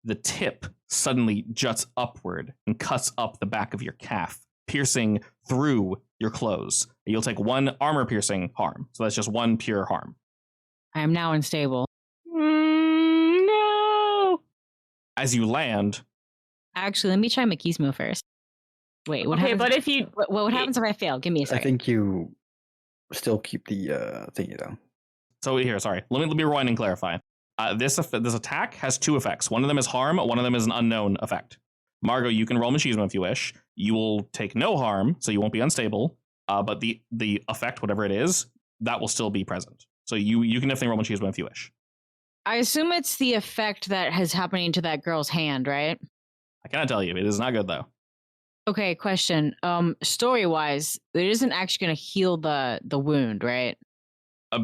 the tip suddenly juts upward and cuts up the back of your calf, piercing through your clothes. You'll take 1 armor-piercing harm, so that's just 1 pure harm. I am now unstable. No! As you land... Actually, let me try Machismo first. Wait, what happens? But if you... What happens if I fail? Give me a second. I think you still keep the thingy, though. So here, sorry. Let me rewind and clarify. This attack has 2 effects. One of them is harm, one of them is an unknown effect. Margot, you can roll Machismo if you wish. You will take no harm, so you won't be unstable. But the effect, whatever it is, that will still be present. So you can definitely roll Machismo if you wish. I assume it's the effect that is happening to that girl's hand, right? I cannot tell you. It is not good, though. Okay, question. Story-wise, it isn't actually going to heal the wound, right?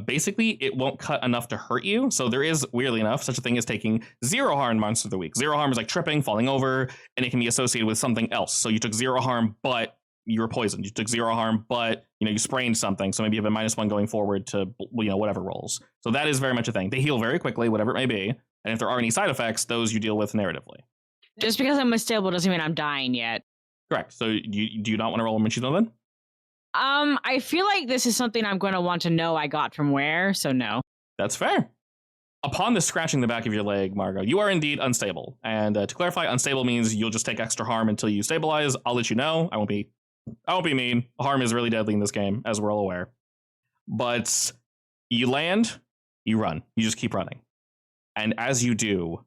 Basically, it won't cut enough to hurt you. So there is, weirdly enough, such a thing as taking 0 harm monster of the week. 0 harm is like tripping, falling over, and it can be associated with something else. So you took 0 harm, but you were poisoned. You took 0 harm, but you sprained something. So maybe you have a -1 going forward to whatever rolls. So that is very much a thing. They heal very quickly, whatever it may be. And if there are any side effects, those you deal with narratively. Just because I'm unstable doesn't mean I'm dying yet. Correct. So do you not want to roll a Machismo then? I feel like this is something I'm going to want to know I got from where, so no. That's fair. Upon the scratching the back of your leg, Margot, you are indeed unstable. And to clarify, unstable means you'll just take extra harm until you stabilize. I'll let you know. I won't be mean. Harm is really deadly in this game, as we're all aware. But you land, you run. You just keep running. And as you do,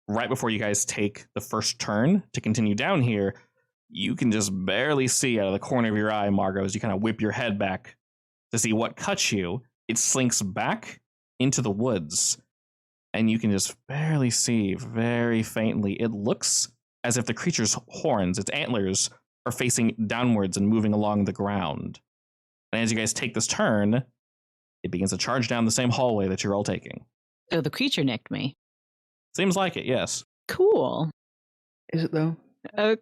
right before you guys take the first turn to continue down here, you can just barely see out of the corner of your eye, Margot, as you kind of whip your head back to see what cuts you. It slinks back into the woods, and you can just barely see very faintly. It looks as if the creature's horns, its antlers, are facing downwards and moving along the ground. And as you guys take this turn, it begins to charge down the same hallway that you're all taking. So the creature nicked me. Seems like it, yes. Cool. Is it, though?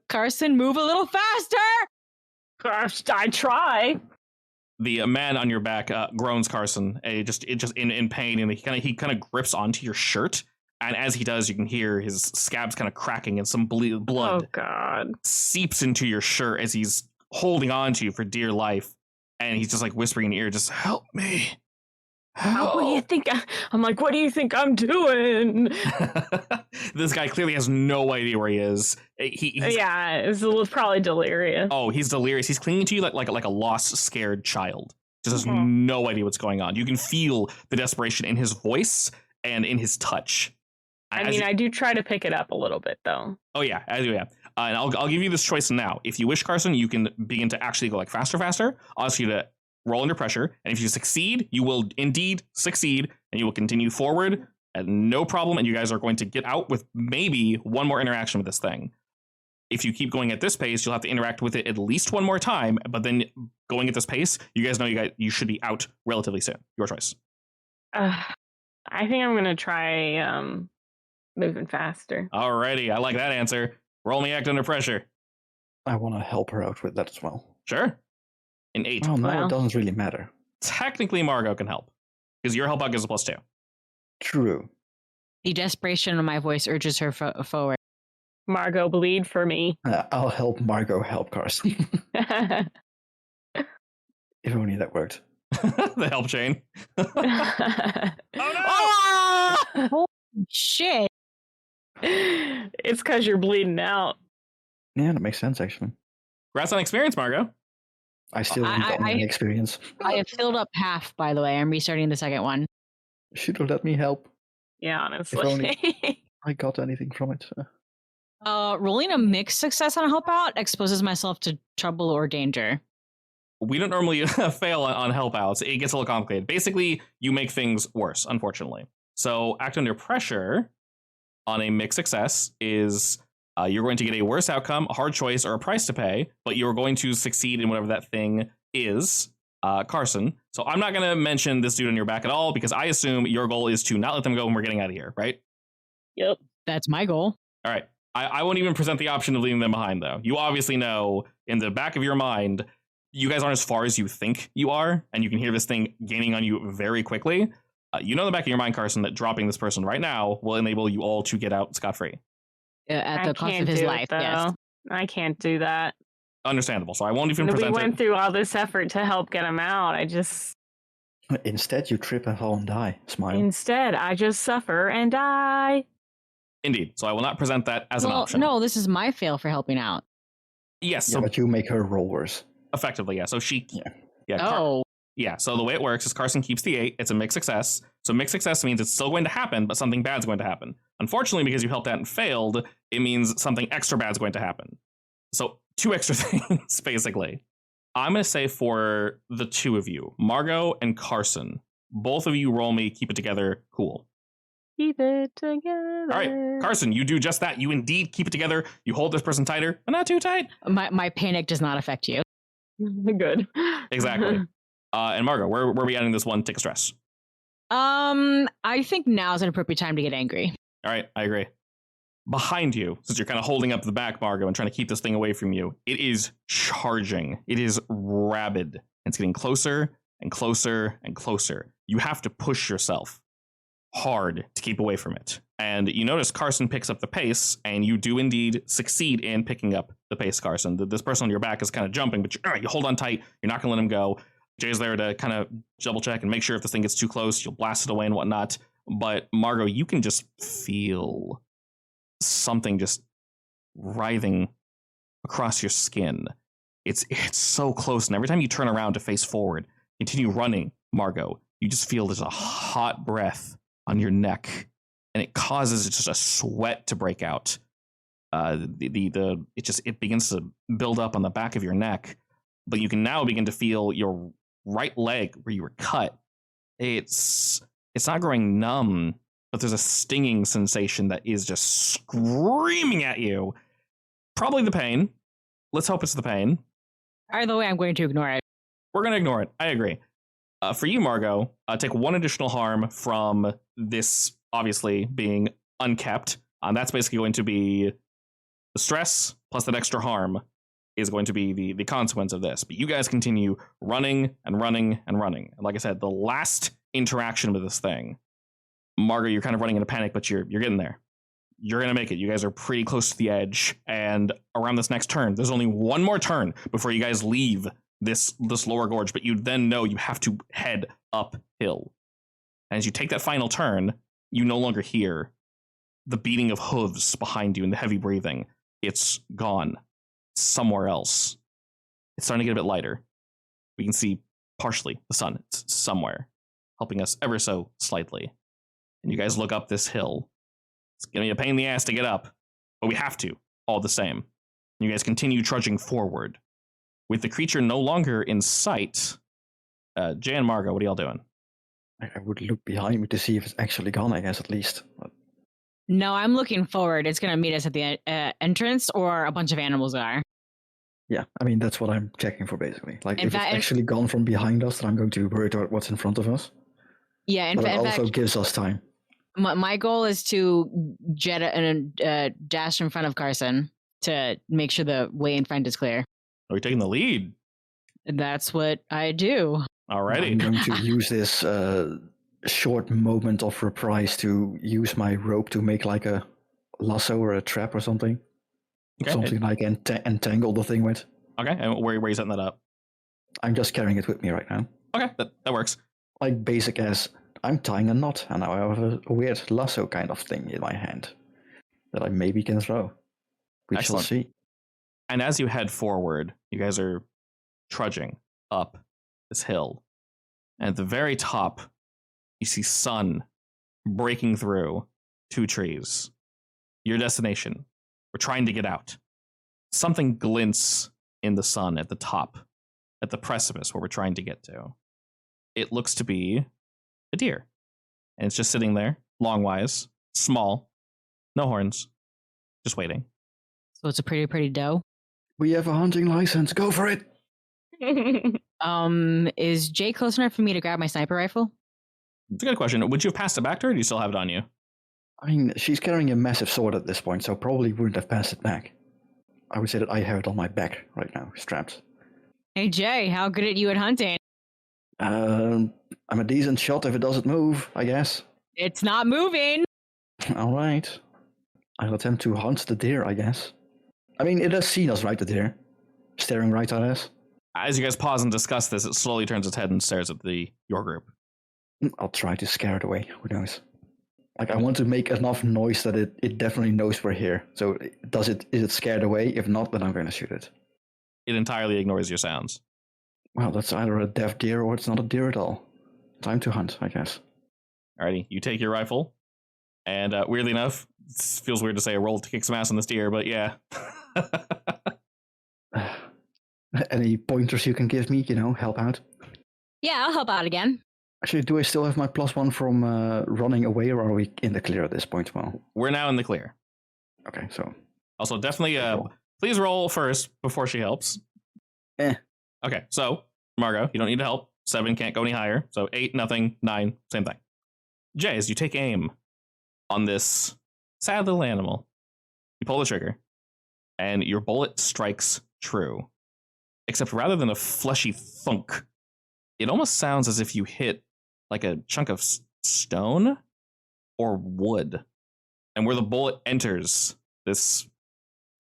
Carson, move a little faster! Gosh, I try. The man on your back groans, Carson, just in pain, and he kind of grips onto your shirt. And as he does, you can hear his scabs kind of cracking, and some blood oh, God. seeps into your shirt as he's holding on to you for dear life. And he's just like whispering in your ear, just help me. What do you think? I'm like, what do you think I'm doing? This guy clearly has no idea where he is. Yeah, it's probably delirious. Oh, he's delirious. He's clinging to you like a lost, scared child. Just has no idea what's going on. You can feel the desperation in his voice and in his touch. I do try to pick it up a little bit, though. Oh, yeah. I do, yeah. And I'll give you this choice now. If you wish, Carson, you can begin to actually go like faster. I'll ask you to roll under pressure, and if you succeed, you will indeed succeed, and you will continue forward at no problem, and you guys are going to get out with maybe one more interaction with this thing. If you keep going at this pace, you'll have to interact with it at least one more time, but then going at this pace, you guys know you should be out relatively soon. Your choice. I think I'm going to try moving faster. Alrighty, I like that answer. Roll me act under pressure. I want to help her out with that as well. Sure. An 8. Oh, no, it doesn't really matter. Technically, Margot can help, because your help out gives a +2. True. The desperation in my voice urges her forward. Margot, bleed for me. I'll help Margot help Carson. If only that worked. The help chain. Oh no! Oh! Holy shit. It's because you're bleeding out. Yeah, that makes sense, actually. Congrats on experience, Margot. I still haven't gotten any experience. I have filled up half, by the way. I'm restarting the second one. Should have let me help. Yeah, honestly. If only I got anything from it. Rolling a mixed success on a help out exposes myself to trouble or danger. We don't normally fail on help outs. It gets a little complicated. Basically, you make things worse, unfortunately. So act under pressure on a mixed success is you're going to get a worse outcome, a hard choice, or a price to pay, but you're going to succeed in whatever that thing is, Carson. So I'm not going to mention this dude on your back at all because I assume your goal is to not let them go when we're getting out of here, right? Yep. That's my goal. All right. I won't even present the option of leaving them behind, though. You obviously know in the back of your mind, you guys aren't as far as you think you are, and you can hear this thing gaining on you very quickly. You know in the back of your mind, Carson, that dropping this person right now will enable you all to get out scot-free. At the cost of his life, yes. I can't do that. Understandable. So I won't even present it. We went through all this effort to help get him out. Instead, you trip and fall and die. Smile. Instead, I just suffer and die. Indeed. So I will not present that as an option. No, this is my fail for helping out. Yes. Yeah, but you make her roll worse. Effectively, yeah. So she... Yeah. Yeah, so the way it works is Carson keeps the 8. It's a mixed success. So mixed success means it's still going to happen, but something bad's going to happen. Unfortunately, because you helped out and failed, it means something extra bad's going to happen. So 2 extra things, basically. I'm going to say for the 2 of you, Margot and Carson, both of you roll me, keep it together, cool. Keep it together. All right, Carson, you do just that. You indeed keep it together. You hold this person tighter, but not too tight. My panic does not affect you. Good. Exactly. And Margot, where are we adding this one tick of stress? I think now is an appropriate time to get angry. All right, I agree. Behind you, since you're kind of holding up the back, Margot, and trying to keep this thing away from you, it is charging. It is rabid. It's getting closer and closer and closer. You have to push yourself hard to keep away from it. And you notice Carson picks up the pace, and you do indeed succeed in picking up the pace, Carson. This person on your back is kind of jumping, but you hold on tight. You're not going to let him go. Jay's there to kind of double check and make sure if this thing gets too close, you'll blast it away and whatnot. But Margot, you can just feel something just writhing across your skin. It's so close, and every time you turn around to face forward, continue running, Margot, you just feel there's a hot breath on your neck, and it causes just a sweat to break out. It begins to build up on the back of your neck, but you can now begin to feel your right leg where you were cut. It's not growing numb, but there's a stinging sensation that is just screaming at you. Probably the pain. Let's hope it's the pain. Either way, I'm going to ignore it. We're going to ignore it. I agree. For you, Margot, take 1 additional harm from this obviously being unkept. That's basically going to be the stress plus that extra harm is going to be the consequence of this. But you guys continue running and running and running. And like I said, the last interaction with this thing, Margot, you're kind of running in a panic, but you're getting there. You're going to make it. You guys are pretty close to the edge. And around this next turn, there's only one more turn before you guys leave this lower gorge, but you then know you have to head uphill. And as you take that final turn, you no longer hear the beating of hooves behind you and the heavy breathing. It's gone. Somewhere else. It's starting to get a bit lighter. We can see partially the sun. It's somewhere, helping us ever so slightly. And you guys look up this hill. It's going to be a pain in the ass to get up, but we have to, all the same. You guys continue trudging forward. With the creature no longer in sight, Jay and Margot, what are y'all doing? I would look behind me to see if it's actually gone, I guess, at least. No, I'm looking forward. It's going to meet us at the entrance, or a bunch of animals are. Yeah, I mean, that's what I'm checking for, basically. Like, if it's fact, actually gone from behind us, then I'm going to be worried about what's in front of us. Yeah, but it also gives us time. My goal is to jet and dash in front of Carson to make sure the way in front is clear. Are we taking the lead? That's what I do. Alrighty. I'm going to use this short moment of reprise to use my rope to make like a lasso or a trap or something. Okay. Something I can entangle the thing with. Okay, and where are you setting that up? I'm just carrying it with me right now. Okay, that works. Like basic as I'm tying a knot, and now I have a weird lasso kind of thing in my hand that I maybe can throw. We shall see. And as you head forward, you guys are trudging up this hill. And at the very top, you see sun breaking through 2 trees. Your destination. We're trying to get out. Something glints in the sun at the top, at the precipice where we're trying to get to. It looks to be a deer. And it's just sitting there, long-wise, small, no horns, just waiting. So it's a pretty doe. We have a hunting license. Go for it. Is Jay close enough for me to grab my sniper rifle? It's a good question. Would you have passed it back to her, or do you still have it on you? I mean, she's carrying a massive sword at this point, so probably wouldn't have passed it back. I would say that I have it on my back right now, strapped. Hey Jay, how good are you at hunting? I'm a decent shot if it doesn't move, I guess. It's not moving. All right. I'll attempt to hunt the deer, I guess. I mean, it has seen us, right, the deer? Staring right at us. As you guys pause and discuss this, it slowly turns its head and stares at your group. I'll try to scare it away. Who knows? Like, I want to make enough noise that it definitely knows we're here. So, is it scared away? If not, then I'm going to shoot it. It entirely ignores your sounds. Well, that's either a deaf deer or it's not a deer at all. Time to hunt, I guess. Alrighty, you take your rifle, and weirdly enough, it feels weird to say a roll to kick some ass on this deer, but yeah. Any pointers you can give me, help out? Yeah, I'll help out again. Actually, do I still have my +1 from running away, or are we in the clear at this point? Well, we're now in the clear. Okay, so... Also, definitely, please roll first before she helps. Okay, so, Margot, you don't need to help. 7 can't go any higher. So 8, nothing. 9, same thing. Jay, as you take aim on this sad little animal, you pull the trigger, and your bullet strikes true. Except rather than a fleshy thunk, it almost sounds as if you hit like a chunk of stone or wood. And where the bullet enters, this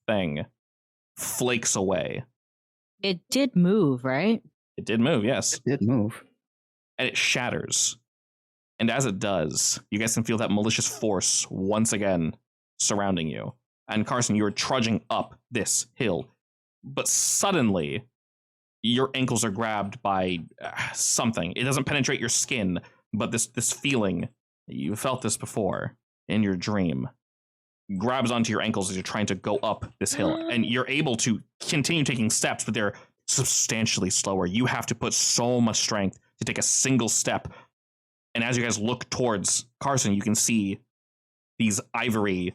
thing flakes away. It did move, right? It did move, yes. It did move. And it shatters. And as it does, you guys can feel that malicious force once again surrounding you. And Carson, you're trudging up this hill. But suddenly, your ankles are grabbed by something. It doesn't penetrate your skin, but this feeling, you felt this before in your dream, grabs onto your ankles as you're trying to go up this hill. And you're able to continue taking steps, but they're substantially slower. You have to put so much strength to take a single step. And as you guys look towards Carson, you can see these ivory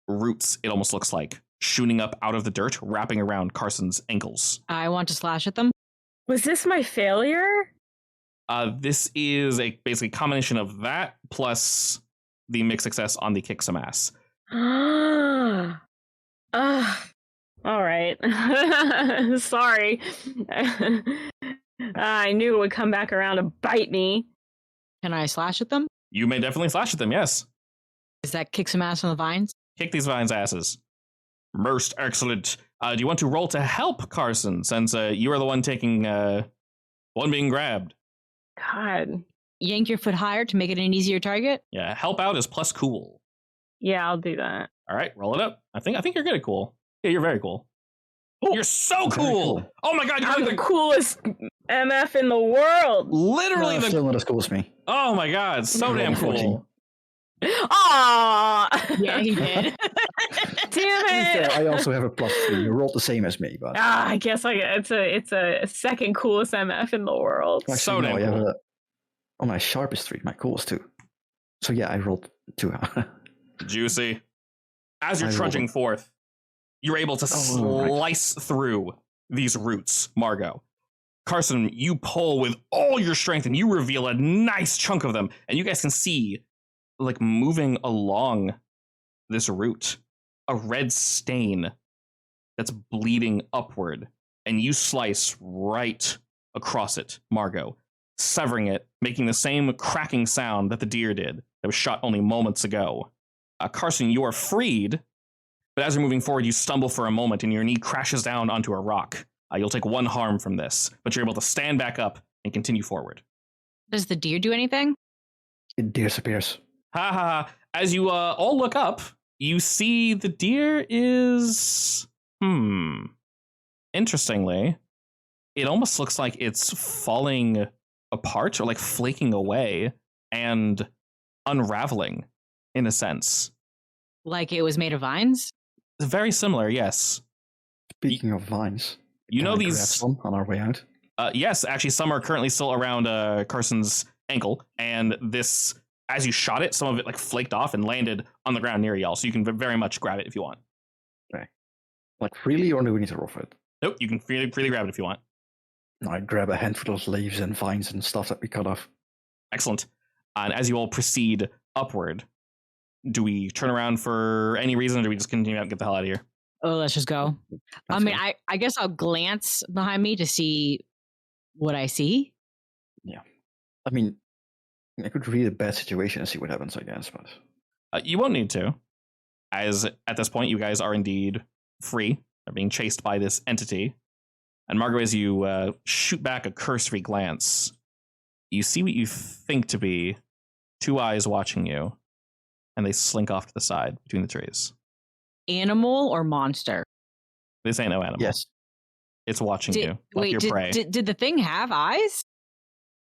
roots, it almost looks like, shooting up out of the dirt, wrapping around Carson's ankles. I want to slash at them. Was this my failure? This is a basically combination of that plus the mixed success on the kick some ass. All right. Sorry. I knew it would come back around to bite me. Can I slash at them? You may definitely slash at them, yes. Is that kick some ass on the vines? Kick these vines' asses. Most excellent. Do you want to roll to help Carson, since you are the one taking one being grabbed? God. Yank your foot higher to make it an easier target? Yeah, help out is plus cool. Yeah, I'll do that. All right, roll it up. I think you're good at cool. Yeah, you're very cool. Oh, you're so cool. Oh my god, you're I'm the coolest MF in the world. Literally no, still not as cool as me. Oh my god, so damn cool. Aww. Yeah, he did. Damn it. I also have a +3. You rolled the same as me, but I guess it's a second coolest MF in the world. actually, So damn I have cool. my sharpest 3, my coolest 2. So yeah, I rolled 2. Juicy. As you're trudging forth, you're able to slice through these roots, Margot. Carson, you pull with all your strength and you reveal a nice chunk of them. And you guys can see, like, moving along this root, a red stain that's bleeding upward. And you slice right across it, Margot, severing it, making the same cracking sound that the deer did that was shot only moments ago. Carson, you are freed, But as you're moving forward, you stumble for a moment and your knee crashes down onto a rock. You'll take 1 harm from this, but you're able to stand back up and continue forward. Does the deer do anything? It disappears. Ha ha ha. As you all look up, you see the deer is... Interestingly, it almost looks like it's falling apart or like flaking away and unraveling in a sense. Like it was made of vines? It's very similar, yes. Speaking of vines, you know can I these... grab some on our way out? Yes, actually, some are currently still around Carson's ankle, and this, as you shot it, some of it like flaked off and landed on the ground near y'all, so you can very much grab it if you want. Okay. Like freely, or do we need to roll for it? Nope, you can freely grab it if you want. I grab a handful of leaves and vines and stuff that we cut off. Excellent. And as you all proceed upward, do we turn around for any reason, or do we just continue out and get the hell out of here? Oh, let's just go. I guess I'll glance behind me to see what I see. Yeah. I mean, I could read a bad situation and see what happens, I guess, but... you won't need to, as at this point you guys are indeed free. They're being chased by this entity. And Margot, as you shoot back a cursory glance, you see what you think to be 2 eyes watching you, and they slink off to the side between the trees. Animal or monster? This ain't no animal. Yes. It's watching you like your prey. Did the thing have eyes?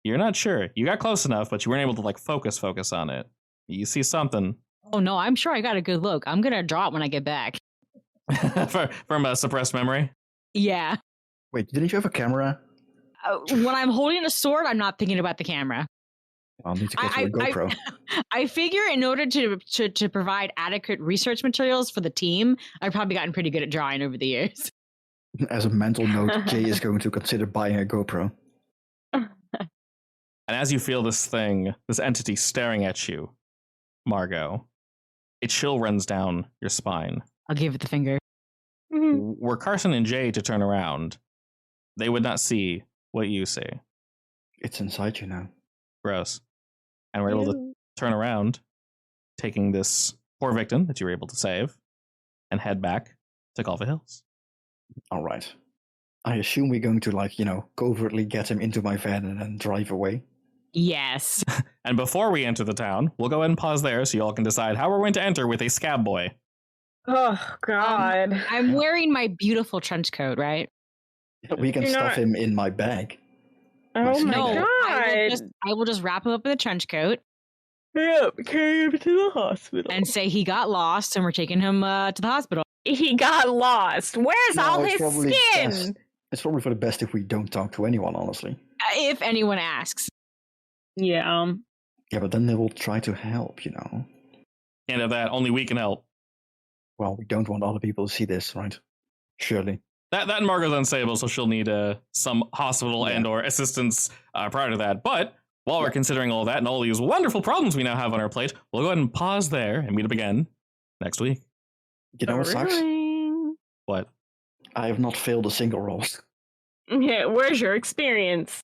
You're not sure. You got close enough, but you weren't able to like focus on it. You see something. Oh no, I'm sure I got a good look. I'm gonna draw it when I get back. From a suppressed memory? Yeah. Wait, didn't you have a camera? When I'm holding a sword, I'm not thinking about the camera. I'll need to get you a GoPro. I figure in order to provide adequate research materials for the team, I've probably gotten pretty good at drawing over the years. As a mental note, Jay is going to consider buying a GoPro. And as you feel this entity staring at you, Margot, a chill runs down your spine. I'll give it the finger. Were Carson and Jay to turn around, they would not see what you see. It's inside you now. Gross. And we're able to turn around, taking this poor victim that you were able to save, and head back to Culver Hills. All right. I assume we're going to, covertly get him into my van and then drive away. Yes. And before we enter the town, we'll go ahead and pause there so you all can decide how we're going to enter with a scab boy. Oh, God. I'm wearing my beautiful trench coat, right? We can stuff him in my bag. Oh, my No, God. I will just wrap him up in a trench coat. Yep, carry him to the hospital. And say he got lost and we're taking him to the hospital. He got lost. Where's all his skin? It's probably for the best if we don't talk to anyone, honestly. If anyone asks. Yeah. Yeah, but then they will try to help, And of that, only we can help. Well, we don't want other people to see this, right? Surely. That and Margot's unstable, so she'll need some hospital and or assistance prior to that. But while we're considering all that and all these wonderful problems we now have on our plate, we'll go ahead and pause there and meet up again next week. You know what sucks? What? I have not failed a single roll. Yeah, where's your experience?